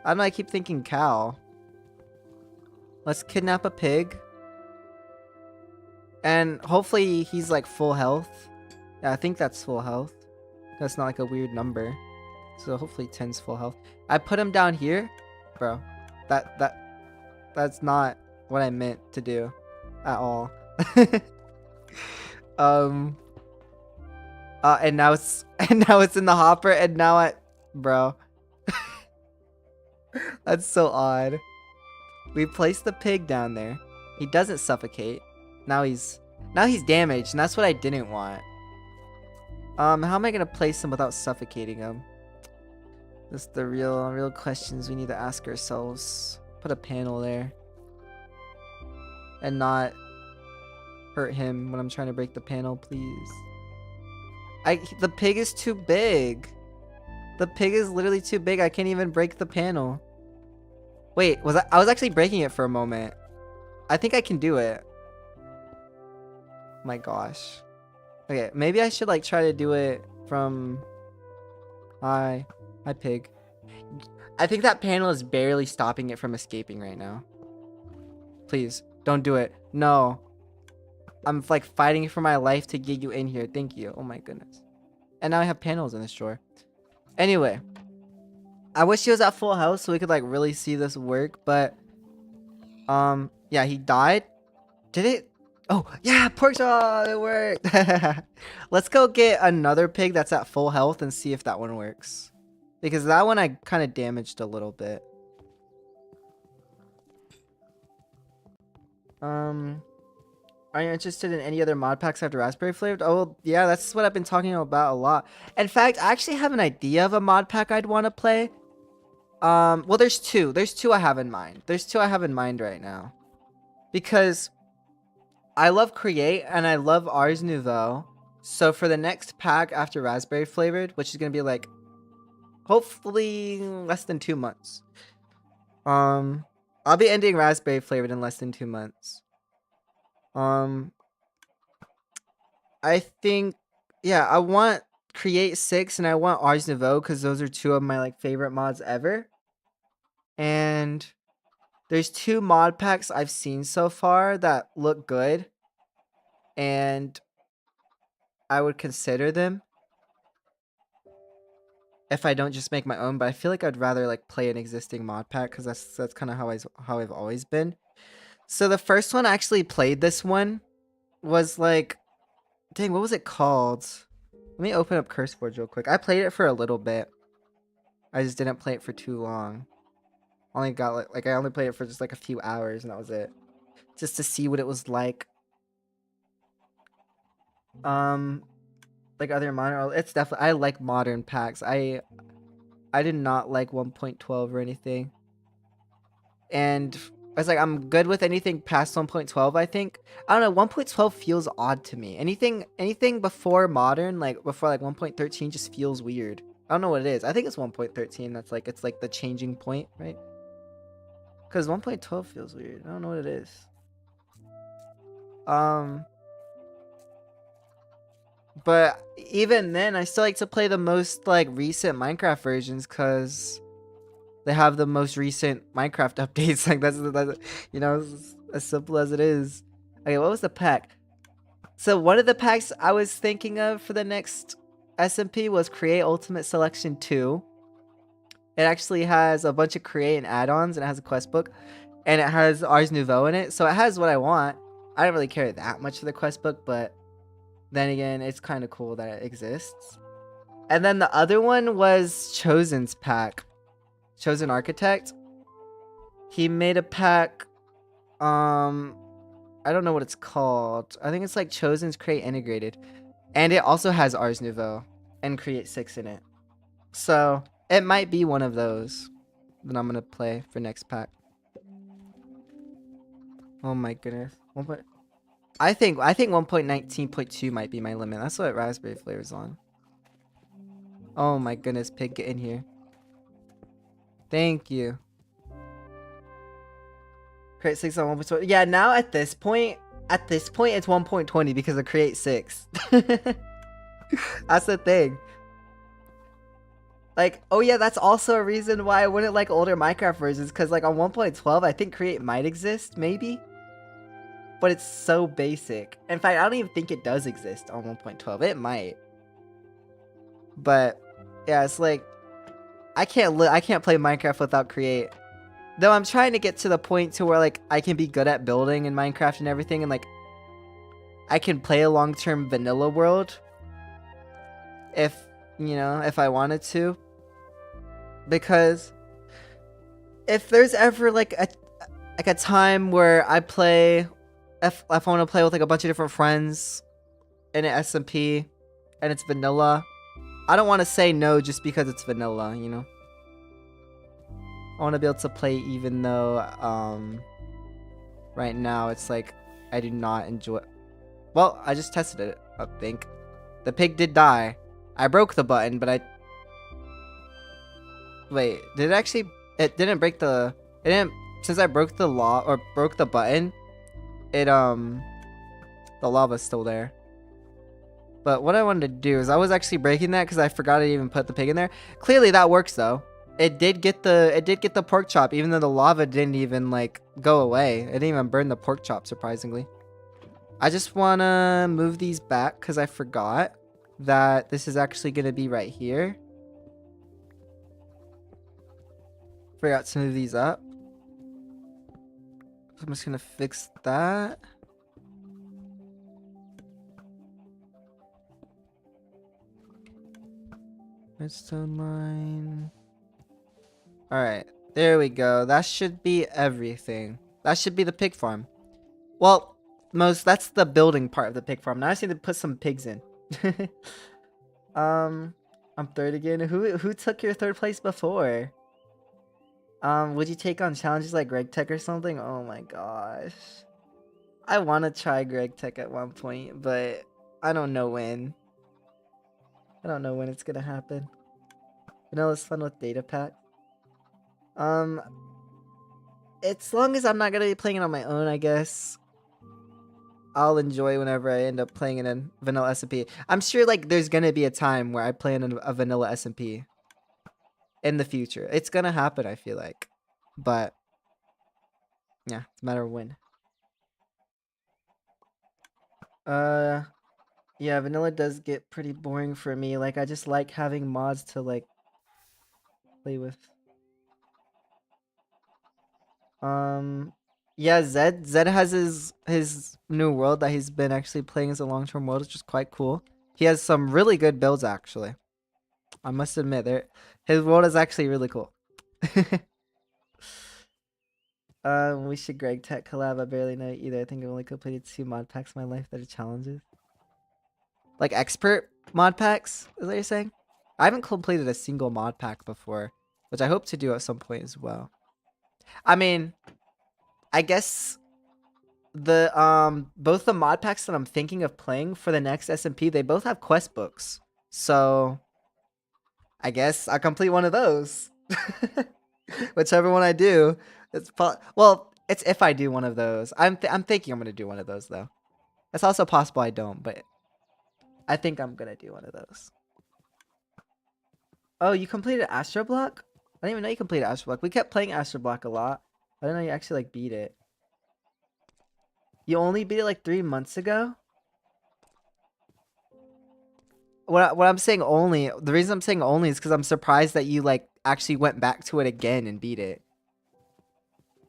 I don't know, I keep thinking cow. Let's kidnap a pig. And hopefully he's like full health. Yeah, I think that's full health. That's not like a weird number. So hopefully 10's full health. I put him down here. Bro, that's not what I meant to do at all. And now it's in the hopper, and now bro. That's so odd. We placed the pig down there. He doesn't suffocate. Now he's damaged, and that's what I didn't want. How am I gonna place him without suffocating him? That's the real questions we need to ask ourselves. Put a panel there. And not hurt him when I'm trying to break the panel, please. The pig is too big. The pig is literally too big. I can't even break the panel. Wait, I was actually breaking it for a moment. I think I can do it. My gosh. Okay, maybe I should like try to do it from... Hi pig. I think that panel is barely stopping it from escaping right now. Please, don't do it. No. I'm like fighting for my life to get you in here. Thank you. Oh my goodness. And now I have panels in this drawer. Anyway. I wish he was at full health so we could like really see this work, but yeah, he died. Did it? Oh, yeah, pork chop, it worked. Let's go get another pig that's at full health and see if that one works. Because that one I kind of damaged a little bit. Are you interested in any other mod packs after Raspberry Flavoured? Oh, yeah, that's what I've been talking about a lot. In fact, I actually have an idea of a mod pack I'd want to play. Well, there's two. There's two I have in mind. There's two I have in mind right now. Because I love Create and I love Ars Nouveau. So for the next pack after Raspberry Flavoured, which is going to be like, hopefully less than 2 months. I'll be ending Raspberry Flavoured in less than 2 months. I think, yeah, I want Create 6 and I want Ars Nouveau because those are two of my like favorite mods ever. And there's two mod packs I've seen so far that look good. And I would consider them if I don't just make my own, but I feel like I'd rather like play an existing mod pack because that's kind of how I've always been. So the first one I actually played this one was like, dang, what was it called? Let me open up CurseForge real quick. I played it for a little bit. I just didn't play it for too long. Only got like I only played it for just like a few hours and that was it. Just to see what it was like. Like other modern, it's definitely, I like modern packs. I did not like 1.12 or anything. And I was like, I'm good with anything past 1.12, I think. I don't know, 1.12 feels odd to me. Anything before modern, like before like 1.13 just feels weird. I don't know what it is. I think it's 1.13 that's like, it's like the changing point, right? Because 1.12 feels weird. I don't know what it is. But even then, I still like to play the most like recent Minecraft versions because they have the most recent Minecraft updates. Like that's you know, as simple as it is. Okay, what was the pack? So one of the packs I was thinking of for the next SMP was Create Ultimate Selection 2. It actually has a bunch of Create and add-ons, and it has a quest book, and it has Ars Nouveau in it, so it has what I want. I don't really care that much for the quest book, but then again, it's kind of cool that it exists. And then the other one was Chosen's pack. Chosen Architect. He made a pack. I don't know what it's called. I think it's like Chosen's Create Integrated. And it also has Ars Nouveau and Create 6 in it. So it might be one of those that I'm going to play for next pack. Oh my goodness. I think 1.19.2 might be my limit. That's what Raspberry Flavor's on. Oh my goodness, pig, get in here. Thank you. Create 6 on 1.20. Yeah, now at this point it's 1.20 because of create 6. That's the thing. Like, oh yeah, that's also a reason why I wouldn't like older Minecraft versions, because like on 1.12, I think create might exist, maybe. But it's so basic. In fact, I don't even think it does exist on 1.12. It might. But yeah, it's like I can't play Minecraft without create. Though I'm trying to get to the point to where like I can be good at building in Minecraft and everything, and like I can play a long-term vanilla world if, you know, if I wanted to. Because if there's ever like a time where I play, if I want to play with like a bunch of different friends in an SMP and it's vanilla, I don't want to say no just because it's vanilla, you know. I want to be able to play even though right now it's like I do not enjoy. Well, I just tested it. I think the pig did die. I broke the button, but I wait. Did it actually? It didn't break the. It didn't. Since I broke the broke the button, it the lava's still there. But what I wanted to do is I was actually breaking that because I forgot to even put the pig in there. Clearly that works though. It did get the pork chop, even though the lava didn't even like go away. It didn't even burn the pork chop, surprisingly. I just wanna move these back because I forgot that this is actually gonna be right here. Forgot to move these up. So I'm just gonna fix that. Redstone mine. Alright, there we go. That should be everything. That should be the pig farm. Well, that's the building part of the pig farm. Now I just need to put some pigs in. I'm third again. Who took your third place before? Would you take on challenges like Greg Tech or something? Oh my gosh. I want to try Greg Tech at one point, but I don't know when. I don't know when it's gonna happen. Vanilla's fun with data pack. As long as I'm not gonna be playing it on my own, I guess I'll enjoy whenever I end up playing in a vanilla SMP. I'm sure like there's gonna be a time where I play in a vanilla SMP in the future. It's gonna happen, I feel like. But yeah, it's a matter of when. Yeah, vanilla does get pretty boring for me. Like I just like having mods to like play with. Yeah, Zed has his new world that he's been actually playing as a long-term world, which is quite cool. He has some really good builds actually. I must admit, his world is actually really cool. We should Greg Tech collab. I barely know either. I think I've only completed 2 mod packs in my life that are challenges. Like expert mod packs, is that you're saying? I haven't completed a single mod pack before, which I hope to do at some point as well. I mean, I guess the both the mod packs that I'm thinking of playing for the next SMP, they both have quest books. So I guess I'll complete one of those. Whichever one I do, well, it's if I do one of those. I'm thinking I'm gonna do one of those though. It's also possible I don't, but I think I'm gonna do one of those. Oh, you completed Astro Block? I didn't even know you completed Astro Block. We kept playing Astro Block a lot. I didn't know you actually like beat it. You only beat it like 3 months ago? What I'm saying only, the reason I'm saying only is because I'm surprised that you like actually went back to it again and beat it.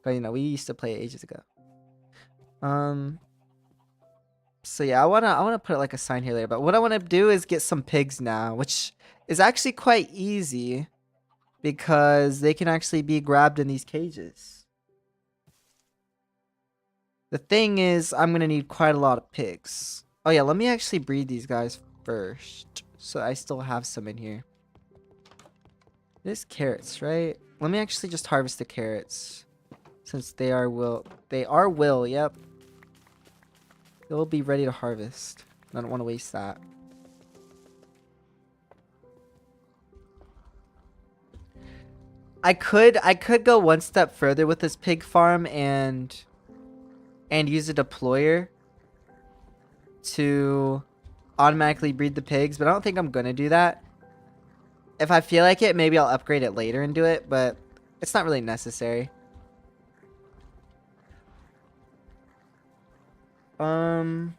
But you know, we used to play it ages ago. So yeah, I wanna put like a sign here later. But what I wanna do is get some pigs now, which is actually quite easy because they can actually be grabbed in these cages. The thing is, I'm gonna need quite a lot of pigs. Oh yeah, let me actually breed these guys first, so I still have some in here. There's carrots, right? Let me actually just harvest the carrots, since they are will. Yep. It'll be ready to harvest. I don't want to waste that. I could go one step further with this pig farm and use a deployer to automatically breed the pigs, but I don't think I'm gonna do that. If I feel like it, maybe I'll upgrade it later and do it, but it's not really necessary. How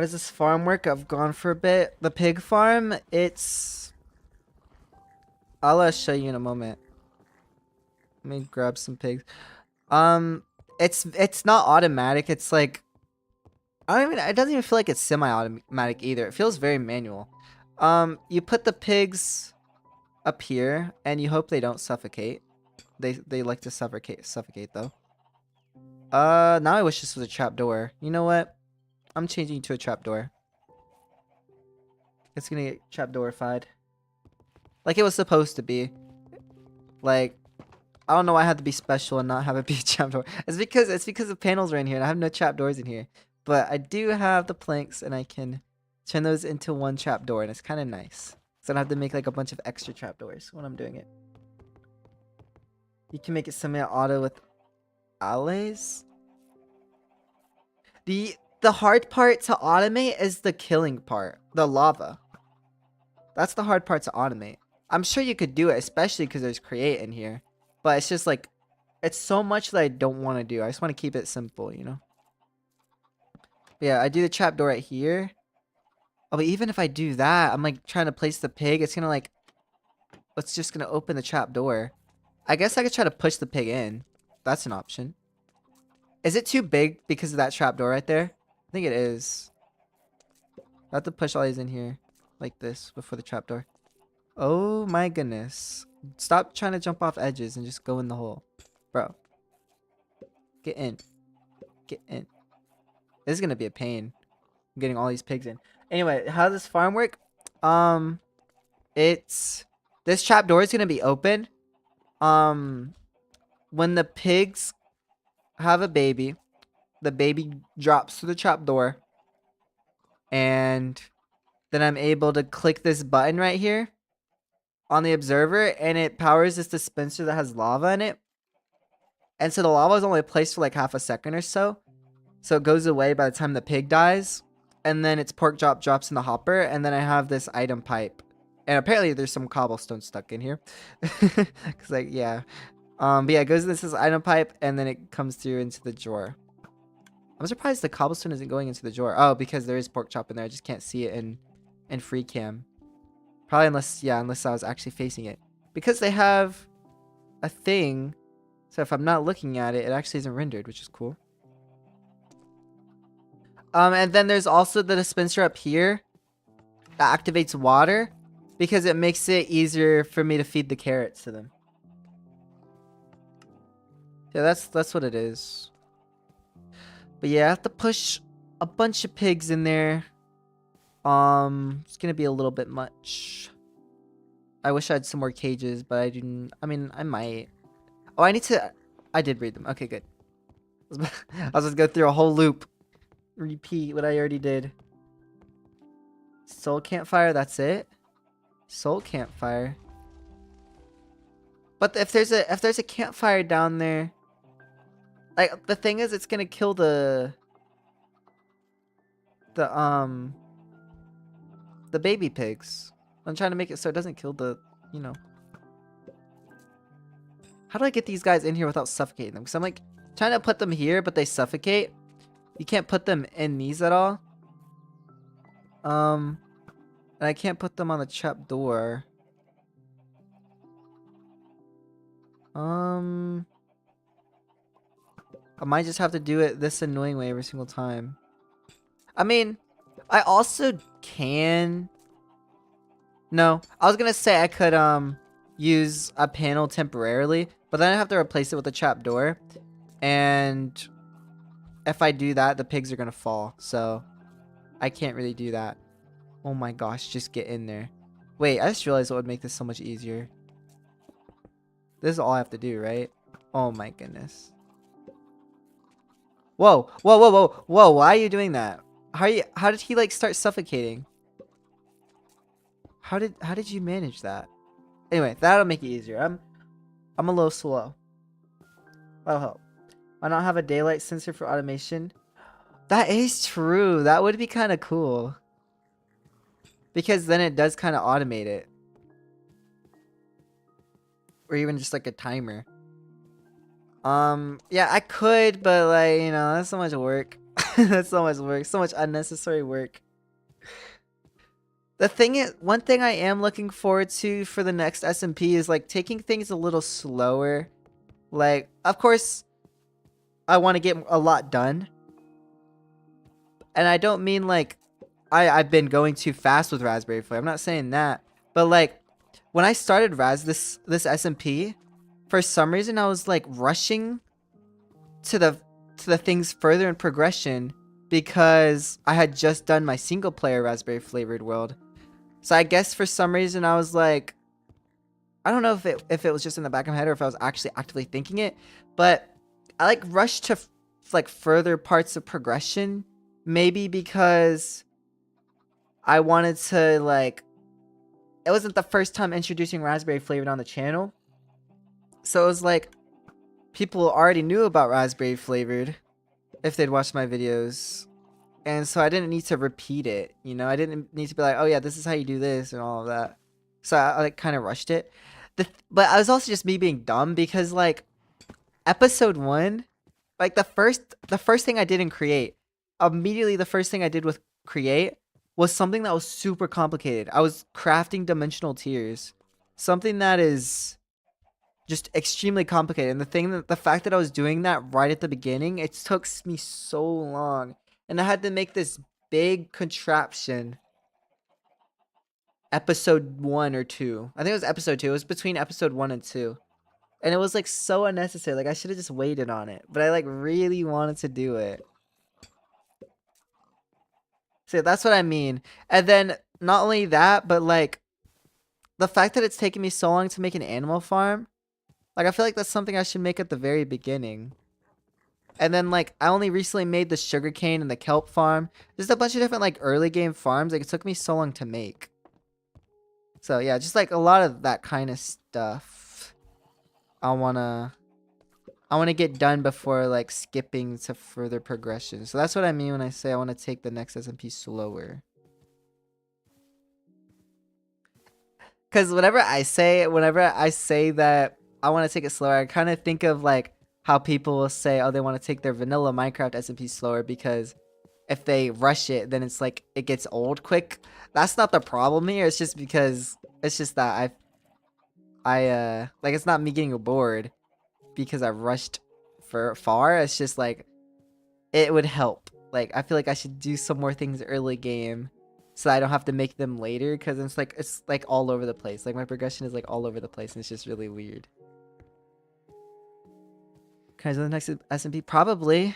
does this farm work? I've gone for a bit. The pig farm, I'll show you in a moment. Let me grab some pigs. It's not automatic. It's like, it doesn't even feel like it's semi-automatic either. It feels very manual. You put the pigs up here and you hope they don't suffocate. They like to suffocate though. Now I wish this was a trapdoor. You know what? I'm changing to a trapdoor. It's gonna get trapdoorified. Like it was supposed to be. Like, I don't know why I had to be special and not have it be a trapdoor. It's because the panels are in here and I have no trapdoors in here. But I do have the planks and I can turn those into one trapdoor and it's kind of nice. So I don't have to make like a bunch of extra trapdoors when I'm doing it. You can make it semi-auto with allays. The hard part to automate is the killing part, the lava. That's the hard part to automate. I'm sure you could do it, especially because there's create in here. But it's just like, it's so much that I don't want to do. I just want to keep it simple, you know? Yeah, I do the trapdoor right here. Oh, but even if I do that, I'm like trying to place the pig. It's gonna like, it's just gonna open the trapdoor. I guess I could try to push the pig in. That's an option. Is it too big because of that trapdoor right there? I think it is. I have to push all these in here like this before the trapdoor. Oh my goodness. Stop trying to jump off edges and just go in the hole. Bro. Get in. Get in. This is going to be a pain. I'm getting all these pigs in. Anyway, how does this farm work? This trapdoor is going to be open. When the pigs have a baby, the baby drops through the trapdoor. And then I'm able to click this button right here on the observer and it powers this dispenser that has lava in it. And so the lava is only placed for like half a second or so. So it goes away by the time the pig dies. And then its pork chop drops in the hopper. And then I have this item pipe. And apparently there's some cobblestone stuck in here. Cause like, yeah. But yeah, it goes in this item pipe and then it comes through into the drawer. I'm surprised the cobblestone isn't going into the drawer. Oh, because there is pork chop in there. I just can't see it in free cam. Probably unless I was actually facing it. Because they have a thing. So if I'm not looking at it, it actually isn't rendered, which is cool. And then there's also the dispenser up here that activates water because it makes it easier for me to feed the carrots to them. Yeah, that's what it is. But yeah, I have to push a bunch of pigs in there. It's gonna be a little bit much. I wish I had some more cages, but I didn't. I mean, I might. Oh, I did read them. Okay, good. I was just go through a whole loop. Repeat what I already did. Soul campfire, that's it? Soul campfire. But if there's a campfire down there, like the thing is it's gonna kill the baby pigs. I'm trying to make it so it doesn't kill the, you know. How do I get these guys in here without suffocating them? Because I'm like trying to put them here, but they suffocate. You can't put them in these at all. And I can't put them on the trap door. I might just have to do it this annoying way every single time. I mean, I also can. No, I was gonna say I could use a panel temporarily, but then I have to replace it with a trap door. And if I do that, the pigs are gonna fall. So I can't really do that. Oh my gosh, just get in there. Wait, I just realized what would make this so much easier. This is all I have to do, right? Oh my goodness. Whoa, whoa, whoa, whoa, whoa! Why are you doing that? How did he like start suffocating? How did you manage that? Anyway, that'll make it easier. I'm a little slow. That'll help. Why not have a daylight sensor for automation? That is true. That would be kind of cool. Because then it does kind of automate it. Or even just like a timer. Yeah, I could, but like, you know, that's so much work. That's so much work. So much unnecessary work. The thing is, one thing I am looking forward to for the next SMP is like taking things a little slower. Like, of course, I want to get a lot done. And I don't mean like I've been going too fast with Raspberry Flavoured. I'm not saying that. But like when I started this SMP, for some reason I was like rushing to the things further in progression because I had just done my single player Raspberry Flavoured world. So I guess for some reason I was like, I don't know if it was just in the back of my head or if I was actually actively thinking it, but I like rushed to like further parts of progression, maybe because I wanted to like, it wasn't the first time introducing Raspberry Flavoured on the channel. So it was like people already knew about Raspberry Flavoured if they'd watched my videos. And so I didn't need to repeat it, you know? I didn't need to be like, oh yeah, this is how you do this and all of that. So I like kind of rushed it. But I was also just me being dumb because like episode 1, like the first thing I did in Create, immediately the first thing I did with Create was something that was super complicated. I was crafting dimensional tiers. Something that is just extremely complicated. And the fact that I was doing that right at the beginning, it took me so long. And I had to make this big contraption episode 1 or 2. I think it was episode 2. It was between episode 1 and 2. And it was like so unnecessary. Like I should have just waited on it. But I like really wanted to do it. So that's what I mean. And then not only that, but like the fact that it's taken me so long to make an animal farm. Like I feel like that's something I should make at the very beginning. And then like I only recently made the sugarcane and the kelp farm. There's a bunch of different like early game farms. Like it took me so long to make. So yeah, just like a lot of that kind of stuff. I wanna get done before like skipping to further progression. So that's what I mean when I say I want to take the next SMP slower. Because whenever I say that I want to take it slower, I kind of think of like how people will say, oh, they want to take their vanilla Minecraft SMP slower because if they rush it, then it's like it gets old quick. That's not the problem here. It's just because it's just that I like it's not me getting bored because I rushed for far. It's just like it would help. Like I feel like I should do some more things early game so I don't have to make them later because it's like all over the place. Like my progression is like all over the place and it's just really weird. Can I do the next SMP? Probably.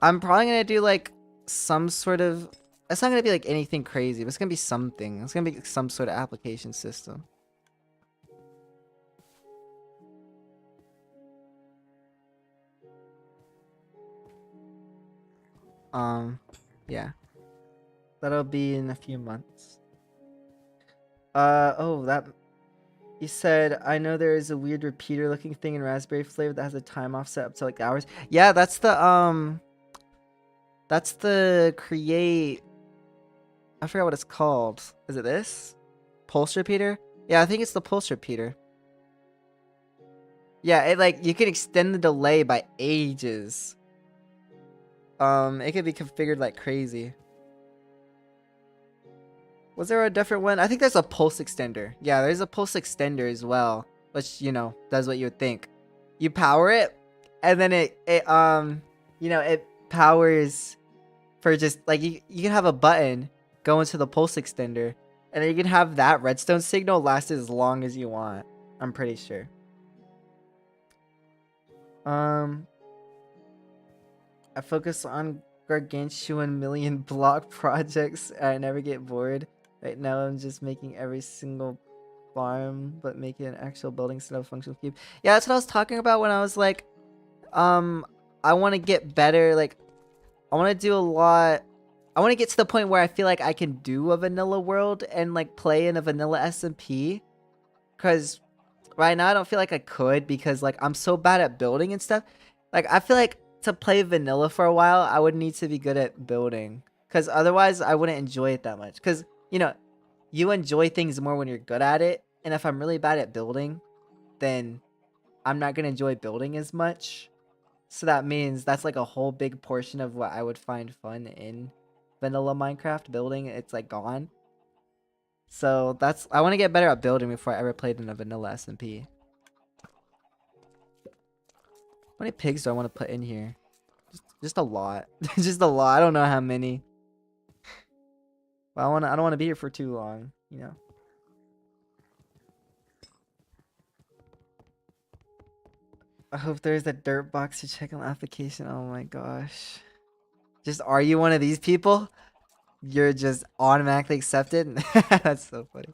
I'm probably gonna do like some sort of. It's not gonna be like anything crazy, but it's gonna be something. It's gonna be some sort of application system. Yeah. That'll be in a few months. Oh, that. You said, I know there is a weird repeater looking thing in Raspberry Flavor that has a time offset up to like hours. Yeah, that's the create. I forgot what it's called. Is it this? Pulse repeater? Yeah, I think it's the pulse repeater. Yeah, it like you can extend the delay by ages. It could be configured like crazy. Was there a different one? I think there's a pulse extender. Yeah, there's a pulse extender as well, which you know does what you would think. You power it, and then it powers for just like you can have a button go into the pulse extender, and then you can have that redstone signal last as long as you want. I'm pretty sure. I focus on gargantuan million block projects. I never get bored. Right now, I'm just making every single farm, but making an actual building instead of a functional cube. Yeah, that's what I was talking about when I was like, I want to get better. Like, I want to do a lot. I want to get to the point where I feel like I can do a vanilla world and like play in a vanilla SMP. Because right now I don't feel like I could because like I'm so bad at building and stuff. Like I feel like to play vanilla for a while, I would need to be good at building. Because otherwise I wouldn't enjoy it that much. Because, you know, you enjoy things more when you're good at it. And if I'm really bad at building, then I'm not going to enjoy building as much. So that means that's like a whole big portion of what I would find fun in vanilla Minecraft building. It's like gone. So that's, I want to get better at building before I ever played in a vanilla SMP. How many pigs do I want to put in here? Just a lot. Just a lot. I don't know how many. But I don't want to be here for too long, you know. I hope there's a dirt box to check on the application. Oh my gosh. Just, are you one of these people? You're just automatically accepted? That's so funny.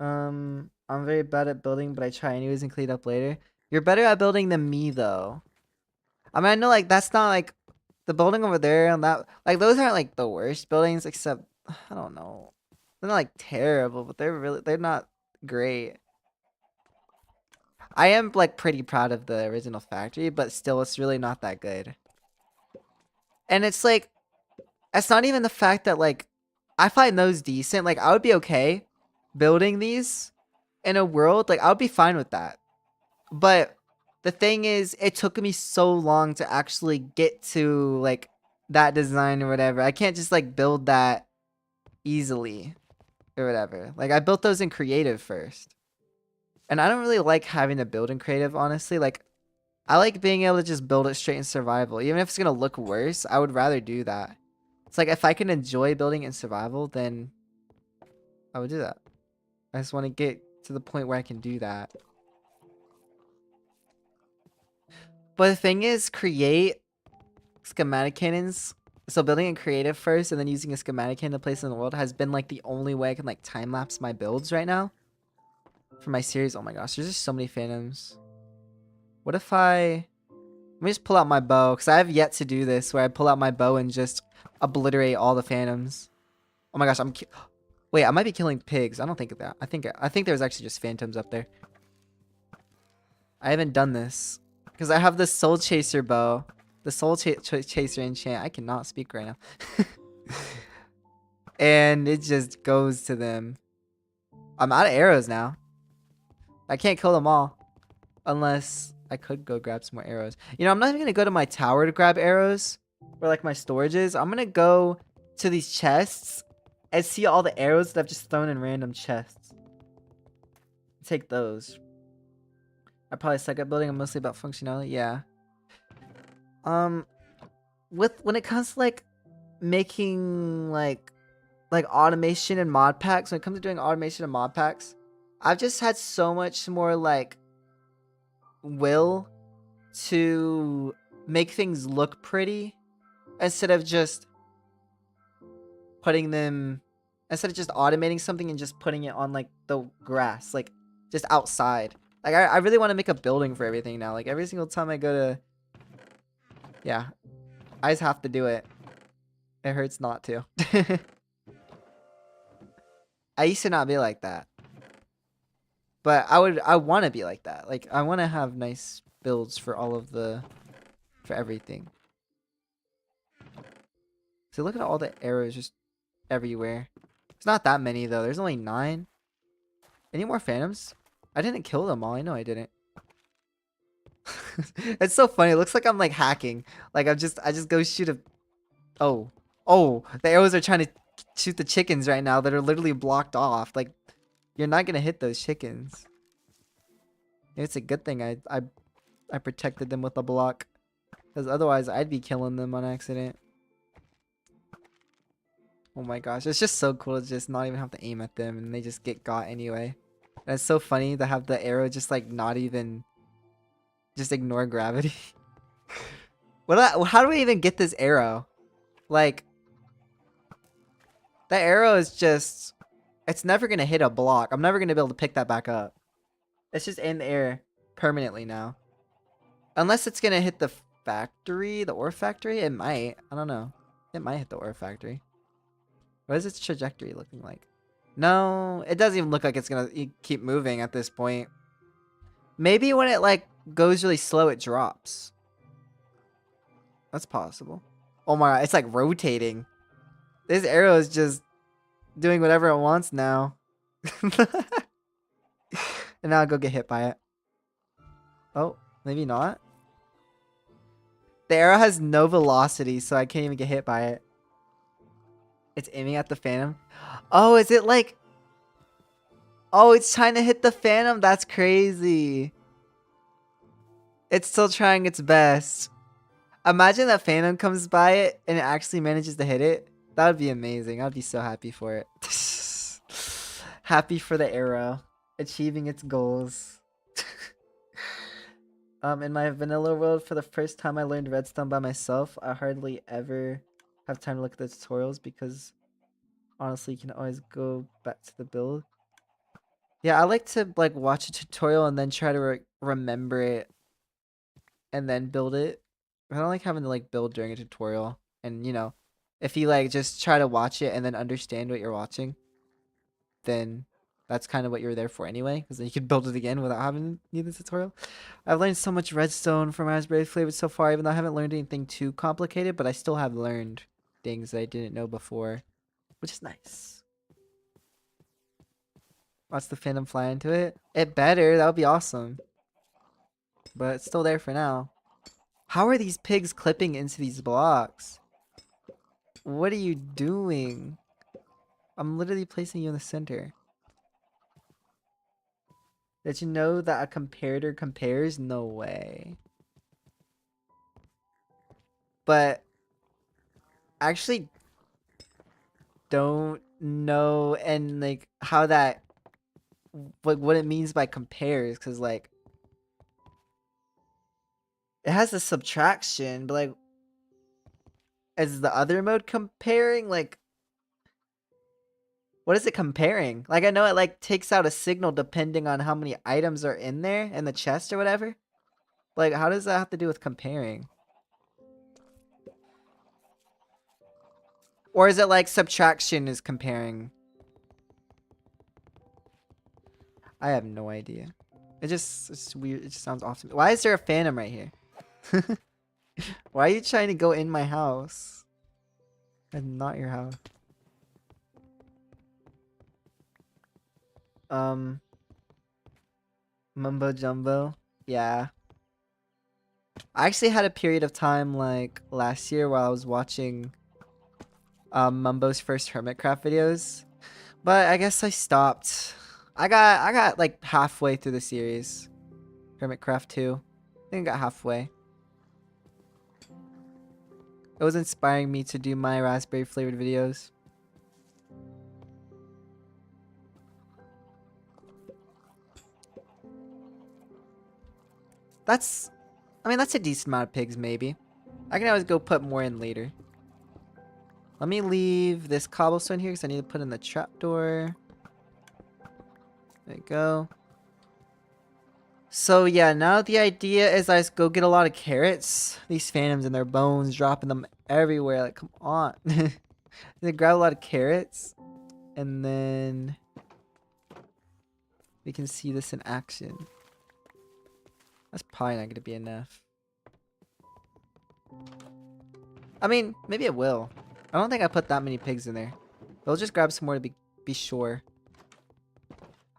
I'm very bad at building, but I try anyways and clean up later. You're better at building than me, though. I mean, I know, like, that's not, like, the building over there and that, like, those aren't, like, the worst buildings, except, I don't know. They're not, like, terrible, but they're not great. I am, like, pretty proud of the original factory, but still, it's really not that good. And it's, like, it's not even the fact that, like, I find those decent. Like, I would be okay building these in a world. Like, I would be fine with that. But the thing is, it took me so long to actually get to, like, that design or whatever. I can't just, like, build that easily or whatever. Like, I built those in creative first. And I don't really like having to build in creative, honestly. Like, I like being able to just build it straight in survival. Even if it's going to look worse, I would rather do that. It's like, if I can enjoy building in survival, then I would do that. I just want to get to the point where I can do that. But the thing is, create schematic cannons. So building in creative first and then using a schematic cannon to place in the world has been like the only way I can like time lapse my builds right now. For my series. Oh my gosh, there's just so many phantoms. What if let me just pull out my bow, because I have yet to do this where I pull out my bow and just obliterate all the phantoms. Oh my gosh, wait, I might be killing pigs. I don't think of that. I think there's actually just phantoms up there. I haven't done this because I have the soul chaser bow, the soul chaser enchant. I cannot speak right now. And it just goes to them. I'm out of arrows now. I can't kill them all unless I could go grab some more arrows. You know, I'm not even gonna go to my tower to grab arrows or like my storages. I'm gonna go to these chests and see all the arrows that I've just thrown in random chests. Take those. I probably suck at building. I'm mostly about functionality. Yeah. When it comes to like making like automation and mod packs, when it comes to doing automation and mod packs, I've just had so much more like will to make things look pretty instead of just automating something and just putting it on like the grass, like just outside. Like I really want to make a building for everything now. Like every single time I go to, yeah, I just have to do it. It hurts not to. I used to not be like that. But I want to be like that. Like I want to have nice builds for for everything. So look at all the arrows just everywhere. It's not that many though. There's only 9. Any more phantoms? I didn't kill them all. I know I didn't. It's so funny. It looks like I'm like hacking. Like I just go shoot a. Oh, the arrows are trying to shoot the chickens right now that are literally blocked off. Like you're not gonna hit those chickens. It's a good thing I protected them with a block, because otherwise I'd be killing them on accident. Oh my gosh, it's just so cool to just not even have to aim at them and they just get got anyway. And it's so funny to have the arrow just like not even just ignore gravity. How do we even get this arrow? Like the arrow is just it's never gonna hit a block. I'm never gonna be able to pick that back up. It's just in the air permanently now. Unless it's gonna hit the factory, the ore factory. It might. I don't know. It might hit the ore factory. What is its trajectory looking like? No, it doesn't even look like it's gonna keep moving at this point. Maybe when it like goes really slow, it drops. That's possible. Oh my god, it's like rotating. This arrow is just doing whatever it wants now. And now I'll go get hit by it. Oh, maybe not. The arrow has no velocity, so I can't even get hit by it. It's aiming at the phantom. Oh, is it like... Oh, it's trying to hit the phantom? That's crazy. It's still trying its best. Imagine that phantom comes by it and it actually manages to hit it. That would be amazing. I'd be so happy for it. Happy for the arrow. Achieving its goals. In my vanilla world, for the first time I learned redstone by myself. I hardly ever have time to look at the tutorials because honestly you can always go back to the build. Yeah, I like to like watch a tutorial and then try to remember it and then build it. I don't like having to like build during a tutorial. And you know, if you like just try to watch it and then understand what you're watching, then that's kind of what you're there for anyway, because then you can build it again without having to need the tutorial. I've learned so much redstone from Raspberry Flavoured so far, even though I haven't learned anything too complicated, but I still have learned things that I didn't know before, which is nice. Watch the phantom fly into it. It better. That would be awesome. But it's still there for now. How are these pigs clipping into these blocks? What are you doing? I'm literally placing you in the center. Did you know that a comparator compares? No way. But I actually don't know and like how that like what it means by compares, because like it has a subtraction, but like is the other mode comparing? Like what is it comparing? Like I know it like takes out a signal depending on how many items are in there in the chest or whatever. Like how does that have to do with comparing? Or is it like subtraction is comparing? I have no idea. It's weird. It just sounds off to me. Why is there a phantom right here? Why are you trying to go in my house? That's not your house. Mumbo jumbo. Yeah. I actually had a period of time like last year while I was watching Mumbo's first Hermitcraft videos. But I guess I stopped. I got like halfway through the series. Hermitcraft 2. I think I got halfway. It was inspiring me to do my raspberry flavored videos. I mean, that's a decent amount of pigs, maybe. I can always go put more in later. Let me leave this cobblestone here because I need to put in the trapdoor. There you go. So yeah, now the idea is I just go get a lot of carrots. These phantoms and their bones, dropping them everywhere. Like, come on. They grab a lot of carrots. And then we can see this in action. That's probably not going to be enough. I mean, maybe it will. I don't think I put that many pigs in there. They'll just grab some more to be sure.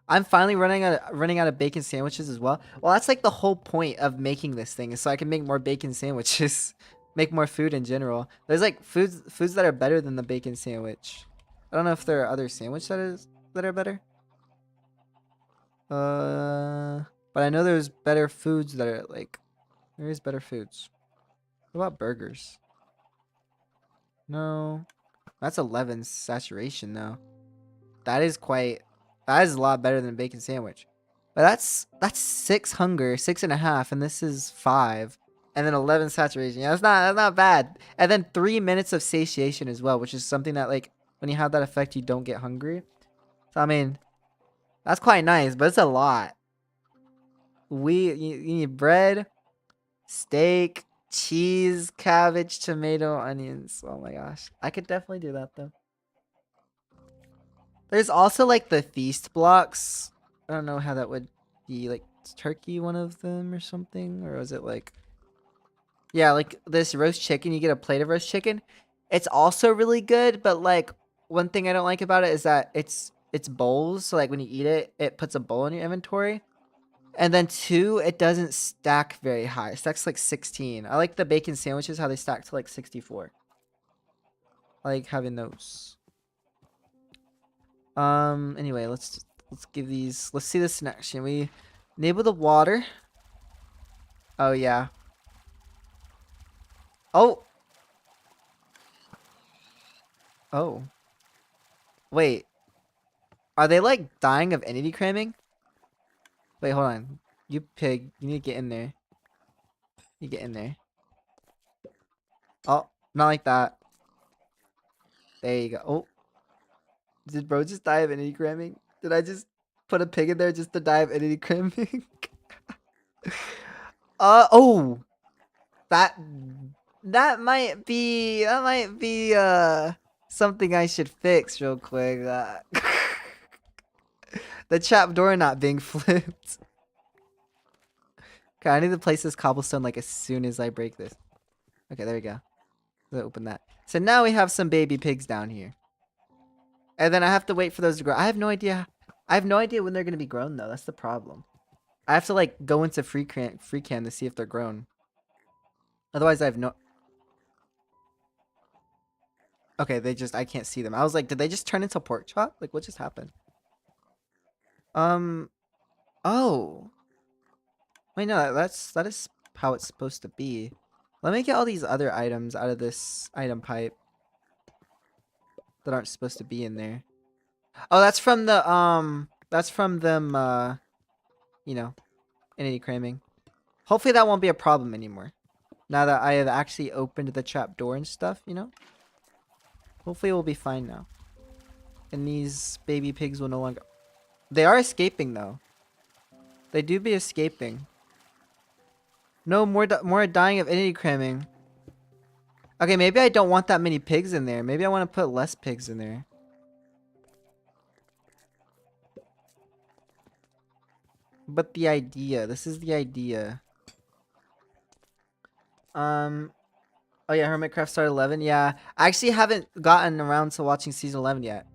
I'm finally running out of bacon sandwiches as well. Well, that's like the whole point of making this thing, is so I can make more bacon sandwiches. Make more food in general. There's like foods that are better than the bacon sandwich. I don't know if there are other sandwiches that are better. But I know there's better foods that are like, there is better foods. What about burgers? No. That's 11 saturation though. That is a lot better than a bacon sandwich. But that's 6 hunger, 6.5, and this is 5. And then 11 saturation. Yeah, that's not bad. And then 3 minutes of satiation as well, which is something that like when you have that effect you don't get hungry. So I mean, that's quite nice, but it's a lot. You need bread, steak, cheese, cabbage, tomato, onions. Oh my gosh. I could definitely do that though. There's also like the feast blocks. I don't know how that would be. Like, is turkey one of them or something? Or was it like, yeah, like this roast chicken, you get a plate of roast chicken. It's also really good, but like one thing I don't like about it is that it's bowls. So like when you eat it, it puts a bowl in your inventory. And then two, it doesn't stack very high. It stacks like 16. I like the bacon sandwiches, how they stack to like 64. I like having those. Anyway, let's give these, let's see this in action. We enable the water. Oh yeah. Oh. Oh. Wait. Are they like dying of entity cramming? Wait, hold on. You pig, you need to get in there. You get in there. Oh, not like that. There you go. Oh, did bro just die of entity cramming? Did I just put a pig in there just to die of entity cramming? Oh, that that might be something I should fix real quick. The trap door not being flipped. Okay, I need to place this cobblestone like as soon as I break this. Okay, there we go. Let's open that. So now we have some baby pigs down here. And then I have to wait for those to grow. I have no idea. I have no idea when they're going to be grown, though. That's the problem. I have to, like, go into free cam to see if they're grown. Otherwise, I have no... Okay, I can't see them. I was like, did they just turn into pork chop? Like, what just happened? Um, oh. Wait, no, that is how it's supposed to be. Let me get all these other items out of this item pipe that aren't supposed to be in there. Oh, that's from them, you know, entity cramming. Hopefully that won't be a problem anymore. Now that I have actually opened the trap door and stuff, you know? Hopefully it will be fine now. And these baby pigs will no longer... They are escaping, though. They do be escaping. No, more dying of entity cramming. Okay, maybe I don't want that many pigs in there. Maybe I want to put less pigs in there. But the idea. This is the idea. Oh yeah, Hermitcraft started 11. Yeah, I actually haven't gotten around to watching season 11 yet.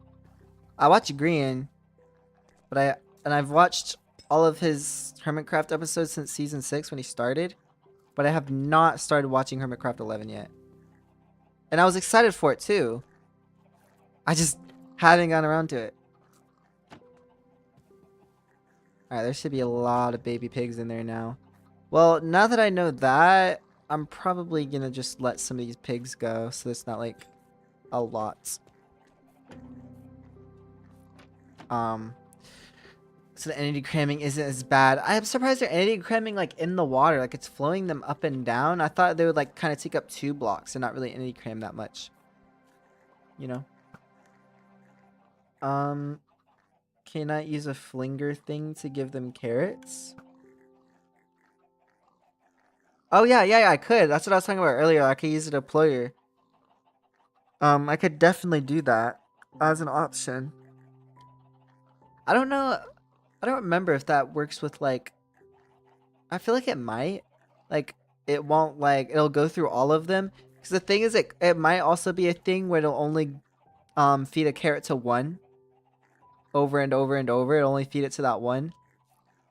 I watched Green, but I've watched all of his Hermitcraft episodes since season 6 when he started, but I have not started watching Hermitcraft 11 yet. And I was excited for it too. I just haven't gotten around to it. All right, there should be a lot of baby pigs in there now. Well, now that I know that, I'm probably gonna just let some of these pigs go, so it's not like a lot. So the entity cramming isn't as bad. I am surprised they're entity cramming like in the water, like it's flowing them up and down. I thought they would like kind of take up 2 blocks and not really entity cram that much. You know? Can I use a flinger thing to give them carrots? Oh yeah, I could. That's what I was talking about earlier. I could use a deployer. I could definitely do that as an option. I don't know. I don't remember if that works with like. I feel like it might. Like it won't like it'll go through all of them. Because the thing is, it might also be a thing where it'll only feed a carrot to one. Over and over and over. It'll only feed it to that one.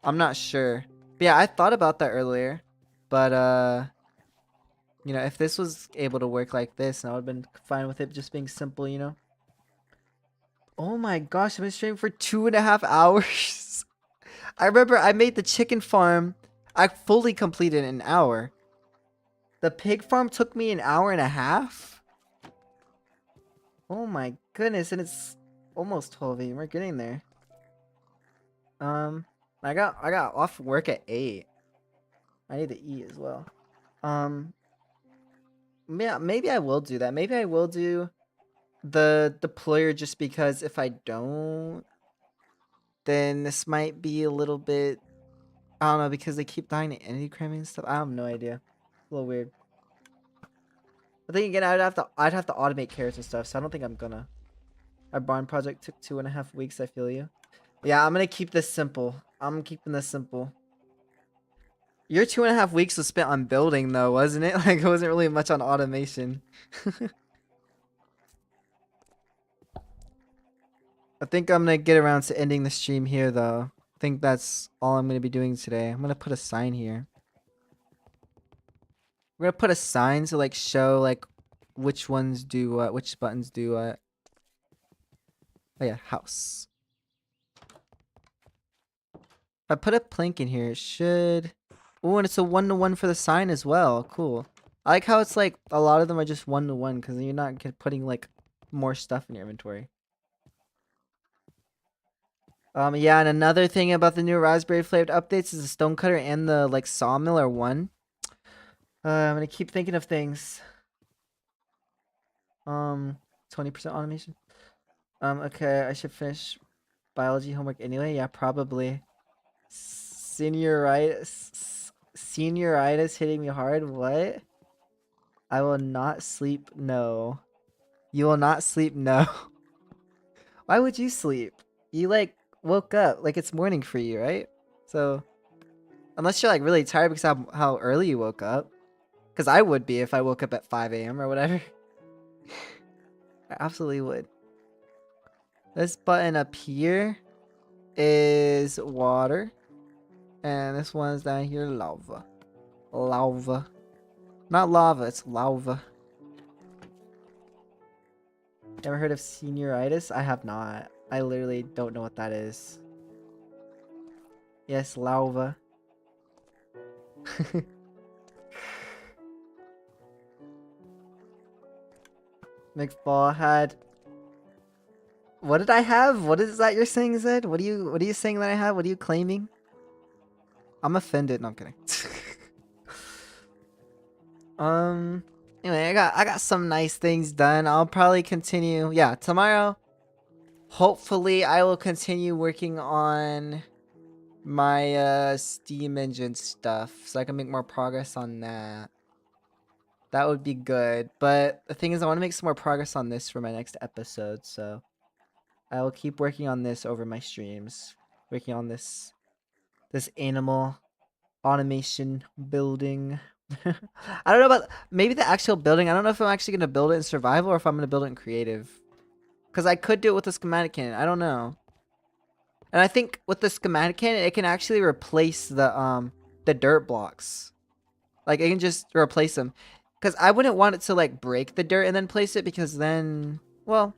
I'm not sure. But yeah, I thought about that earlier. But you know, if this was able to work like this, I would have been fine with it just being simple, you know? Oh my gosh, I've been streaming for 2.5 hours. I remember I made the chicken farm. I fully completed in an hour. The pig farm took me an hour and a half. Oh my goodness, and it's almost 12 a.m. We're getting there. I got off work at 8. I need to eat as well. Yeah, maybe I will do that. Maybe I will do the deployer just because if I don't, then this might be a little bit. I don't know because they keep dying to entity cramming and stuff. I have no idea. A little weird. But then again, I'd have to automate carrots and stuff. So I don't think I'm gonna. Our barn project took 2.5 weeks. I feel you. Yeah, I'm gonna keep this simple. I'm keeping this simple. Your 2.5 weeks was spent on building though, wasn't it? Like it wasn't really much on automation. I think I'm gonna get around to ending the stream here though. I think that's all I'm gonna be doing today. I'm gonna put a sign here. We're gonna put a sign to like show like which ones do what, which buttons do what. Oh yeah, house. If I put a plank in here, it should. Oh, and it's a 1-to-1 for the sign as well. Cool. I like how it's like a lot of them are just 1-to-1 because you're not putting like more stuff in your inventory. Yeah, and another thing about the new Raspberry Flavoured updates is the stonecutter and the like sawmill are one. I'm gonna keep thinking of things. 20% automation. Okay, I should finish biology homework anyway. Yeah, probably. Senioritis hitting me hard. What? I will not sleep. No. You will not sleep. No. Why would you sleep? You like woke up. Like it's morning for you, right? So unless you're like really tired because how early you woke up. Because I would be if I woke up at 5 a.m. or whatever. I absolutely would. This button up here is water. And this one's down here, lava. Lava. Not lava, it's lava. Ever heard of senioritis? I have not. I literally don't know what that is. Yes, lava. McFall had. What did I have? What is that you're saying, Zed? What are you saying that I have? What are you claiming? I'm offended. No, I'm kidding. Anyway, I got some nice things done. I'll probably continue. Yeah, tomorrow. Hopefully, I will continue working on my Steam engine stuff so I can make more progress on that. That would be good. But the thing is, I want to make some more progress on this for my next episode. So I will keep working on this over my streams. Working on this animal automation building. I don't know about maybe the actual building. I don't know if I'm actually going to build it in survival or if I'm going to build it in creative. Because I could do it with a schematic cannon. I don't know. And I think with the schematic cannon, it can actually replace the dirt blocks. Like it can just replace them. Because I wouldn't want it to like break the dirt and then place it because then, well,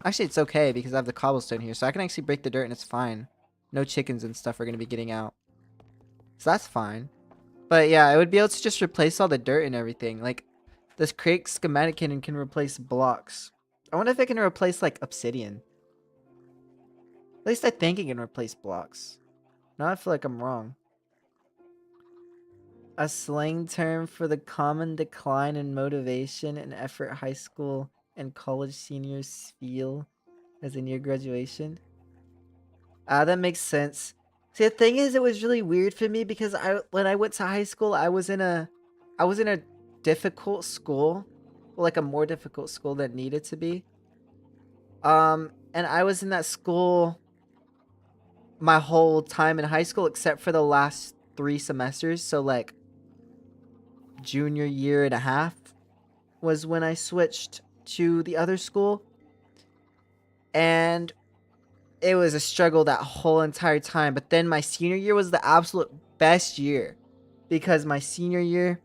actually it's okay because I have the cobblestone here. So I can actually break the dirt and it's fine. No chickens and stuff are going to be getting out. So that's fine. But yeah, I would be able to just replace all the dirt and everything. Like this create schematic cannon can replace blocks. I wonder if it can replace like obsidian. At least I think it can replace blocks. Now I feel like I'm wrong. A slang term for the common decline in motivation and effort high school and college seniors feel as they near graduation. Ah, that makes sense. See, the thing is, it was really weird for me because when I went to high school, I was in a difficult school, like a more difficult school than needed to be. And I was in that school my whole time in high school except for the last 3 semesters. So like junior year and a half was when I switched to the other school. And it was a struggle that whole entire time. But then my senior year was the absolute best year. Because my senior year,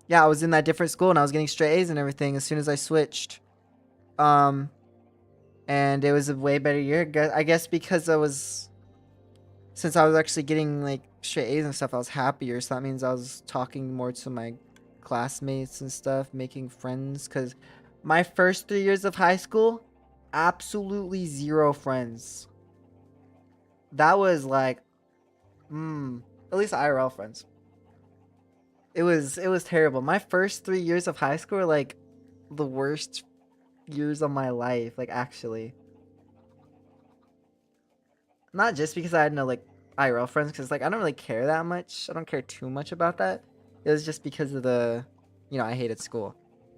yeah, I was in that different school and I was getting straight A's and everything as soon as I switched. And it was a way better year. I guess because since I was actually getting like straight A's and stuff, I was happier. So that means I was talking more to my classmates and stuff, making friends. Because my first 3 years of high school, absolutely 0 friends. That was like, at least IRL friends. It was terrible. My first 3 years of high school were like the worst years of my life, like actually. not just because I had no like IRL friends, because like I don't really care that much. I don't care too much about that. It was just because of the, I hated school,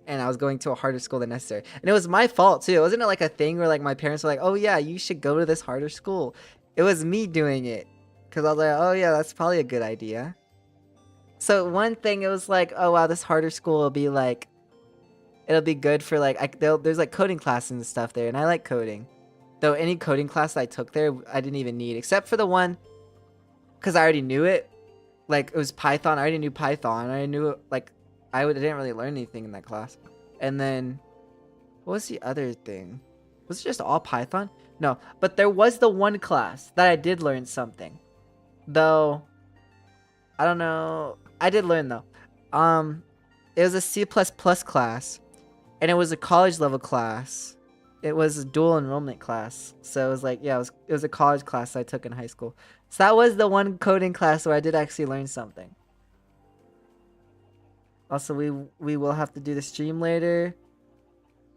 and I was going to a harder school than necessary, and it was my fault too. It wasn't like a thing where like my parents were like, "Oh yeah, you should go to this harder school." It was me doing it, because I was like, "Oh yeah, that's probably a good idea." So one thing, it was like, "Oh wow, this harder school will be like, it'll be good for like there's like coding classes and stuff there, and I like coding." Though any coding class that I took there, I didn't even need, except for the one, because I already knew it. Like, it was Python. I already knew Python. I knew, like, didn't really learn anything in that class. And then, what was the other thing? Was it just all Python? No, but there was the one class that I did learn something. Though, I don't know. I did learn, though. It was a C++ class, and it was a college level class. It was a dual enrollment class. So it was like, yeah, it was a college class I took in high school. So that was the one coding class where I did actually learn something. Also, we will have to do the stream later.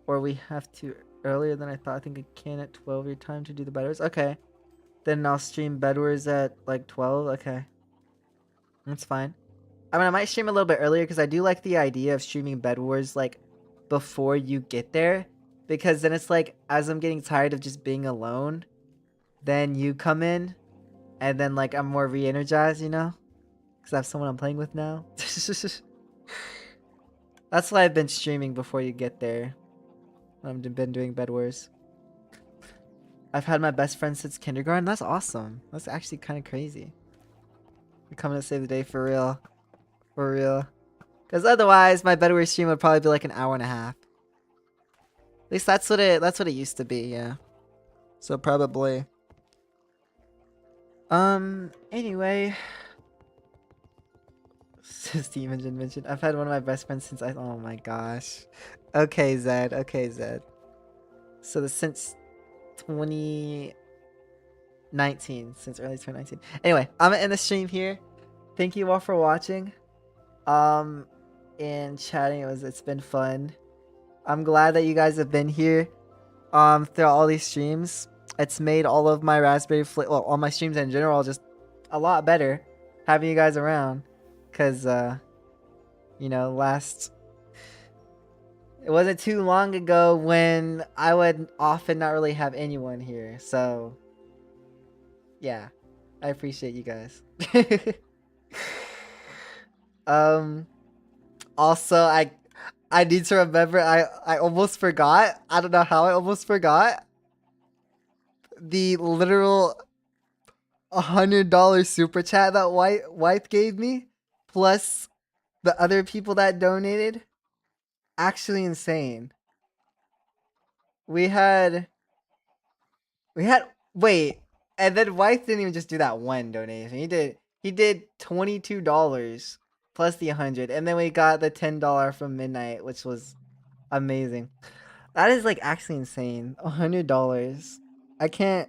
Or we have to earlier than I thought. I think I can at 12 your time to do the Bedwars. Okay. Then I'll stream Bedwars at like 12. Okay. That's fine. I mean, I might stream a little bit earlier because I do like the idea of streaming Bed Wars like before you get there, because then it's like as I'm getting tired of just being alone, then you come in, and then like I'm more re-energized, because I have someone I'm playing with now. That's why I've been streaming before you get there. I've been doing Bed Wars. I've had my best friend since kindergarten. That's awesome. That's actually kind of crazy. You're coming to save the day for real. For real. Because otherwise, my Bedwars stream would probably be like an hour and a half. At least that's what it used to be, yeah. So probably. Anyway. Steam Engine mentioned. I've had one of my best friends since oh my gosh. Okay, Zed. Okay, Zed. So since 2019. Since early 2019. Anyway, I'm gonna end the stream here. Thank you all for watching. And chatting. It's been fun. I'm glad that you guys have been here throughout all these streams. It's made all of my all my streams in general just a lot better having you guys around, because it wasn't too long ago when I would often not really have anyone here. So yeah, I appreciate you guys. Also, I need to remember, I almost forgot. I don't know how I almost forgot. The literal $100 super chat that White gave me, plus the other people that donated. Actually insane. We had wait, and then White didn't even just do that one donation. He did $22 plus the 100, and then we got the $10 from Midnight, which was amazing. That is like actually insane. $100. I can't.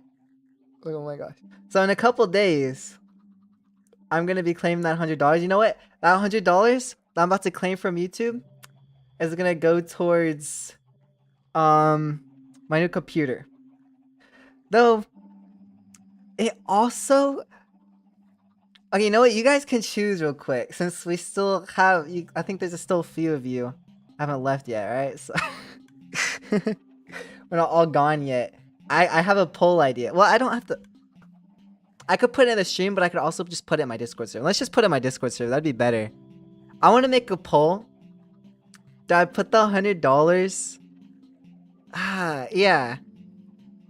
Oh my gosh. So in a couple days, I'm gonna be claiming that $100. You know what? That $100 that I'm about to claim from YouTube is gonna go towards my new computer. Though it also, okay, you know what? You guys can choose real quick, since we still have you. I think there's still a few of you haven't left yet, right? So we're not all gone yet. I have a poll idea. Well, I don't have to. I could put it in the stream, but I could also just put it in my Discord server. Let's just put it in my Discord server. That'd be better. I want to make a poll. Do I put the $100? Yeah.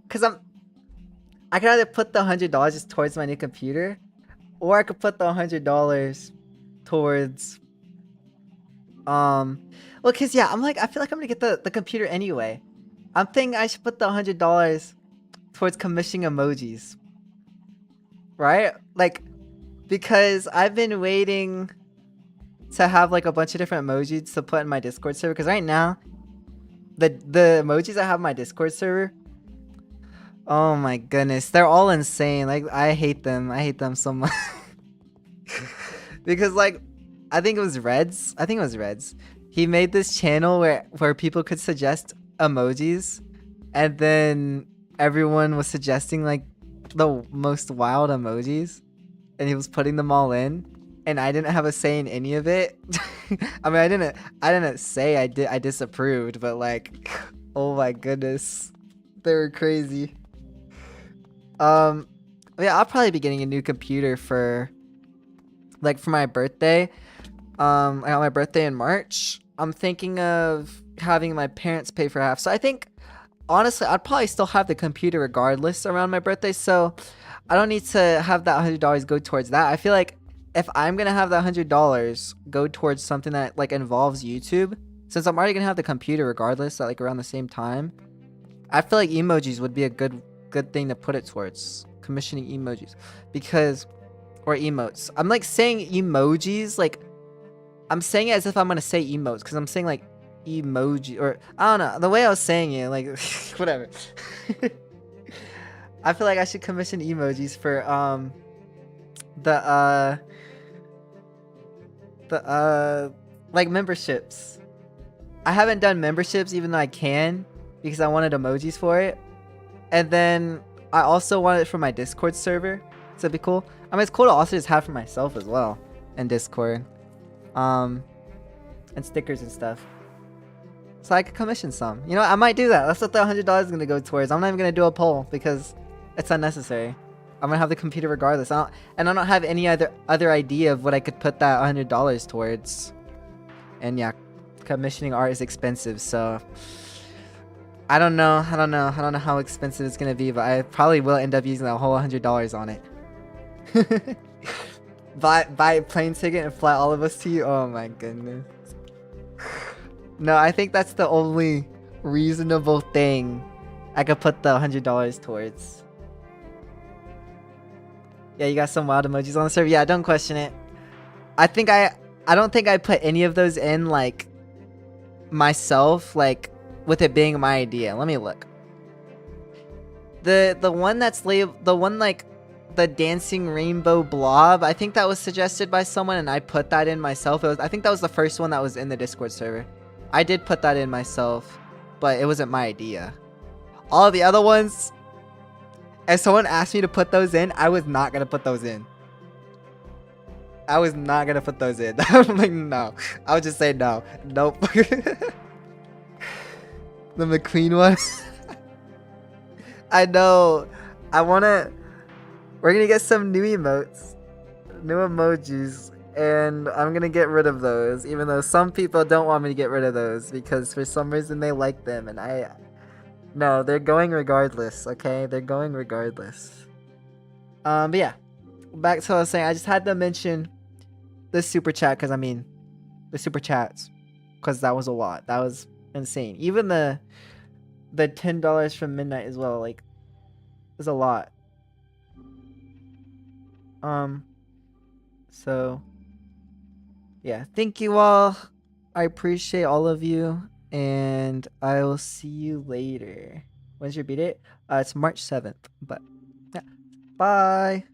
Cause I could either put the $100 just towards my new computer, or I could put the $100 towards well, cause yeah, I feel like I'm gonna get the computer anyway. I'm thinking I should put the $100 towards commissioning emojis. Right? Like, because I've been waiting to have like a bunch of different emojis to put in my Discord server, because right now the emojis I have in my Discord server, oh my goodness, they're all insane. Like, I hate them so much. Because like, I think it was Reds. He made this channel where people could suggest emojis, and then everyone was suggesting like the most wild emojis, and he was putting them all in, and I didn't have a say in any of it. I mean, I didn't say I disapproved, but like, oh my goodness, they were crazy. Yeah, I'll probably be getting a new computer for my birthday. I got my birthday in March. I'm thinking of having my parents pay for half. So I think honestly, I'd probably still have the computer regardless around my birthday. So I don't need to have that $100 go towards that. I feel like if I'm gonna have that $100 go towards something that like involves YouTube, since I'm already gonna have the computer regardless at like around the same time, I feel like emojis would be a good thing to put it towards, commissioning emojis, because or emotes. I'm like saying emojis like I'm saying it as if I'm gonna say emotes because I'm saying like emoji or I don't know the way I was saying it like whatever. I feel like I should commission emojis for the like memberships. I haven't done memberships even though I can because I wanted emojis for it. And then I also wanted it for my Discord server. So it'd be cool. I mean, it's cool to also just have for myself as well in Discord. And stickers and stuff. So I could commission some. You know, I might do that. That's what the $100 is going to go towards. I'm not even going to do a poll because it's unnecessary. I'm going to have the computer regardless. I don't have any other idea of what I could put that $100 towards. And yeah, commissioning art is expensive, so I don't know how expensive it's going to be, but I probably will end up using that whole $100 on it. buy a plane ticket and fly all of us to you. Oh my goodness. No, I think that's the only reasonable thing I could put the $100 towards. Yeah, you got some wild emojis on the server. Yeah, don't question it. I don't think I put any of those in like myself, like with it being my idea. Let me look. The one that's the one like the dancing rainbow blob, I think that was suggested by someone and I put that in myself. I think that was the first one that was in the Discord server. I did put that in myself, but it wasn't my idea. All of the other ones, if someone asked me to put those in, I was not gonna put those in. I was not gonna put those in. I'm like, no. I would just say no. Nope. The McQueen one. I know. We're gonna get some new emotes, new emojis, and I'm gonna get rid of those, even though some people don't want me to get rid of those because for some reason they like them, and no, they're going regardless, okay? They're going regardless. But yeah, back to what I was saying, I just had to mention the super chat because, I mean, the super chats, because that was a lot. That was insane. Even the $10 from midnight as well, like, is a lot. So yeah, thank you all. I appreciate all of you, and I will see you later. When's your B date? It's March 7th, but yeah, bye.